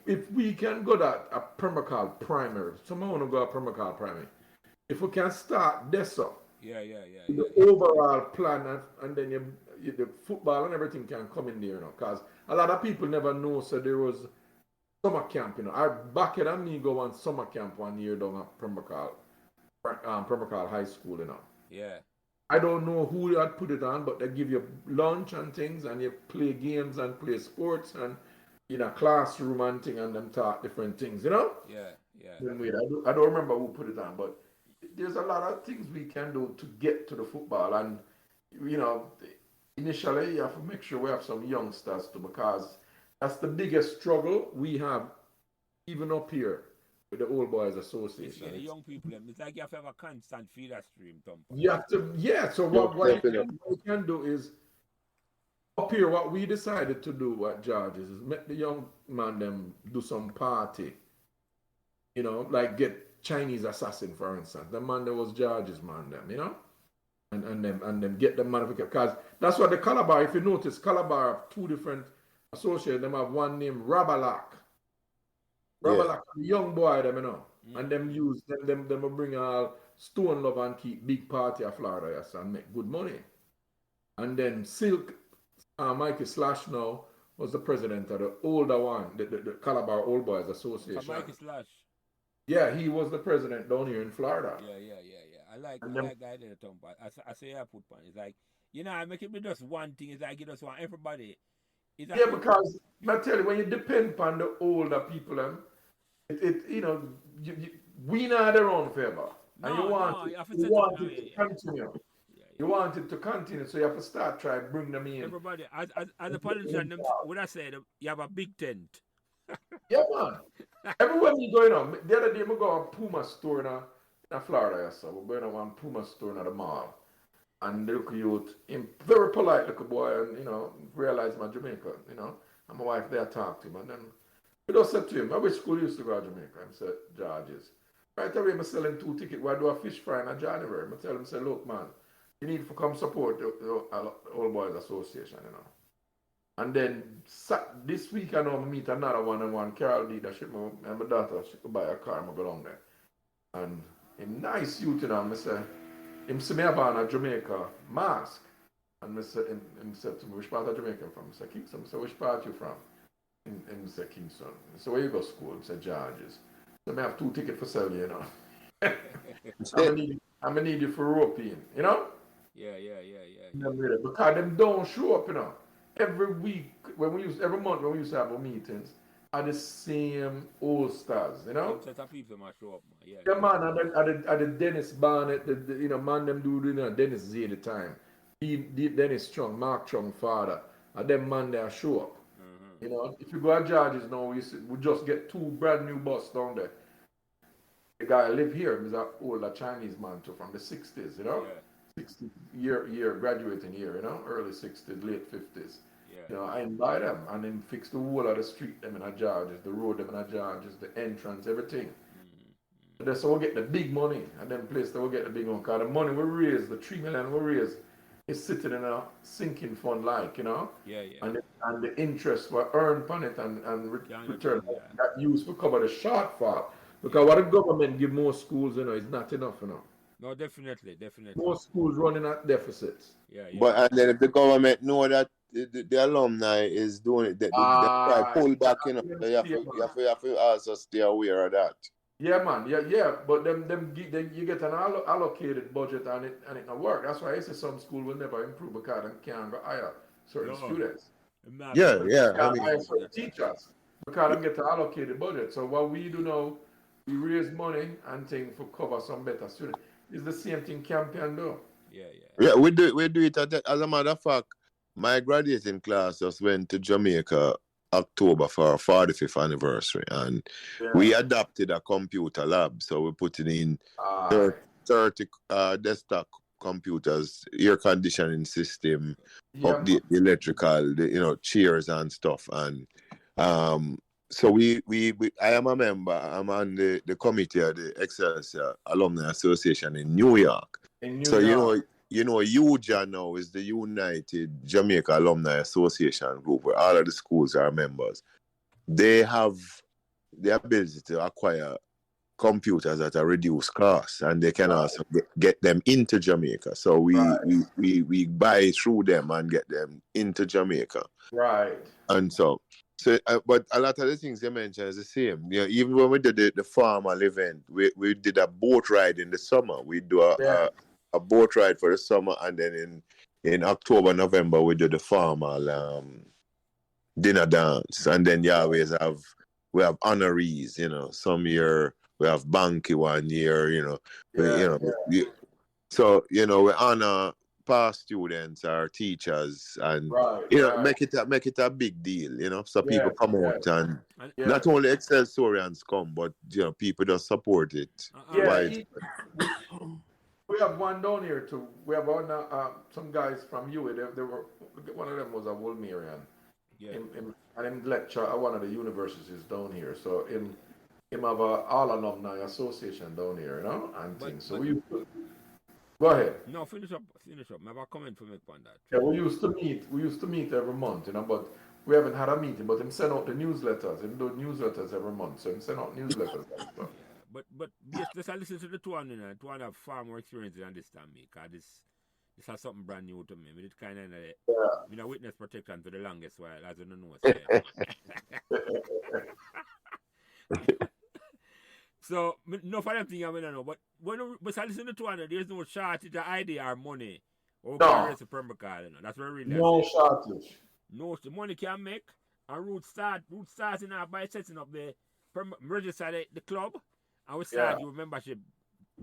if we can go that a Permacal primary, someone want to go a Permacal primary. If we can start this up, the overall plan, and then the football and everything can come in there, you know, because a lot of people never know. So there was summer camp, you know. I back it and me go on summer camp one year down at Permacal High School, you know. Yeah. I don't know who had put it on, but they give you lunch and things, and you play games and play sports and in a classroom and thing, and them talk different things, you know? Yeah. I don't remember who put it on, but there's a lot of things we can do to get to the football. And, you know, initially you have to make sure we have some youngsters too, because that's the biggest struggle we have even up here with the Old Boys Association. The young people, it's like you have to have a constant feeder stream, Tom. You have to, yeah. So what you can do is, up here, what we decided to do at Georges is make the young man them do some party. You know, like get Chinese assassin, for instance. The man that was Georges man them, you know? And them get the modification. Because that's what the Calabar, if you notice, Calabar have two different associates. Them have one named Rabalak. Rabalak, the young boy them, you know. And them use them will bring all Stone Love and keep big party of Florida, yes, and make good money. And then Silk, Mikey Slash now was the president of the older one, the Calabar Old Boys Association. So Mikey Slash. Yeah, he was the president down here in Florida. Yeah. I like that idea, Tom. But I say I put one. It's like, you know, I make it be just one thing. It's like you just want everybody. Yeah, because I tell you, when you depend upon the older people, you know, we not their own favor. And you want it to continue. You want it to continue, so you have to start trying to bring them in. Everybody, as a politician, what I said, you have a big tent. Yeah, man. Everywhere you going on. The other day, we go to a Puma store in Florida, yes, so we're going to one Puma store in the mall. And the little youth, him very polite little boy, and, you know, realized my Jamaica, you know. And my wife there talked to him, and then we just said to him, which school you used to go to Jamaica? I said, Georges. Right away, I'm selling 2 tickets. We do a fish fry in January. I tell him, say, look, man, you need to come support the Old Boys Association, you know. And then this week I know I meet another one and one Carol leadership and my daughter she could buy a car and I go down there. And him nice youth, you know, I say, him see me have on a Jamaica mask. And I said, him said to me, which part of Jamaica from? I said, Kingston. I said, which part you from? And he said, Kingston. I said, where you go to school? He said, George's. So I have 2 tickets for sale, you know. I'm gonna need you for roping, you know? Yeah. Because them don't show up, you know. Every week, every month when we used to have our meetings, are the same old stars, you know? Set of people must show up, man. Yeah, man, at the Dennis Barnett, you know, man, them do, you know, Dennis Z at the time. Dennis Chung, Mark Chung father, and them man there show up. You know, if you go to George's now, we just get 2 brand new bus down there. The guy live here, he's an older Chinese man too, from the 60s, you know? Yeah. 60 year graduating year, you know, early 60s, late 50s. Yeah. You know, I invite them and then fix the whole of the street, them in a George's, the road, them in a George's, the entrance, everything. That's how we get the big money, and then place that we get the big one. Because the money we raise, the 3 million we raise, is sitting in a sinking fund, like, you know? Yeah. And the interest we earn upon it and return that used to cover the shortfall. Because what the government give most schools, you know, is not enough, you know. No, definitely. Most schools running at deficits. Yeah. But and then if the government know that the alumni is doing it, they try pull back, you know. So you have to also stay aware of that. Yeah, man. Yeah. But you get an allocated budget and it not work. That's why I say some school will never improve because they can't go hire certain students. Yeah. Can't hire certain teachers because they get an allocated budget. So what we do now, we raise money and things for cover some better students. It's the same thing Campion do. Yeah, we do it. As a matter of fact, my graduating class just went to Jamaica October for our 45th anniversary, and we adopted a computer lab. So we put it in 30 desktop computers, air conditioning system, up the electrical, chairs and stuff. And so we I am a member. I'm on the committee of the Excelsior Alumni Association in New York. UJA now is the United Jamaica Alumni Association group, where all of the schools are members. They have the ability to acquire computers at a reduced cost, and they can also get them into Jamaica. So we buy through them and get them into Jamaica. Right. And so but a lot of the things they mentioned is the same. You know, even when we did the formal event, we did a boat ride in the summer. We do a boat ride for the summer, and then in October, November, we do the formal dinner dance. And then we have honorees, you know. Some year we have Banky one year, you know. So, you know, we honor past students or teachers, and make it a big deal, you know. So people come out and not only Excelsorians come, but you know, people just support it. We have one down here too. We have some guys from UA. They were, one of them was a Wolmerian. And him lecture at one of the universities down here. So him have a all alumni association down here, you know, and things. So we go ahead. No, finish up. I have a comment to make on that. Yeah, we used to meet every month, you know, but we haven't had a meeting. But him send out the newsletters. Him do newsletters every month. So him send out newsletters and stuff. But yes, let's listen to the two one, you know. Two one have far more experience than this time, because this has something brand new to me. I mean, it kind of been a witness protection for the longest while, as you know. So no for them thing I mean, know. But when we listen to two one, there's no shortage of idea or money. Or no. You know. That's what really no shortage. No, the money can make. And root starts in by setting up the register the club. And we start your membership.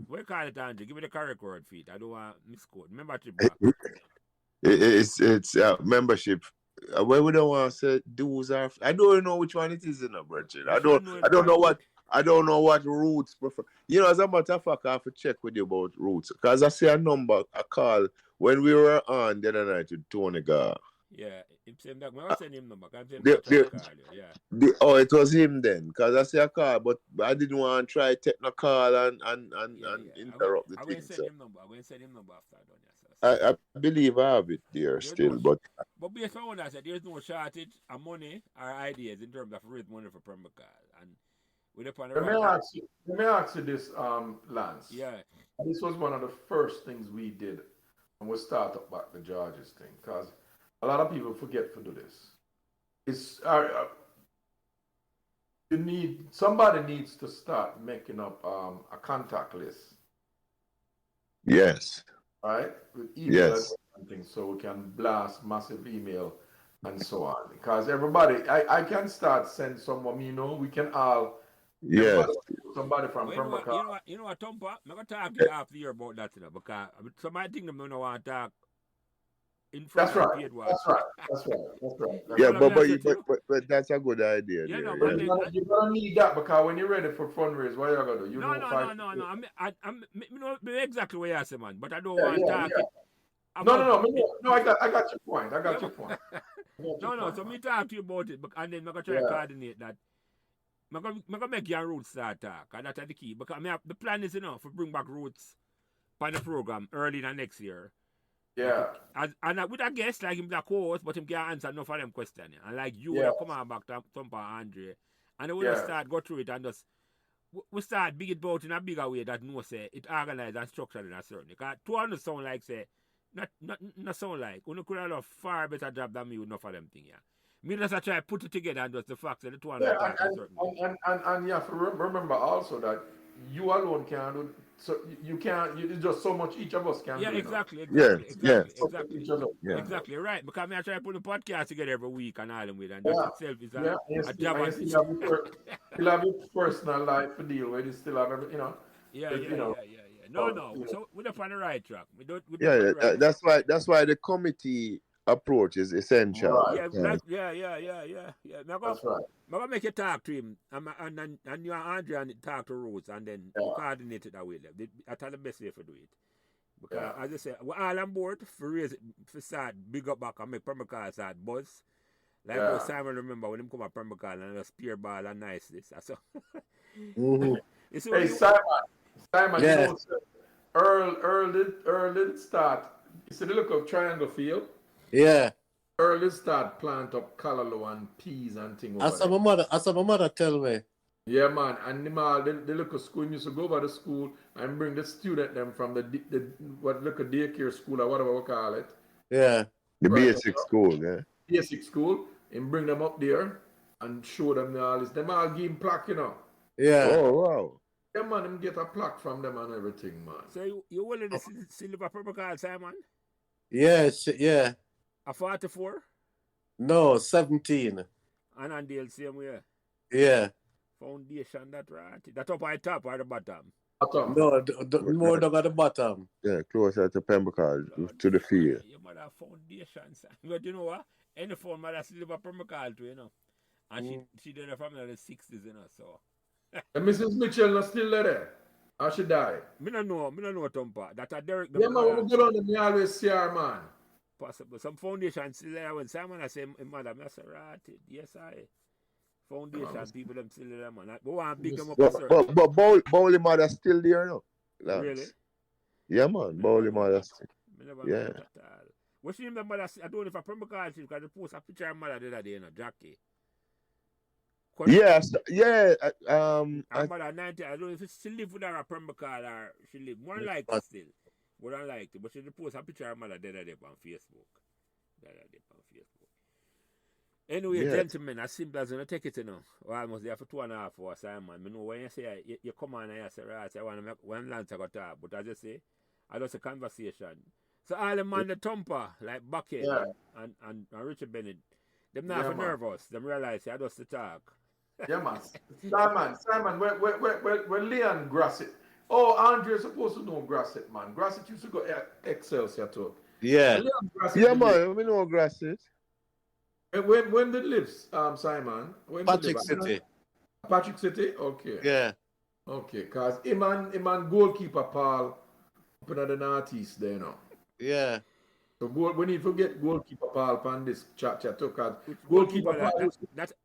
What call it, Andrew? Give me the correct word for it. I don't want to misquote. Membership. It's membership. Where we don't want to say dues are. I don't know which one it is, you know, Bridget. I don't know what Roots prefer. You know, as a matter of fact, I have to check with you about Roots, because I see a call when we were on the other night with Tony Gar. Yeah, I was saying him number. It was him then, because I see a call, but I didn't want to try technical and interrupt the thing. I'm going to send him number after I done, yes. I believe I have it there There's still, no, but but based on what I said, there's no shortage of money or ideas in terms of raise money for Pembroke. And we're upon the Let me right. ask you, this, Lance. Yeah. This was one of the first things we did when we started back the Georges thing, because a lot of people forget to do this. It's somebody needs to start making up a contact list, yes, right, with email yes, and things, so we can blast massive email and so on. Because everybody, I can start send someone, we can all yes. everybody, somebody from But Pembroke. you know what, Tompa? I'm gonna talk to you after the year about that, you know, because somebody think them don't want to talk in front That's of the right. paid one. That's right. That's right. That's right. That's Yeah, right. What I but said to you? but that's a good idea Yeah, there. no, But but Yeah. you're gonna need that, because when you're ready for fundraise, what you're gonna do? You no, know, no, fight. no, no, no. I'm you know exactly what you say, man. But I don't Yeah, want to yeah, talk yeah. it No, about. no, no, no. I got your point. I got Yeah, your point. I got no, your no. point, So man. me talk to you about it, and then I'm gonna try to Yeah, coordinate that. I'm gonna make your roots start talk, and that's the key. Because the plan is enough to bring back roots by the program early in next year. yeah, And with a guest like him, the co-host, but him can't answer enough of them questions. And like you, yeah, you come on back to Thumper Andre, and then we just yeah, start go through it and just we start big it about in a bigger way that no say it organized and structured in a certain. Because 200 sound like say not sound like we could have done a far better job than me with enough of them thing, yeah. Me just try to put it together and just the fact that the 200 yeah. talk a certain way. And you have to remember also that you alone can't do. So you can't. It's just so much each of us can Yeah, do. exactly, Yes, yes, So much each of us yeah. can do. exactly, right. Because I try to put the podcast together every week and all them with, and that Yeah, itself is yeah. a job. And you still have your personal life to deal with. You still have every. Yeah, But, yeah, yeah, yeah, yeah. No. So we're up on the right track. We're up on Yeah, the right track. that's why the committee approach is essential. Right. Yeah, Because, yeah. I'm That's right. gonna make you talk to him, and you and Andrea talk to Rose, and then Yeah. we coordinate it that way. That's the best way to do it. Because Yeah. as I say, we're all on board for raise it, for start big up back and make Permacal start buzz. Like Yeah. how Simon remember when him come at Permacal and a spear ball and nice this. So Mhm. you see Hey, what Simon, Yeah. you know, sir, Earl did start. You see the look of Triangle Field? Yeah. Earl did start plant up callaloo and peas and thing over As there. my mother tell me. Yeah, man. And the look of school, used to go over the school and bring the student them from the what look at daycare school or whatever we call it, Yeah. the Right. basic school, yeah. basic school, and bring them up there and show them all this. Them all give him plaque, Yeah. Oh wow. Yeah, man, them get a plaque from them and everything, man. So you willing to silver Permacal, Simon? Yes. Yeah. A 44? No, 17. And on the same way. Yeah. Foundation that right. That up at the top or the bottom? No, more down at the bottom. Yeah, closer to Pembroke, to the field. Your mother foundation, son. But you know what? Any phone mother still live at Permacal too, And she did it from the 60s, so. And Mrs. Mitchell not still there. Or she died. Me no know Tompa. That a Derek Yeah, man, when we go down there, me always see her, man. possible. Some foundation still there when Simon I say mother, I say right. Yes I. Foundation people them still there, man. But want big them up a certain. But Bowley mother still there, no? Lance. Really? Yeah, man. Bowley mother still. Me never Yeah. know that at all. What's the name of the mother? I don't know if I Permacal because they post a picture of mother the other day, Jackie. Yes, yeah. Her mother 90. I don't know if she still live with her at Permacal or she live. More like it still. More than like it. But she post a picture of her mother the other day on Facebook. Anyway, Yeah. gentlemen, as simple as you take it, Well, I almost there for 2.5 hours, Simon. I know when you say you come on and you say, right, I want to make one Lance I got talk, but as you say, I just a conversation. So all the man, the Thumper, like Bucket and Richard Bennett, them not for nervous. Them realize I just to talk. Yeah, man. Simon, where Leon Grasset. Oh, Andre's supposed to know Grasset, man. Grasset used to go Excelsior too. Yeah. Leon Grasset Yeah, did live. man. We know Grasset. When did live, Simon? When did Patrick live? City. Patrick City? Okay. Yeah. Okay, because him and goalkeeper Paul up in the northeast there now. Yeah. So we need to get goalkeeper Paul on this chat too, because Which goalkeeper Paul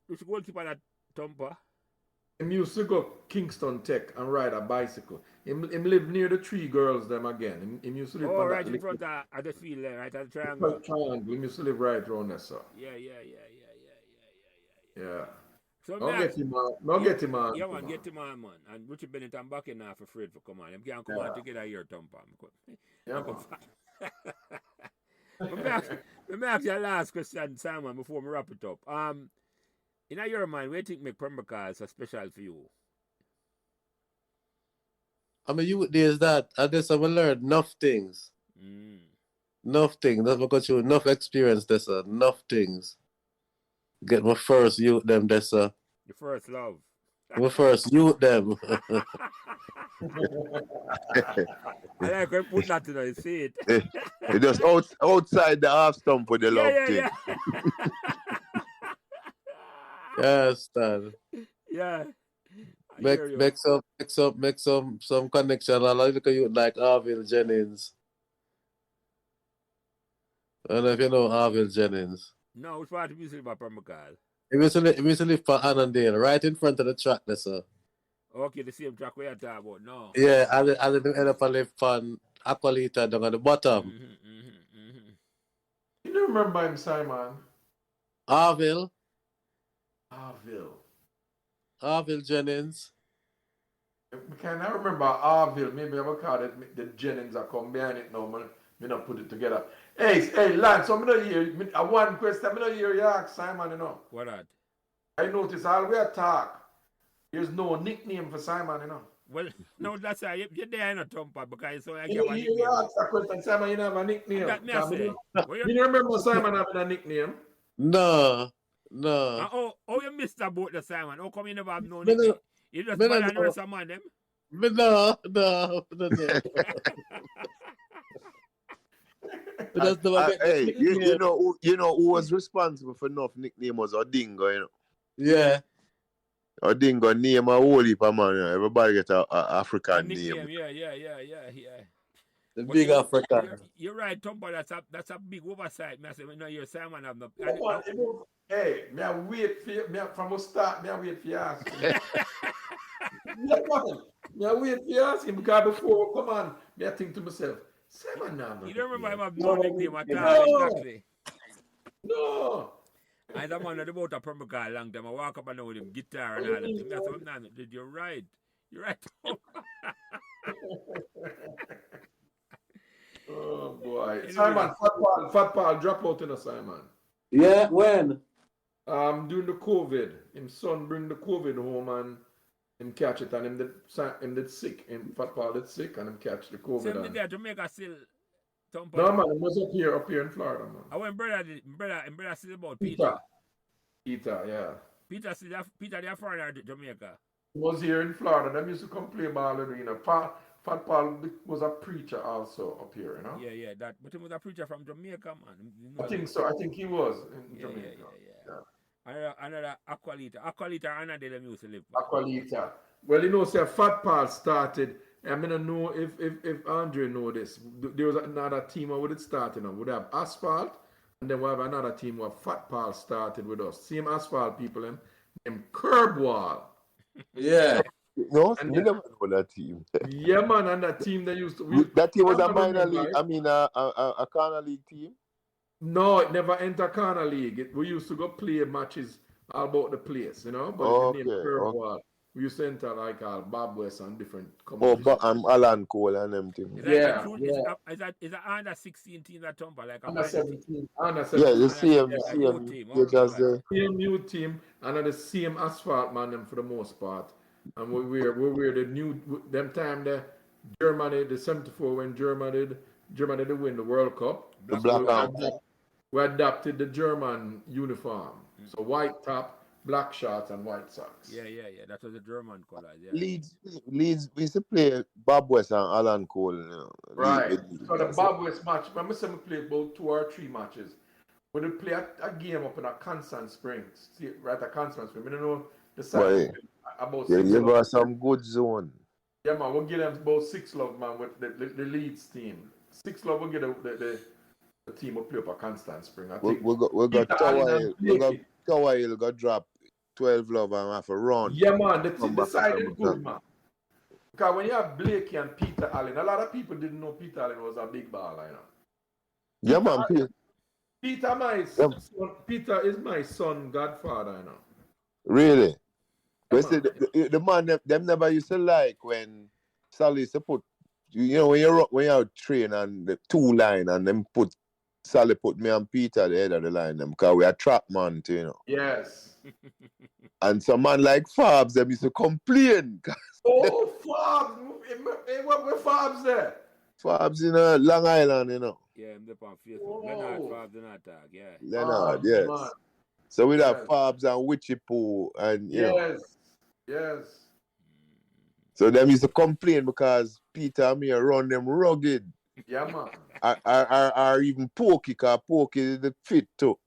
which goalkeeper that Thumper? Him used to go Kingston Tech and ride a bicycle. Him live near the Three Girls them again. Him used to live Oh, on right that in little front of the field there, right at the triangle. triangle. Him used to live right around there, sir. Yeah. Yeah. So I'll me get ask, him on. I'll yeah, get him on. yeah, man, get him on, man. And Richard Bennett and back in now for afraid to come on. Them can't come on Yeah. together here, Tompa. Yeah, man. Let me ask you a last question, Simon, before we wrap it up. In your mind, where do you think make Pembroke is so special for you? I mean, you there's that. I just have learned enough things. Enough things. That's because you enough experience. There's enough things. Get my first youth them. There's Your first love. my first youth them. I like when you put that in the see it. It just outside the half stump for the love thing. Yes, Stan. Yeah. Make some connection. I like you like Arville Jennings. I don't know if you know Arville Jennings. No, which part of music about Pembroke? He used to live for Annandale, right in front of the track there, sir. Okay, the same track we are talking about. No. Yeah, I didn't end up a live on Aqualita down at the bottom. You don't remember him, Simon? Arville Jennings. Can I remember Arville? Maybe I will call it the Jennings. I come behind it now. Me not put it together. Hey, Lance, I'm not here. One question. I'm not here. You ask Simon, you know. What that? I notice all we talk. There's no nickname for Simon, you know. Well, no, that's why you're there in a Tompa because so I get You one nickname. ask that question, Simon, you don't have a nickname. That me I say. You remember Simon having a nickname? No. Oh, you missed about the Simon. How come you never have no nickname? You just bother know some of them. No. Hey, you know who was responsible for enough nickname was Odingo, you know. Yeah. Odingo name a whole heap of man, you know. Everybody get a African name. Yeah. The big African. You're right, Tompa. That's a big oversight. I say, no, you're Simon have no. Hey, me I wait for you. From the start, me I wait for you ask him. Yeah, man. Me I wait for you ask him because before, come on, me I think to myself, Simon now. You don't remember him have no nickname at all, exactly. No. I don't want to about a Pembroke a long time. I walk up and down with him guitar and all that thing. That's what I'm not. You're right. You're right. Oh boy. Simon, Fat Paul drop out in a Simon. Yeah, when? During the COVID. His son bring the COVID home and him catch it and him did sick. Fat Paul did sick and him catch the COVID. Same thing there, Jamaica still. No man, it was up here in Florida, man. I went brother still about Peter, yeah. Peter the foreigner Jamaica. He was here in Florida. Them used to come play ball in arena. Fat Paul was a preacher also up here, you know? Yeah, that. But he was a preacher from Jamaica, man. You know I think so. I think he was in Jamaica. Yeah. Another Aqualita, Annandale used to live. Aqualita. Well, you know, say Fat Paul started. I mean, I don't know if Andre know this. There was another team I would have started on. Would have Asphalt, and then we have another team where Fat Paul started with us. Same Asphalt people, them Curbwall. Yeah. No, you never know that team. Yeah, man, and that team they used to. That team was a minor league. I mean, a corner league team. No, it never entered corner league. We used to go play matches all about the place, you know. But the name Curbwall. We used to enter like Bob West and different competitions. Oh, but Alan Cole and them things. Is that under 16 team that Tompa like under 17? Yeah, the same team. Same new team and the same Asphalt man them for the most part. And we were the new them time the Germany the 74 when Germany did win the World Cup. The black we adopted the German uniform. So white top, black shorts and white socks. Yeah. That was the German color. Yeah. Leeds, we used to play Bob West and Alan Cole. You know, right. So the Bob West match, remember we played about 2 or 3 matches. When we play a game up in a Constant Springs, right at Constant Springs, we don't know the size about 6 you got some good zone. Yeah, man, we'll give them about 6 love, man, with the Leeds team. 6 love, we'll get the team will play up a Constant Spring. I think we got Tower Hill got drop 12 love and have to run. Yeah, man. Come The back side to is Pembroke. good, man. Because when you have Blakey and Peter Allen, a lot of people didn't know Peter Allen was a big baller, you know. Yeah, man. Peter is my son, godfather, you know. Really? Yeah, But see, man. the man, them never used to like when Sally used to put, when you train and the two line and them Sally put me and Peter at the head of the line, them, because we are trap man too, you know. Yes. And some man like Fabs, them used to complain. Oh, Fabs. Hey, what were Fabs there? Fabs in Long Island, you know. Yeah, I'm up on Facebook. Whoa. Leonard Fabs do not talk, yeah. Leonard, Fabs, yes. man. So we'd have Yes. Fabs and Witchy Poo and, you know. Yes. Yes. So them used to complain because Peter and me run them rugged. Yeah, man. Or even Pokey, because Pokey is the fit too.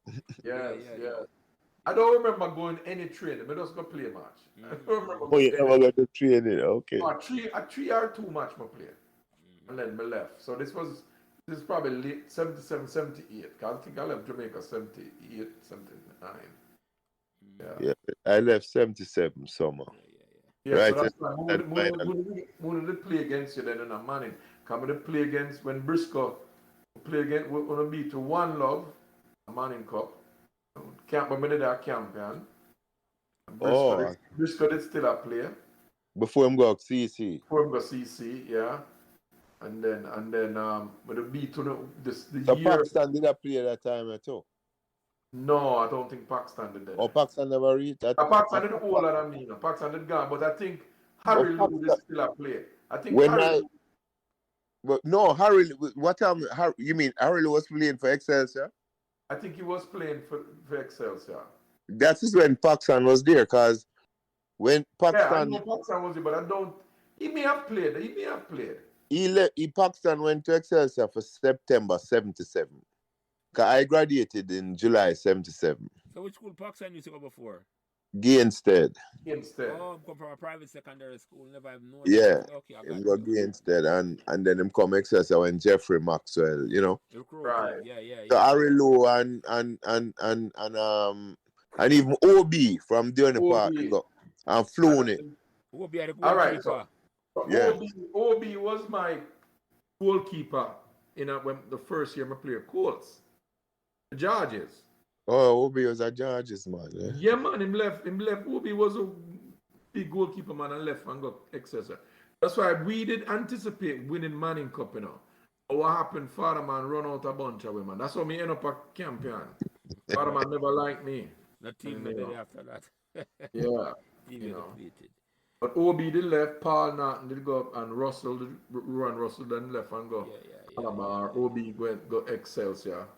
Yes, Yeah. yes. I don't remember going any training. I just go play a match. I don't remember Oh, you going never got to train it, okay. a 3 or 2 match I play. And then I left. So this is probably late 77, 78. I think I left Jamaica 78, 79. Yeah, I left 77 summer. Yeah, Right, so that's why that's we did play against you then in a Manning. Come to play against when Briscoe play against, we're going to beat to One Love, a Manning Cup. Camp, when we did our campion. Briscoe did still a player. Before him go CC. Before him go CC, yeah. And then when we beat to the So year. Pakistan did not play that time too? No, I don't think Pakistan did that. Or Pakistan never reached that? Pakistan did older than me. Pakistan did gone, but I think Harry Lou is still a player. I think But no, Harry, what time? You mean Harry Lou was playing for Excelsior? I think he was playing for Excelsior. That is when Pakistan was there, because when Pakistan... Yeah, I know Pakistan was there, but I don't... He may have played. Pakistan went to Excelsior for September 77. Because I graduated in July 77. So which school Pakistan used to go before? Gainstead. Oh, I'm come from a private secondary school. Never have known. Yeah. Okay, I Him got go Gainstead and then him come Excelsior when Jeffrey Maxwell, you know. Right. Yeah. So Harry Lowe and even OB from Dearne Park and Flooney. All right. So yeah. OB was my goalkeeper when the first year I played Colts. The Georges. Oh, OB was a Georges, man. Yeah, man. Him left. OB was a big goalkeeper, man, and left and got Excelsior. That's why we did anticipate winning Manning Cup, you know. But what happened? Father man run out a bunch of women. That's how me end up a champion. Father man never liked me. The team that did after that. Yeah. Team depleted. But OB did left, Paul Norton did go up, and Ruan Russell then left and go. OB go Excelsior.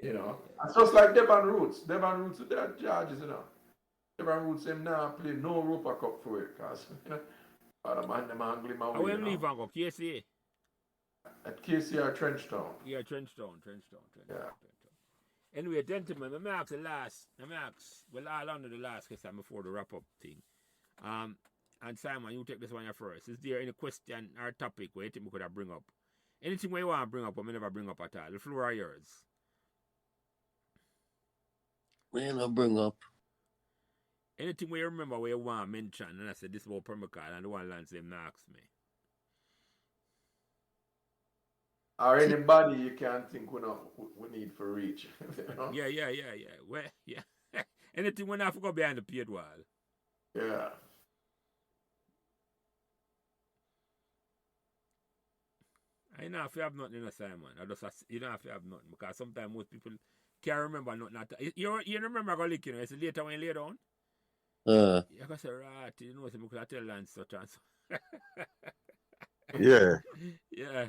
You know. It's just like Devon Roots. Devon Roots, they're Georges, you know. Devon Roots, him now play no Europa Cup for it, because, you know, Father man, them angry my way. I will leave and go KCA. At KCR Trenchtown. Yeah, Trenchtown. Yeah. Anyway, gentlemen, let me ask all under the last question before the wrap up thing. And Simon, you take this one first. Is there any question or topic where you think we could have bring up? Anything where you want to bring up or may never bring up at all? The floor is yours. Man, I'll bring up. Anything where you remember where you want to mention, and I said this about Pembroke and the one Lance them asked me. Or anybody you can't think we need for reach. You know? Yeah. Well, yeah. Anything when I forgot behind the paid wall. Yeah. I know if you have nothing in a Simon. You don't have to have nothing because sometimes most people can't remember nothing. You remember go lick, you know, it's later when you lay down. You can say, right, you know, so I tell Lance such and so. Yeah. Yeah.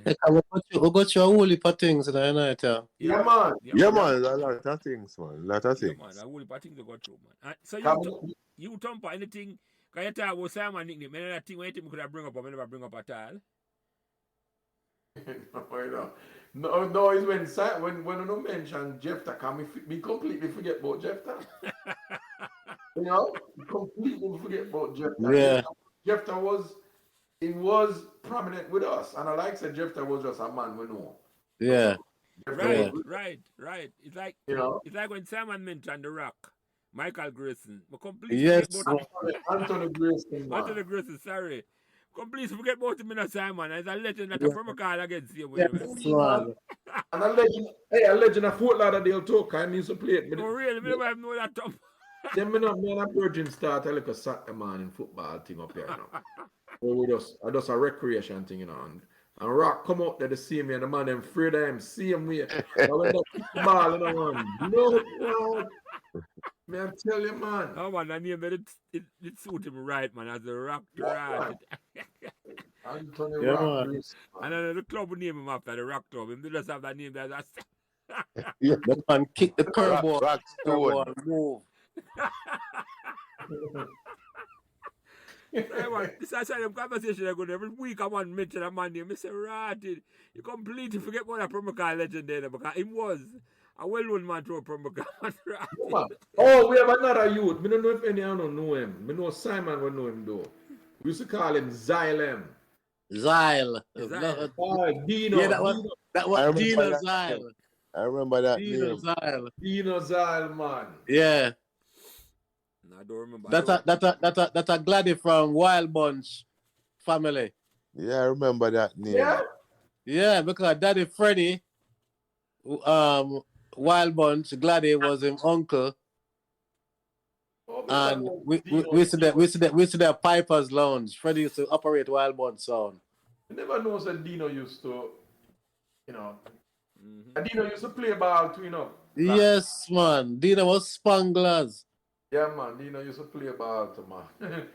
We got you a whole heap of things in the night, yeah. Yeah, man. Yeah, man, a lot of things, man. A lot of things. Yeah, man, a whole heap of things to go through, man. So you Thumper, anything, can you talk about Simon nickname? Any thing where you think we could have bring up or we never bring up at all? No, it's when you mention Jefta, can we completely forget about Jefta? You know, completely forget about Jefta. Yeah. Jefta was prominent with us, and I like said Jefta was just a man we know. Yeah. Right. It's like you know, it's like when Simon mentioned The Rock. Michael Grayson. I completely Yes, forget about Anthony Grayson, man. Anthony Grayson, sorry. Completely forget about him in a Simon. He's a legend that Yeah. from a call against him. yes, man. And a legend of Fort Lauderdale too, because I used to play it. Oh, really? Me never have known that top. Then me and a virgin start a little Saturday morning football thing up here, you know. Where we just a recreation thing, you know. And Rock come out there to see me and the man them afraid of him, see him way. I went up kick the ball, you know, man. No, me I tell you, man. Oh, man, that name, it suit him right, man, as a rock rat. Anthony Yeah, Rock. man. Grayson, And then the club would name him after the rock club. Him, they just have that name there. Yeah. The man kick the curveball. Rock Stone. Curveball move. Hey, man, this is a conversation I go to every week. I want to mention a man name. I say, Ratted. You completely forget what a Promocal legend there because he was a well-known man to a Promocal. Oh, we have another youth. Me don't know if anyone know him. Me know Simon will know him though. We used to call him Xylem. Zyle. Zyle. Oh, Dino. Yeah, that was I remember Dino that Zyle. name. I remember that Dino name. Zyle. Dino Xyle, man. Yeah. No, I don't remember. That's a Gladdy from Wild Bunch family. Yeah, I remember that name. Yeah? Yeah, because Daddy Freddy, Wild Bunch, Gladdy was his uncle. Oh, And because we Dino- used to there Piper's Lounge. Freddie used to operate Wild Bunch sound. You never know that Dino used to, you know. Mhm. And Dino used to play ball too, you know. Yes, man. Dina was Spanglers. Yeah, man. Dino used to play ball too, man.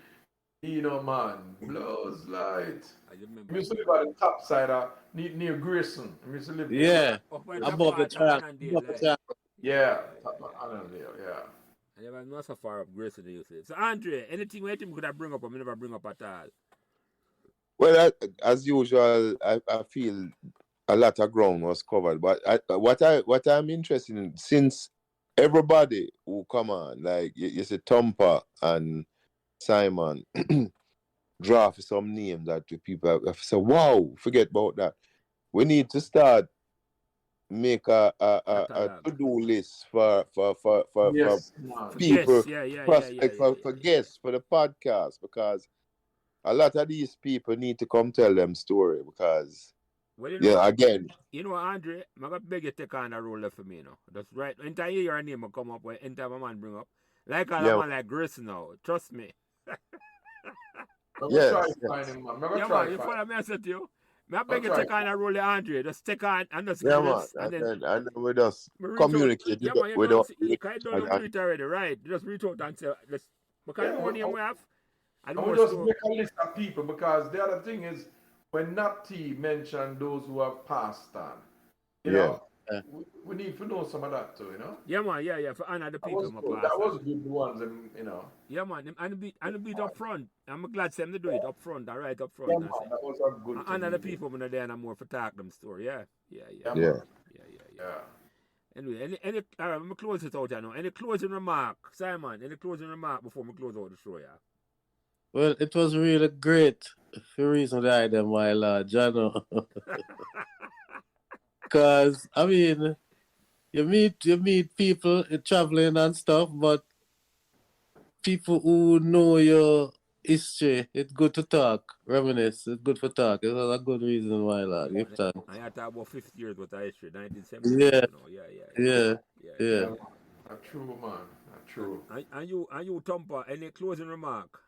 Dino, man. Blows light. I remember. He used to live at the top side of near Grayson. He used to live there. Yeah. Up by Above the part of triangle. Annandale, Above the like. triangle. Yeah, top of Annandale, yeah. I never know so far up Grayson, you say. So, Andre, anything where you could have bring up, I never bring up at all. Well, as usual, I feel a lot of ground was covered. But what I'm interested in, since everybody who come on, like you say Tompa and Simon, draft some name that the people have said, wow, forget about that. We need to start make a to-do list for Yes, man. people, Yes, prospect for guests for the podcast, because a lot of these people need to come tell them story, because Well, you know, again, you know, Andre, I'm going to beg you to take on a role for me, you know. That's right. Anytime you hear your name will come up, when anytime a man bring up, like a man like Grayson now, trust me. I'm Yes, gonna try to yes. find him, man. I'm gonna Yeah, try man, you to find follow him. me, I said to you. I beg you I'll to take try. on a role, Andre. Just take on and just yeah, man, and then and then we just me reach communicate out. Yeah, man, you with don't us. see, you can't do it already, right? Just reach out and say, let's, because Yeah, the money we have, and And more we just stuff. make a list of people, because the other thing is, when Nati mentioned those who have passed on, you know, we need to know some of that too, you know. Yeah, man, yeah, for honor the That people, was my good. pastor. That was good ones, you know. Yeah, man, and the beat up front. I'm glad them to do it up front, all right, up front. Yeah, I man, say. that was a good And thing. honor the people when they're there and more for talk them story. Yeah. Yeah, Yeah. man. Yeah. Anyway, any let me close it out, you know. Any closing remark, Simon? Any closing remark before we close out the show, yeah? Well, it was really great. For reason that I them my lord, Jano. Cause I mean, you meet people traveling and stuff, but people who know your history, it's good to talk, reminisce. It's good for talk. It's a good reason why, lord. Give thanks. I had to talk about 50 years with our history, 1970. Yeah. You know. Yeah. Not true, man. Not true. And you, Tompa, any closing remark?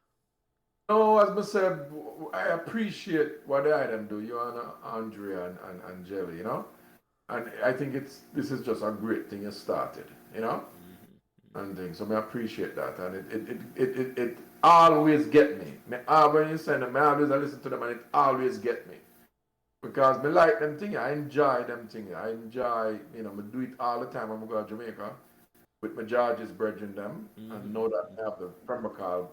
No, as I said, I appreciate what I them do, you and Andrea and Jelly, you know. And I think this is just a great thing you started, you know. And things. So I appreciate that, and it always get me. When you send them, I always listen to them, and it always get me, because me like them thing. I enjoy them thing. I enjoy, you know, me do it all the time when I go to Jamaica with my George's brethren them, and know that I have the Pembroke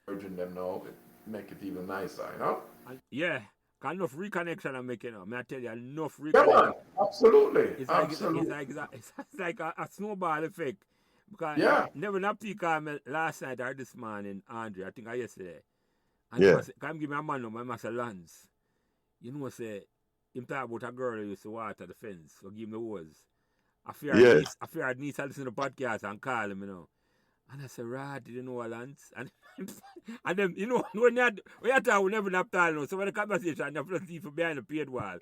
brethren them now. It make it even nicer, you know. Yeah. Enough reconnection I'm making now. May I tell you, enough Yeah, reconnection. man. Absolutely. It's Absolutely. it's like a snowball effect. Because Yeah. never not peak last night or this morning, Andre, I think yesterday. And Yeah. come give me a man, my master Lance. You know, say, him talk about a girl who used to water the fence, or give him the hose. I fear her niece I listen to the podcast and call him, you know. And I said, right, you know, Lance. And then, you know, when you talk, we never have time, no. So when the conversation, you have to see from behind the paid wall.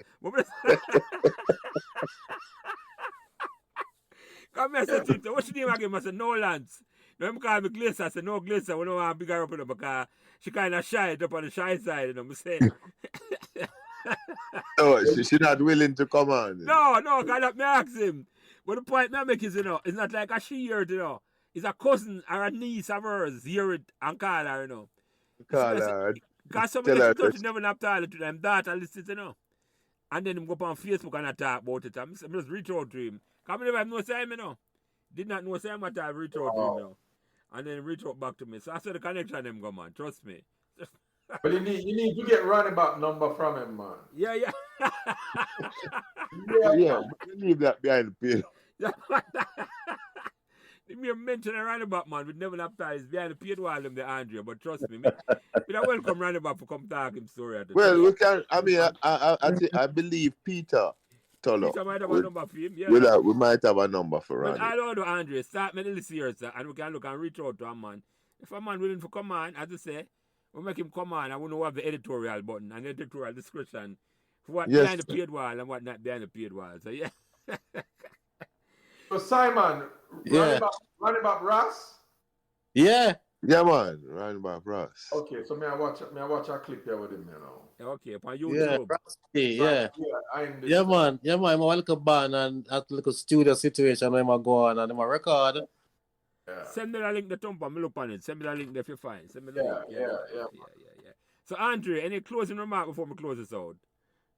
Come here, I said, Tito, what's your name again? I said, no, Lance. No, I'm calling me Glacier. I said, no, Glacier. We don't want to big her up, you know, because she kind of shy up on the shy side, you know. I say, Oh, she not willing to come on. no, because I ask him. But the point I make is, you know, it's not like a she heard, you know. It's a cousin or a niece of hers hear it and call her, you know. Call her. Because some Tell of her them to- never have talent to them. Daughter listen, you know. And then him go up on Facebook and I talk about it. I'm just reach out to him. Because I never have no time, you know. Did not know time at I reach out to him, you know. And then reach out back to me. So I saw the connection them go, man. Trust me. But you need to get running back number from him, man. Yeah. Yeah, leave that behind the paid. Me mention a roundabout, man. We never have time. It's behind the paid wall, them, the Andrea. But trust me, we don't welcome roundabout for come talk him story. At the Well, time. we can. I mean, I believe Peter Tolo. Peter might have a number for him. Yeah. We might have a number for But Ronnie. I don't know, Andre. Start me this year, sir, and we can look and reach out to a man. If a man willing to come on, as I say, we make him come on, and we know have the editorial button and editorial description for what Yes. behind the paid wall and what not behind the paid wall. So yeah. So Simon, Yeah. running back Ross. Yeah. Yeah, man. Ronnie Bob Ross. Okay, so may I watch a clip here with him, you know. Okay, upon Yeah. YouTube. Rusty, yeah. I'm Yeah, man. Yeah, man. I'm a little band and at a little studio situation where I'm go on and I'm a record. Yeah. Send me the link, the thump, and me look on it. Send me the link if you find. Send me the Yeah, link. yeah. So, Andre, any closing remark before we close this out?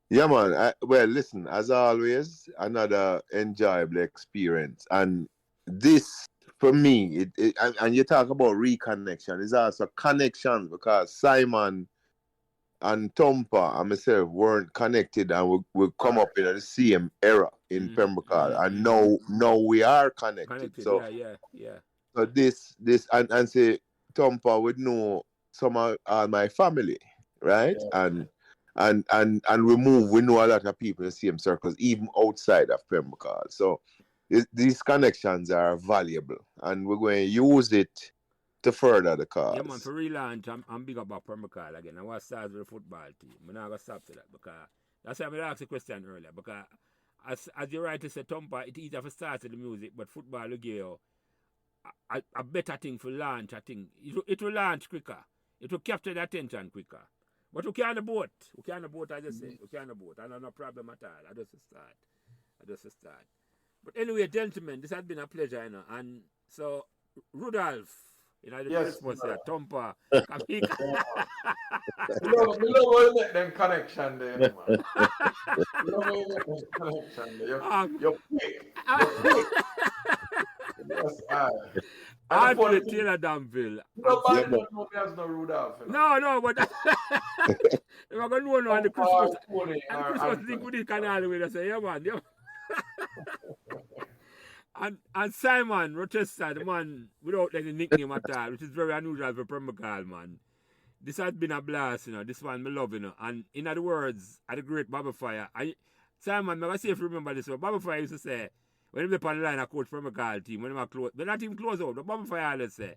Yeah, man. Well, listen, as always, another enjoyable experience. And this, for me, and you talk about reconnection, it's also connection because Simon and Tompa and myself weren't connected and we come up in the same era in Pembroke. And now we are connected. So, Yeah. so this and say Tompa would know some of my family, right? Yeah. And we know a lot of people in the same circles, even outside of Pembroke. So these connections are valuable, and we're going to use it to further the cause. Yeah, man, for relaunch, I'm big about Pembroke again. I want to start with the football team. I'm not going to stop to that because that's why I asked the question earlier. Because as you rightly said, Tompa, it easier for start with the music, but football will give you a better thing for launch. I think it will launch quicker. It will capture the attention quicker. But we can't boat. As I say. We can't boat. I have no problem at all. I just start. But anyway, gentlemen, this has been a pleasure, you know. And so, Rudolph, you know, the Christmas here, Tompa, Kamika. You know how you make them connection there, man. You know how you make them connection there. You're quick. Yes, Andre Taylor Danville. Nobody don't know there's no Rudolph. You know? No, but we're going to know on the Christmas. And Christmas thing with the canal with us. Yeah, man. And Simon Rochester, the man without any nickname at all, which is very unusual for Pembroke, man. This has been a blast, you know. This one, me love, you know. And in other words, at the great Baba Fire, Simon, I see if you remember this one. Baba Fire used to say, when he on the line, I coach Pembroke team, when they close, but not even close out, the Baba Fire always say,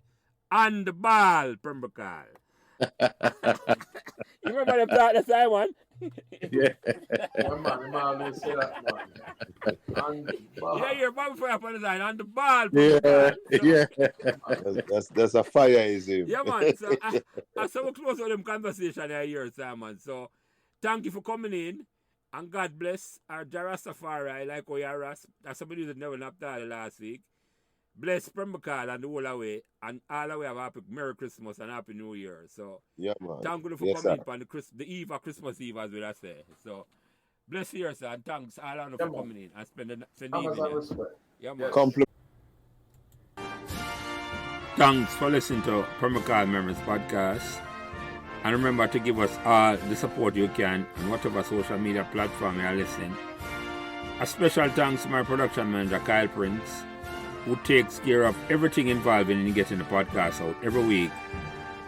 on the ball, Pembroke. You remember the part of Simon? Yeah. Man always say that, man. Yeah, Baba Fire on the line, on the ball, Yeah. Pembroke. Yeah. That's a fireism. Yeah, man. So I saw we close out them conversation here, Simon. So thank you for coming in. And God bless our Jarastafari, like Oyaras. That's somebody that never napped out last week. Bless Pembroke and the whole away. And all the way have a happy Merry Christmas and Happy New Year. So Yeah, man. thank you for Yes, coming sir. in on the eve of Christmas Eve, as we say. So bless you, sir, and thanks all of you for coming in and spend the evening. Respect. Yeah, man. Compliment. Thanks for listening to Pembroke Memories Podcast. And remember to give us all the support you can on whatever social media platform you are listening. A special thanks to my production manager, Kyle Prince, who takes care of everything involved in getting the podcast out every week.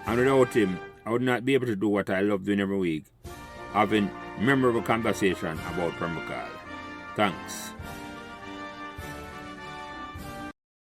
And without him, I would not be able to do what I love doing every week, having memorable conversation about Pembroke. Thanks.